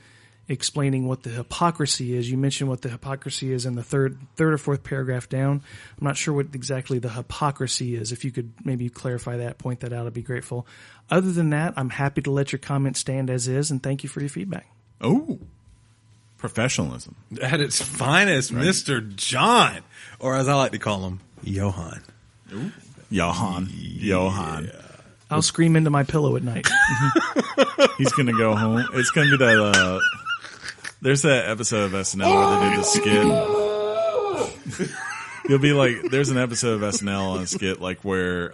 explaining what the hypocrisy is. You mentioned what the hypocrisy is in the third or fourth paragraph down. I'm not sure what exactly the hypocrisy is. If you could maybe clarify that, point that out, I'd be grateful. Other than that, I'm happy to let your comment stand as is, and thank you for your feedback. Oh, professionalism. At its finest, right. Mr. John, or as I like to call him, Johan. Ooh. Johan. Yeah. I'll scream into my pillow at night. He's going to go home. It's going to be that, there's that episode of SNL where they did the skit. You'll be like, there's an episode of SNL on a skit like where,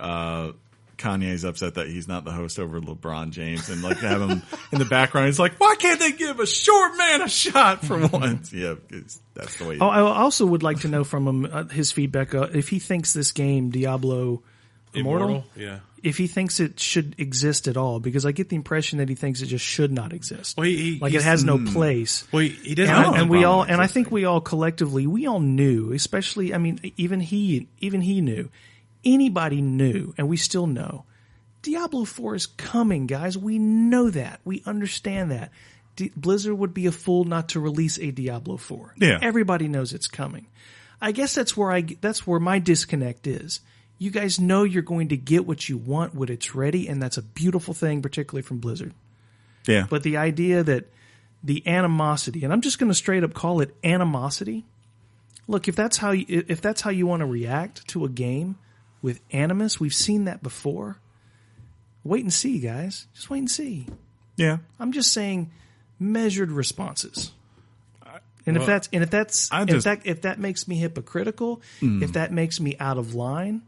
Kanye's upset that he's not the host over LeBron James and like have him in the background. He's like, why can't they give a short man a shot for once? Yeah, that's the way. I also would like to know from him his feedback if he thinks this game Diablo Immortal, yeah, if he thinks it should exist at all, because I get the impression that he thinks it just should not exist. Well, it has no place. Well, he doesn't. And we all, and I think we all collectively, we all knew, especially, I mean, even he knew. Anybody knew, and we still know, Diablo 4 is coming, guys. We know that. We understand that. Blizzard would be a fool not to release a Diablo 4. Yeah. Everybody knows it's coming. I guess that's where my disconnect is. You guys know you're going to get what you want when it's ready, and that's a beautiful thing, particularly from Blizzard. Yeah. But the idea that the animosity, and I'm just going to straight up call it animosity. Look, if that's how you want to react to a game with animus, we've seen that before. Wait and see, guys. Just wait and see. Yeah. I'm just saying measured responses. And if that makes me hypocritical, if that makes me out of line,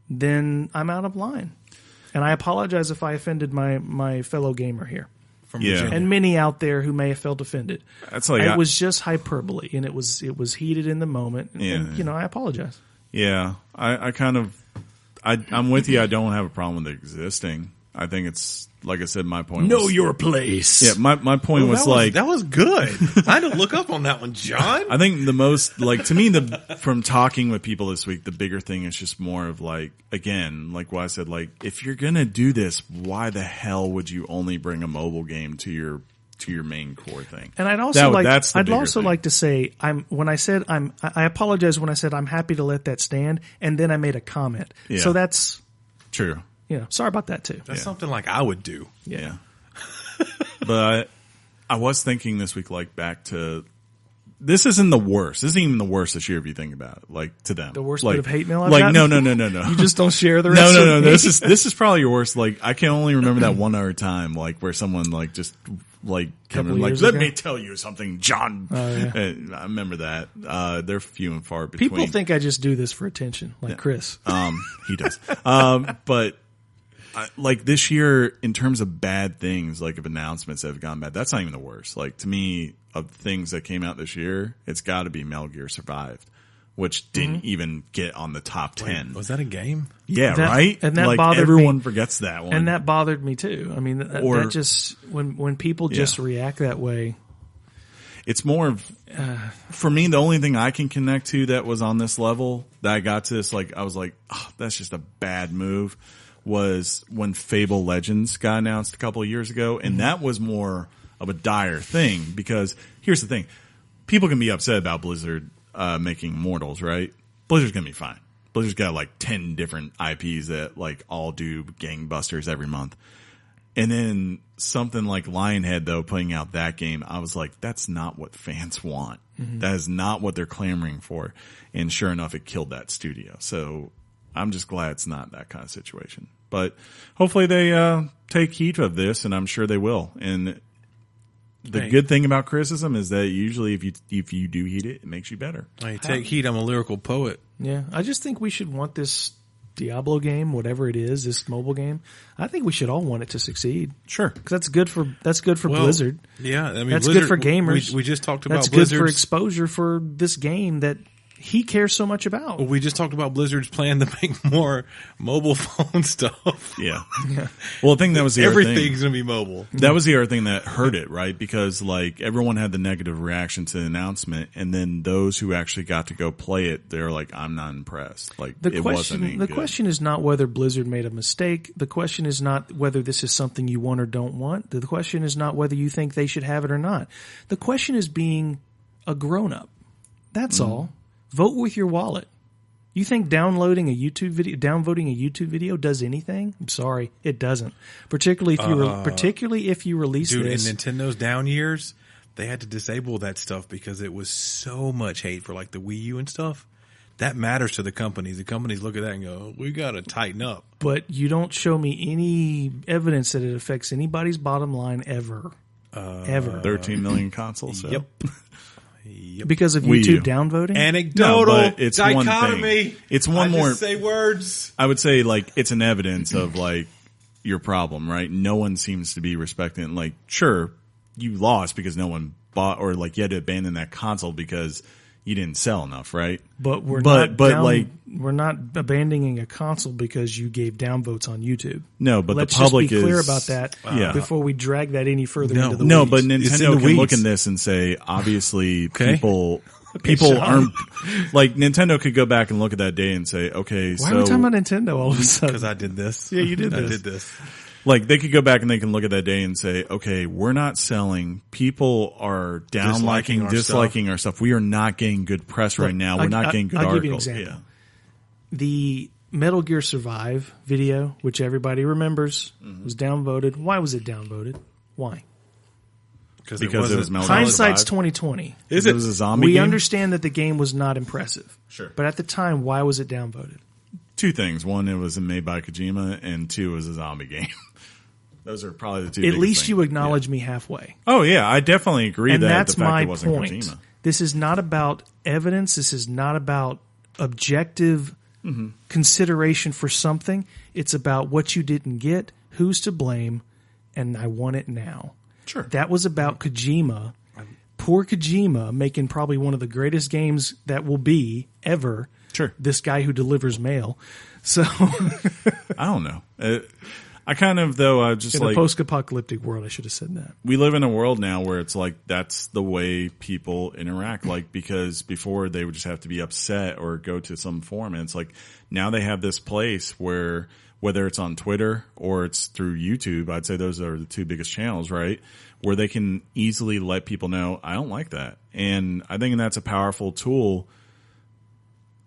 then I'm out of line. And I apologize if I offended my fellow gamer here. From Virginia. And many out there who may have felt offended. That's like it was just hyperbole, and it was heated in the moment. And, I apologize. Yeah, I'm with you. I don't have a problem with it existing. I think it's, like I said, my point know your place. Yeah, my point was that was good. I had to look up on that one, John. I think the most, like, to me, from talking with people this week, the bigger thing is just more of like, again, like what I said, like, if you're going to do this, why the hell would you only bring a mobile game to your main core thing? And I'd also like to say, I apologize when I said I'm happy to let that stand, and then I made a comment. Yeah. So that's true. Sorry about that too. That's something like I would do. Yeah. But I was thinking this week, like, back to, this isn't the worst. This isn't even the worst this year if you think about it. Like, to them. The worst like, bit of hate mail I've gotten? No. You just don't share the rest No. of me. This is probably your worst. Like, I can only remember that one other time, like, where someone, like, just, like, let me tell you something, John. Oh, yeah. I remember that. They're few and far between. People think I just do this for attention, like Chris. He does. But, like, this year, in terms of bad things, like, of announcements that have gone bad, that's not even the worst. Like, to me, of things that came out this year, it's got to be Metal Gear Survived, which didn't even get on the top 10. Wait, was that a game? Yeah, right? And that like, bothered everyone me. forgets that one. And that bothered me too. I mean, that just, when people just react that way. It's more of, for me, the only thing I can connect to that was on this level, that I got to this, like, I was like, oh, that's just a bad move, was when Fable Legends got announced a couple of years ago. And that was more of a dire thing, because here's the thing. People can be upset about Blizzard making Immortals, right? Blizzard's gonna be fine. Blizzard's got like 10 different IPs that like all do gangbusters every month. And then something like Lionhead, though, putting out that game, I was like, that's not what fans want. That is not what they're clamoring for. And sure enough, it killed that studio. So I'm just glad it's not that kind of situation. But hopefully they take heed of this, and I'm sure they will. And the good thing about criticism is that usually if you do heed it, it makes you better. I take heed. I'm a lyrical poet. Yeah, I just think we should want this Diablo game, whatever it is, this mobile game, I think we should all want it to succeed. Sure. Because that's good for Blizzard. Yeah, I mean, that's Blizzard, good for gamers. We just talked about that's good for exposure for this game that he cares so much about. Well, we just talked about Blizzard's plan to make more mobile phone stuff. Yeah. Well, I think that was the other thing. Everything's going to be mobile. That was the other thing that hurt it, right? Because like everyone had the negative reaction to the announcement, and then those who actually got to go play it, they're like, "I'm not impressed." Like it wasn't any good. The question is not whether Blizzard made a mistake. The question is not whether this is something you want or don't want. The question is not whether you think they should have it or not. The question is being a grown-up. That's all. Vote with your wallet. You think downvoting a YouTube video does anything? I'm sorry, it doesn't. Particularly if you release this. In Nintendo's down years, they had to disable that stuff because it was so much hate for like the Wii U and stuff. That matters to the companies. The companies look at that and go, "We got to tighten up." But you don't show me any evidence that it affects anybody's bottom line ever. Ever. 13 million consoles. Yep. Because of YouTube downvoting? Anecdotal but it's dichotomy. One thing. It's one more. Just say words. I would say like it's an evidence of like your problem, right? No one seems to be respecting it. Like, sure, you lost because no one bought, or like you had to abandon that console because you didn't sell enough, right? But we're not abandoning a console because you gave downvotes on YouTube. No, but let's the public just be clear about that before we drag that any further into the weeds. But Nintendo can look in this and say, obviously, people aren't like Nintendo could go back and look at that day and say, okay, why are we talking about Nintendo all of a sudden? Because I did this. Yeah, you did. I did this. Like they could go back and they can look at that day and say, okay, we're not selling. People are disliking our stuff. We are not getting good press right now. We're not getting good articles. Give you an example. Yeah. The Metal Gear Survive video, which everybody remembers, was downvoted. Why was it downvoted? Why? Because it was Metal Gear Hindsight's 2020. Is it was a zombie game? We understand that the game was not impressive. Sure. But at the time, why was it downvoted? Two things. One, it was made by Kojima, and two, it was a zombie game. Those are probably the two. At least you acknowledge me halfway. Oh yeah, I definitely agree. And that that's the fact my it wasn't point. Kojima. This is not about evidence. This is not about objective consideration for something. It's about what you didn't get, who's to blame, and I want it now. Sure. That was about Kojima. Poor Kojima making probably one of the greatest games that will be ever. Sure. This guy who delivers mail. So I don't know. I kind of, though, I just in a post-apocalyptic world, I should have said that. We live in a world now where it's like that's the way people interact. Like, because before they would just have to be upset or go to some forum. And it's like now they have this place where whether it's on Twitter or it's through YouTube, I'd say those are the two biggest channels, right? Where they can easily let people know, I don't like that. And I think that's a powerful tool.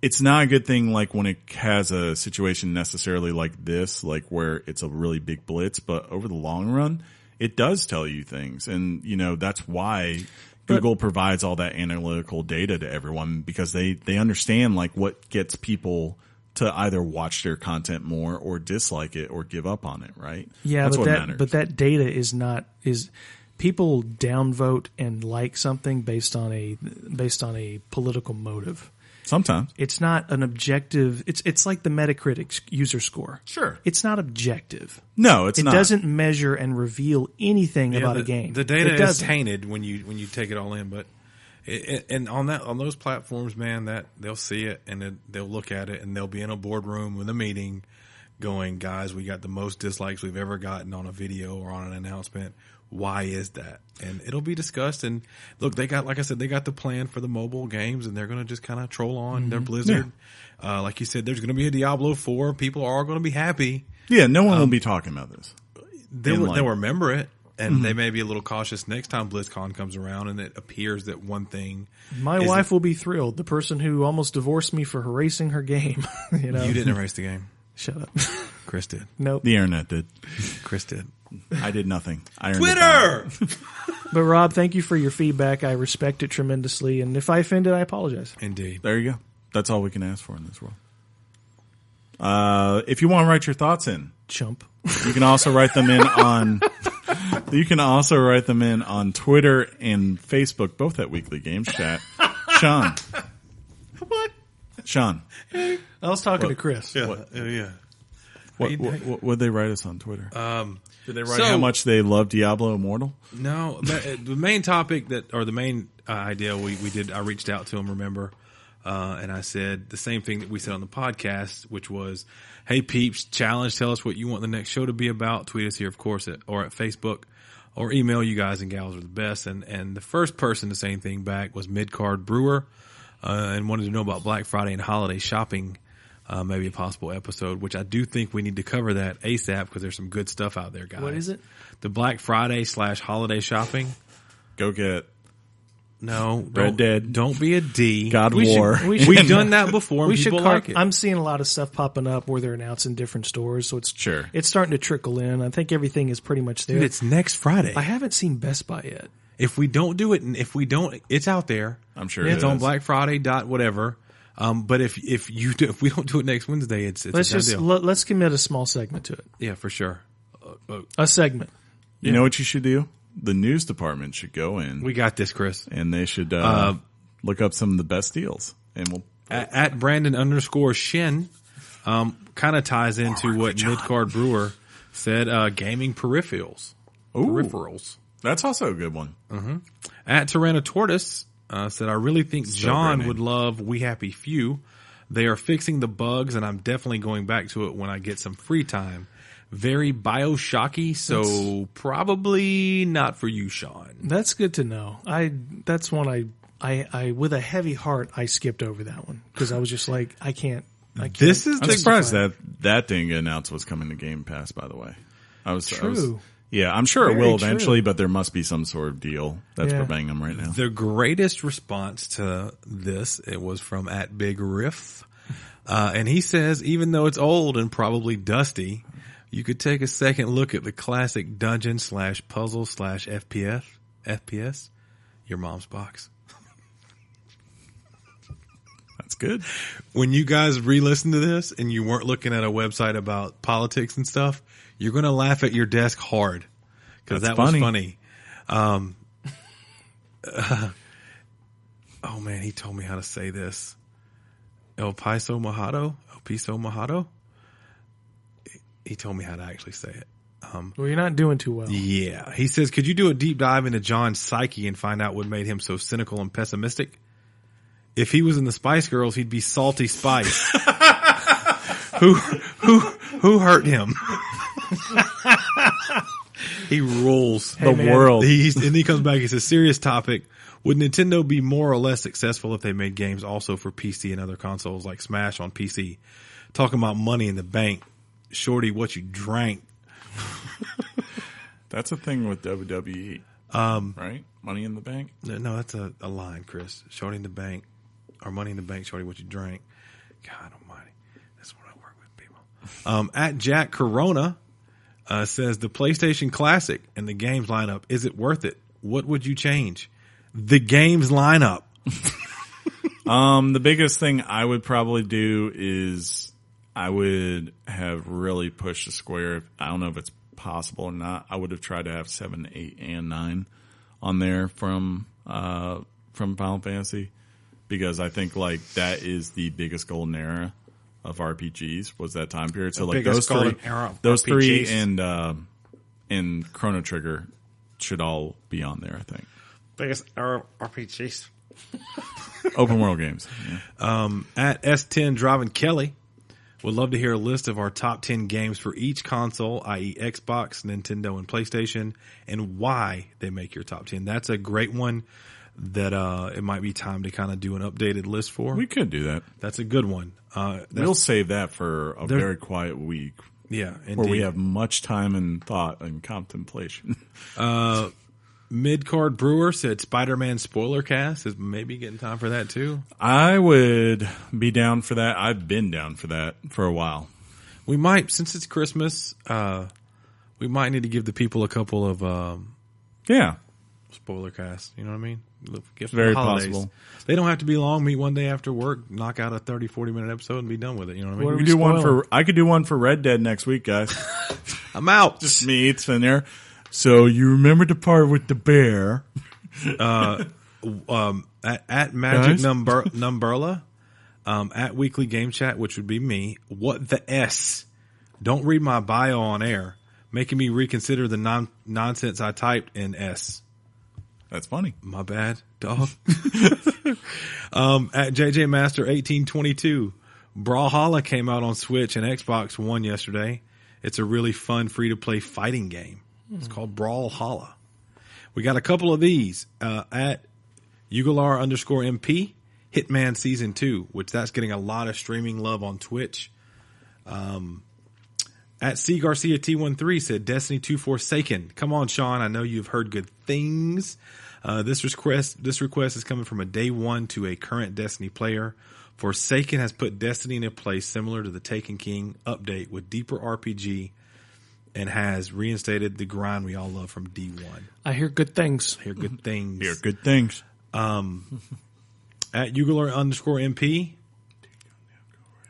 It's not a good thing like when it has a situation necessarily like this, like where it's a really big blitz, but over the long run, it does tell you things. And, you know, that's why Google provides all that analytical data to everyone, because they understand like what gets people to either watch their content more or dislike it or give up on it, right? Yeah, that's but what matters. But that data is people downvote and like something based on a political motive. Sometimes. It's not an objective. It's like the Metacritic user score. Sure. It's not objective. No, it's not. It doesn't measure and reveal anything about a game. The data is tainted when you take it all in, but and on those platforms, man, that they'll see it and they'll look at it and they'll be in a boardroom with a meeting going, guys, we got the most dislikes we've ever gotten on a video or on an announcement. Why is that? And it'll be discussed. And look, they got, like I said, they got the plan for the mobile games, and they're going to just kind of troll on their Blizzard. Yeah. Like you said, there's going to be a Diablo 4. People are going to be happy. Yeah, no one will be talking about this. They'll remember it, and they may be a little cautious next time BlizzCon comes around, and it appears that one thing. My wife will be thrilled. The person who almost divorced me for erasing her game. You know, you didn't erase the game. Shut up. Chris did. Nope. The internet did. Chris did. I did nothing. I earned Twitter! But Rob, thank you for your feedback. I respect it tremendously. And if I offended, I apologize. Indeed. There you go. That's all we can ask for in this world. If you want to write your thoughts in, chump, you can also write them in on Twitter and Facebook, both at Weekly Games Chat. Shaun. What? Shaun. I was talking to Chris. Yeah. What they write us on Twitter? Did they write so- how much they love Diablo Immortal? No, the main topic the main idea we did, I reached out to him, remember? And I said the same thing that we said on the podcast, which was, hey peeps, challenge, tell us what you want the next show to be about. Tweet us here, of course, or at Facebook, or email. You guys and gals are the best. And the first person to say anything back was Midcard Brewer, and wanted to know about Black Friday and holiday shopping, maybe a possible episode, which I do think we need to cover that ASAP because there's some good stuff out there, guys. What is it? The Black Friday / holiday shopping. Go get No, Red Dead. Don't be a D. God of War. We've done that before. And people like it. I'm seeing a lot of stuff popping up where they're announcing different stores, so it's starting to trickle in. I think everything is pretty much there. Dude, it's next Friday. I haven't seen Best Buy yet. If we don't do it, and it's out there. I'm sure it's on Black Friday whatever. But if we don't do it next Wednesday, it's let's a done just deal. let's commit a small segment to it. Yeah, for sure. A segment. You know what you should do? The news department should go in. We got this, Chris. And they should look up some of the best deals. And we'll at Brandon_Shin kind of ties into what Midcard Brewer said. Gaming peripherals. Peripherals. That's also a good one. Mm-hmm. At Tyrannotortoise said, I really think John would love We Happy Few. They are fixing the bugs, and I'm definitely going back to it when I get some free time. Very Bioshocky, so probably not for you, Shaun. That's good to know. That's one I with a heavy heart I skipped over that one because I was just like I can't. I'm surprised that didn't get announced was coming to Game Pass. By the way, I'm sure it will eventually, but there must be some sort of deal that's preventing them right now. The greatest response to this it was from at Big Riff, and he says even though it's old and probably dusty, you could take a second look at the classic dungeon / puzzle / FPS, Your Mom's Box. That's good. When you guys re-listen to this and you weren't looking at a website about politics and stuff, you're going to laugh at your desk hard because that was funny. Oh man, he told me how to say this. El Piso Mojado. He told me how to actually say it. Well, you're not doing too well. Yeah. He says, could you do a deep dive into John's psyche and find out what made him so cynical and pessimistic? If he was in the Spice Girls, he'd be Salty Spice. Who hurt him? He rules the world. And he comes back. He says, serious topic. Would Nintendo be more or less successful if they made games also for PC and other consoles like Smash on PC? Talking about money in the bank. Shorty, what you drank. That's a thing with WWE. Right? Money in the bank? No, that's a line, Chris. Shorty in the bank. Or money in the bank, shorty, what you drank. God almighty. That's what I work with, people. At Jack Corona says, the PlayStation Classic and the games lineup, is it worth it? What would you change? The games lineup. The biggest thing I would probably do is I would have really pushed the Square. I don't know if it's possible or not. I would have tried to have 7, 8, and 9 on there from Final Fantasy. Because I think like that is the biggest golden era of RPGs was that time period. So like those three and Chrono Trigger should all be on there. I think biggest era of RPGs, open world games. Yeah. At S10 Driving Kelly would love to hear a list of our top 10 games for each console, i.e. Xbox, Nintendo, and PlayStation, and why they make your top 10. That's a great one. That it might be time to kind of do an updated list for. We could do that. That's a good one. We'll save that for a very quiet week. Yeah, indeed. Where we have much time and thought and contemplation. Midcard Brewer said Spider-Man spoiler cast is maybe getting time for that too. I would be down for that. I've been down for that for a while. We might, since it's Christmas, we might need to give the people a couple of spoiler casts. You know what I mean? It's very possible. They don't have to be long. Meet one day after work, knock out a 30, 40-minute episode and be done with it. You know what I mean? I could do one for Red Dead next week, guys. I'm out. Just me. It's in there. So you remember the part with the bear. At Magic Numberla, At Weekly Game Chat, which would be me. What the S? Don't read my bio on air, making me reconsider the nonsense I typed in S. That's funny. My bad, dog. At JJ Master 1822, Brawlhalla came out on Switch and Xbox One yesterday. It's a really fun free-to-play fighting game. It's called Brawlhalla. We got a couple of these at Ugalar_MP, Hitman Season 2, which that's getting a lot of streaming love on Twitch. At C Garcia T13 said Destiny 2 Forsaken. Come on, Shaun. I know you've heard good things. This request is coming from a day one to a current Destiny player. Forsaken has put Destiny in a place similar to the Taken King update with deeper RPG and has reinstated the grind we all love from D1. I hear good things. Hear good things. Hear good things. At Ugalar_MP,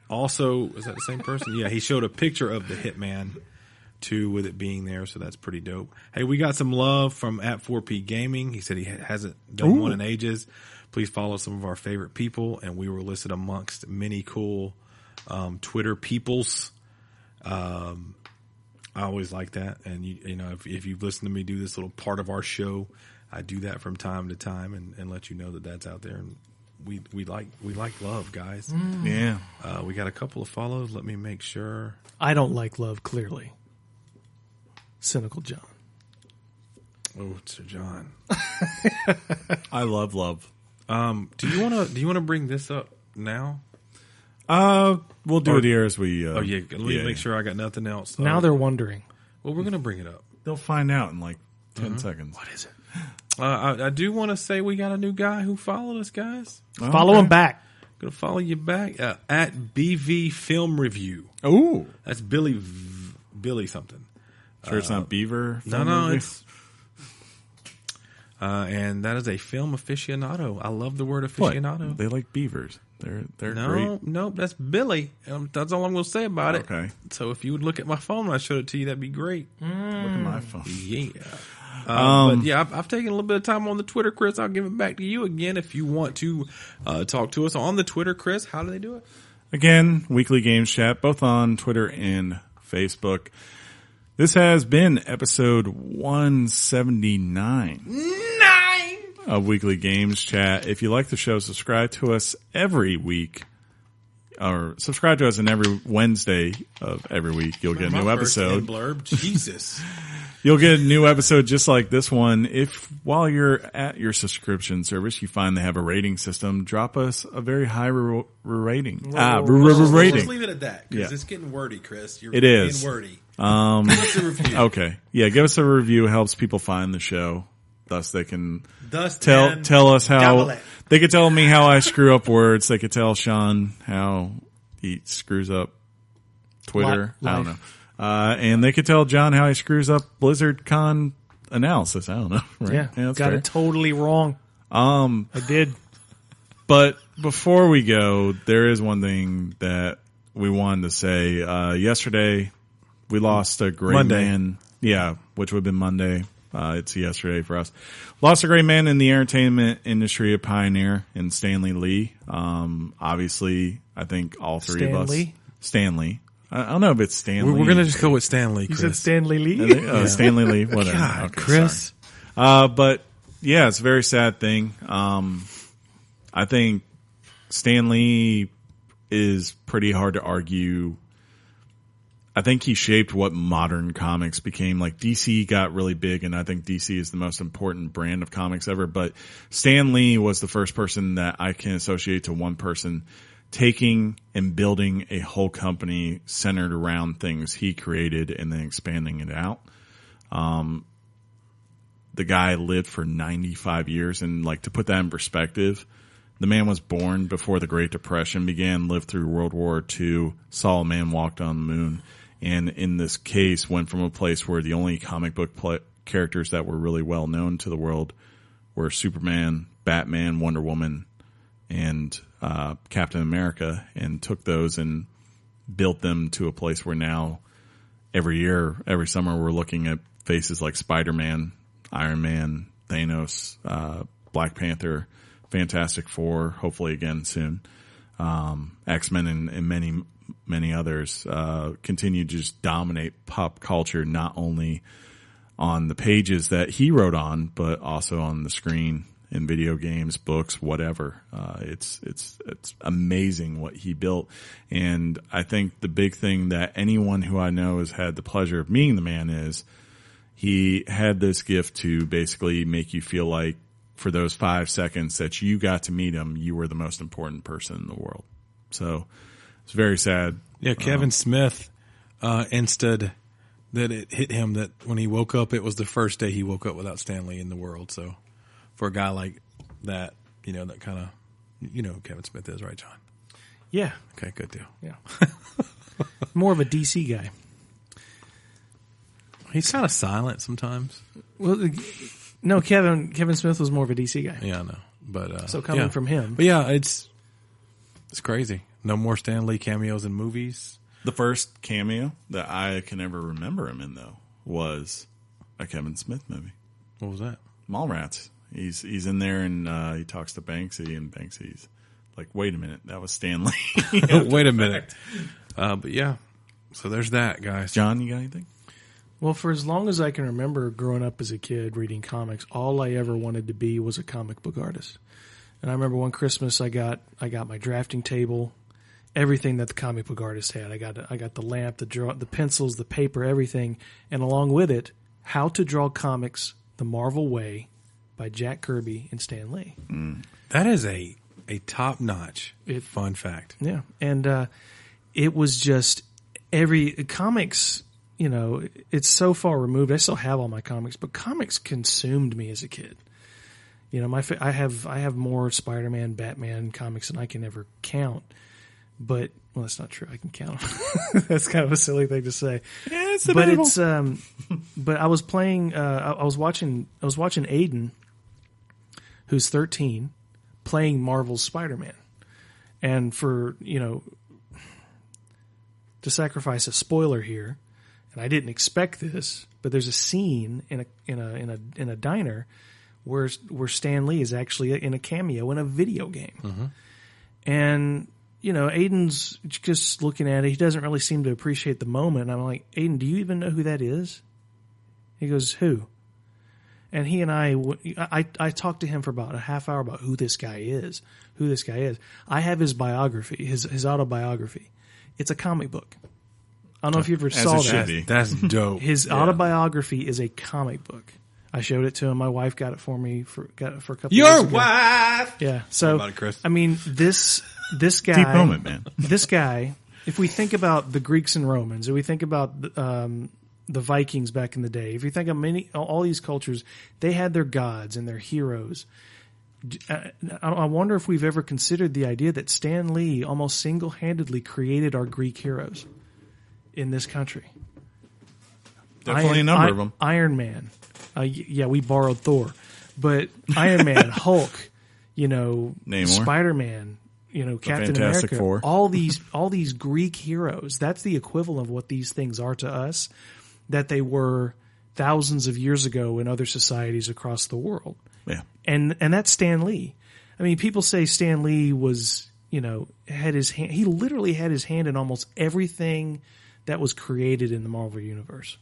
also, is that the same person? Yeah, he showed a picture of the Hitman 2 with it being there, so that's pretty dope. Hey, we got some love from at 4P Gaming. He said he hasn't done one in ages. Please follow some of our favorite people, and we were listed amongst many cool Twitter peoples. I always like that, and you know, if you've listened to me do this little part of our show, I do that from time to time and let you know that that's out there, and we like love, guys. Yeah. We got a couple of follows. Let me make sure. I don't like love, clearly. Cynical John. Oh, Sir John. I love love. Do you wanna bring this up now? We'll do it here as we. Let me make sure I got nothing else. Now they're wondering. Well, we're gonna bring it up. They'll find out in like 10 seconds. What is it? I do want to say we got a new guy who followed us, guys. Follow him back. Gonna follow you back at BV Film Review. Oh, that's Billy something. Sure, it's not Beaver. No, it's. And that is a film aficionado. I love the word aficionado. What? They like beavers. They're great. No, that's Billy. That's all I'm going to say about it. Okay. So if you would look at my phone when I showed it to you, that'd be great. Look at my phone. Yeah. But yeah, I've taken a little bit of time on the Twitter, Chris. I'll give it back to you again if you want to talk to us on the Twitter, Chris. How do they do it? Again, Weekly Games Chat, both on Twitter and Facebook. This has been episode 179 of Weekly Games Chat. If you like the show, subscribe to us every week, or subscribe to us in every Wednesday of every week. You'll get a new episode. Blurb. Jesus. You'll get a new episode just like this one. If while you're at your subscription service, you find they have a rating system, drop us a very high rating. Rating. Just leave it at that because it's getting wordy, Chris. You're getting wordy. Give us a review. Okay. Yeah, give us a review. It helps people find the show. Thus they can tell us how they could tell me how I screw up words. They could tell Shaun how he screws up Twitter. I don't know. And they could tell John how he screws up BlizzardCon analysis. I don't know. Right? Yeah, got fair. It totally wrong. I did. But before we go, there is one thing that we wanted to say. Yesterday, we lost a great man. Yeah, which would have been Monday. It's yesterday for us. Lost a great man in the entertainment industry, a pioneer in Stanley Lee. Obviously, I think all three of us. Stanley. I don't know if it's Stanley. We're going to just go with Stanley, Chris. You said Stanley Lee? Stanley Lee, whatever. God, okay, Chris. But yeah, it's a very sad thing. I think Stanley is pretty hard to argue. I think he shaped what modern comics became. Like DC got really big, and I think DC is the most important brand of comics ever. But Stan Lee was the first person that I can associate to one person taking and building a whole company centered around things he created and then expanding it out. The guy lived for 95 years, and like to put that in perspective, the man was born before the Great Depression began, lived through World War II, saw a man walked on the moon, and in this case went from a place where the only comic book characters that were really well known to the world were Superman, Batman, Wonder Woman, and Captain America, and took those and built them to a place where now every summer we're looking at faces like Spider-Man, Iron Man, Thanos, Black Panther, Fantastic Four, hopefully again soon. X-Men and many others, continue to just dominate pop culture, not only on the pages that he wrote on, but also on the screen in video games, books, whatever. It's amazing what he built. And I think the big thing that anyone who I know has had the pleasure of meeting the man is he had this gift to basically make you feel like for those 5 seconds that you got to meet him, you were the most important person in the world. So it's very sad. Yeah, Kevin Smith instead that it hit him that when he woke up, it was the first day he woke up without Stan Lee in the world. So for a guy like that, that kind of, who Kevin Smith is, right, John? Yeah. Okay, good deal. Yeah. More of a DC guy. He's kind of silent sometimes. Well, no, Kevin Smith was more of a DC guy. Yeah, I know. But so coming from him. But yeah, it's crazy. No more Stan Lee cameos in movies. The first cameo that I can ever remember him in, though, was a Kevin Smith movie. What was that? Mallrats. He's in there and he talks to Banksy, and Banksy's like, "Wait a minute, that was Stan Lee." Wait a minute. But yeah, so there's that, guys. John, you got anything? Well, for as long as I can remember growing up as a kid reading comics, all I ever wanted to be was a comic book artist. And I remember one Christmas I got my drafting table, everything that the comic book artist had. I got the lamp, the pencils, the paper, everything, and along with it, How to Draw Comics the Marvel Way by Jack Kirby and Stan Lee. That is a top-notch fun fact. Yeah. And it was just comics, it's so far removed. I still have all my comics, but comics consumed me as a kid. I have more Spider-Man, Batman comics than I can ever count. But that's not true. I can count. That's kind of a silly thing to say. Yeah, it's debatable. But I was playing. I was watching Aiden, who's 13, playing Marvel's Spider-Man, and for to sacrifice a spoiler here, and I didn't expect this, but there's a scene in a diner where Stan Lee is actually in a cameo in a video game, and. Aiden's just looking at it. He doesn't really seem to appreciate the moment. And I'm like, Aiden, do you even know who that is? He goes, who? And he and I talked to him for about a half hour about who this guy is. I have his biography, his autobiography. It's a comic book. I don't know if you ever saw that. That's dope. His autobiography is a comic book. I showed it to him. My wife got it for me for a couple of years ago. Your wife! Yeah. So, about it, Chris? I mean, this guy. Deep moment, man. This guy, if we think about the Greeks and Romans, if we think about the Vikings back in the day, if you think of all these cultures, they had their gods and their heroes. I wonder if we've ever considered the idea that Stan Lee almost single-handedly created our Greek heroes in this country. Definitely a number of them. Iron Man. We borrowed Thor. But Iron Man, Hulk, Namor. Spider-Man, Captain Fantastic America, Four. all these Greek heroes. That's the equivalent of what these things are to us, that they were thousands of years ago in other societies across the world. Yeah. And that's Stan Lee. I mean, people say Stan Lee was, had his hand, he literally had his hand in almost everything that was created in the Marvel Universe.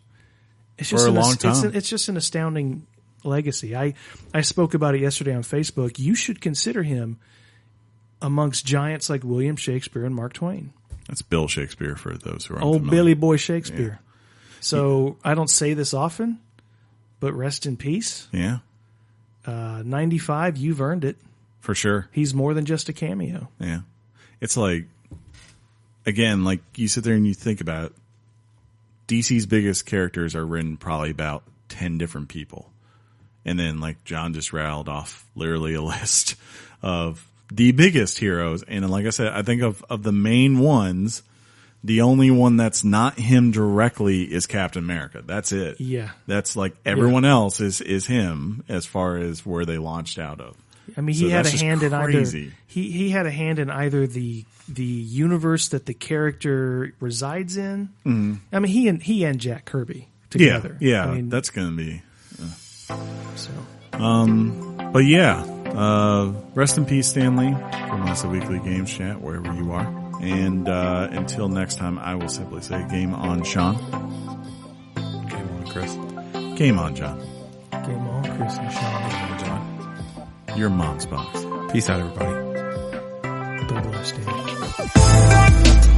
It's just for a long time. It's just an astounding legacy. I spoke about it yesterday on Facebook. You should consider him amongst giants like William Shakespeare and Mark Twain. That's Bill Shakespeare for those who aren't Old familiar. Billy Boy Shakespeare. Yeah. So I don't say this often, but rest in peace. Yeah. 95, you've earned it. For sure. He's more than just a cameo. Yeah. It's like, again, like you sit there and you think about it, DC's biggest characters are written probably about 10 different people. And then, like John just rattled off literally a list of the biggest heroes. And like I said, I think of the main ones, the only one that's not him directly is Captain America. That's it. Yeah. That's like everyone else is him as far as where they launched out of. I mean, So he had a that's hand just in crazy. either. He had a hand in either the universe that the character resides in. Mm-hmm. I mean, he and Jack Kirby together. Yeah, I mean, that's going to be. so. But yeah, Rest in peace, Stanley, from us at Weekly Games Chat, wherever you are. And until next time, I will simply say game on, Shaun. Game on, Chris. Game on, John. Game on, Chris and Shaun. Game on, John. Your mom's box. Peace out, everybody. Double Stand.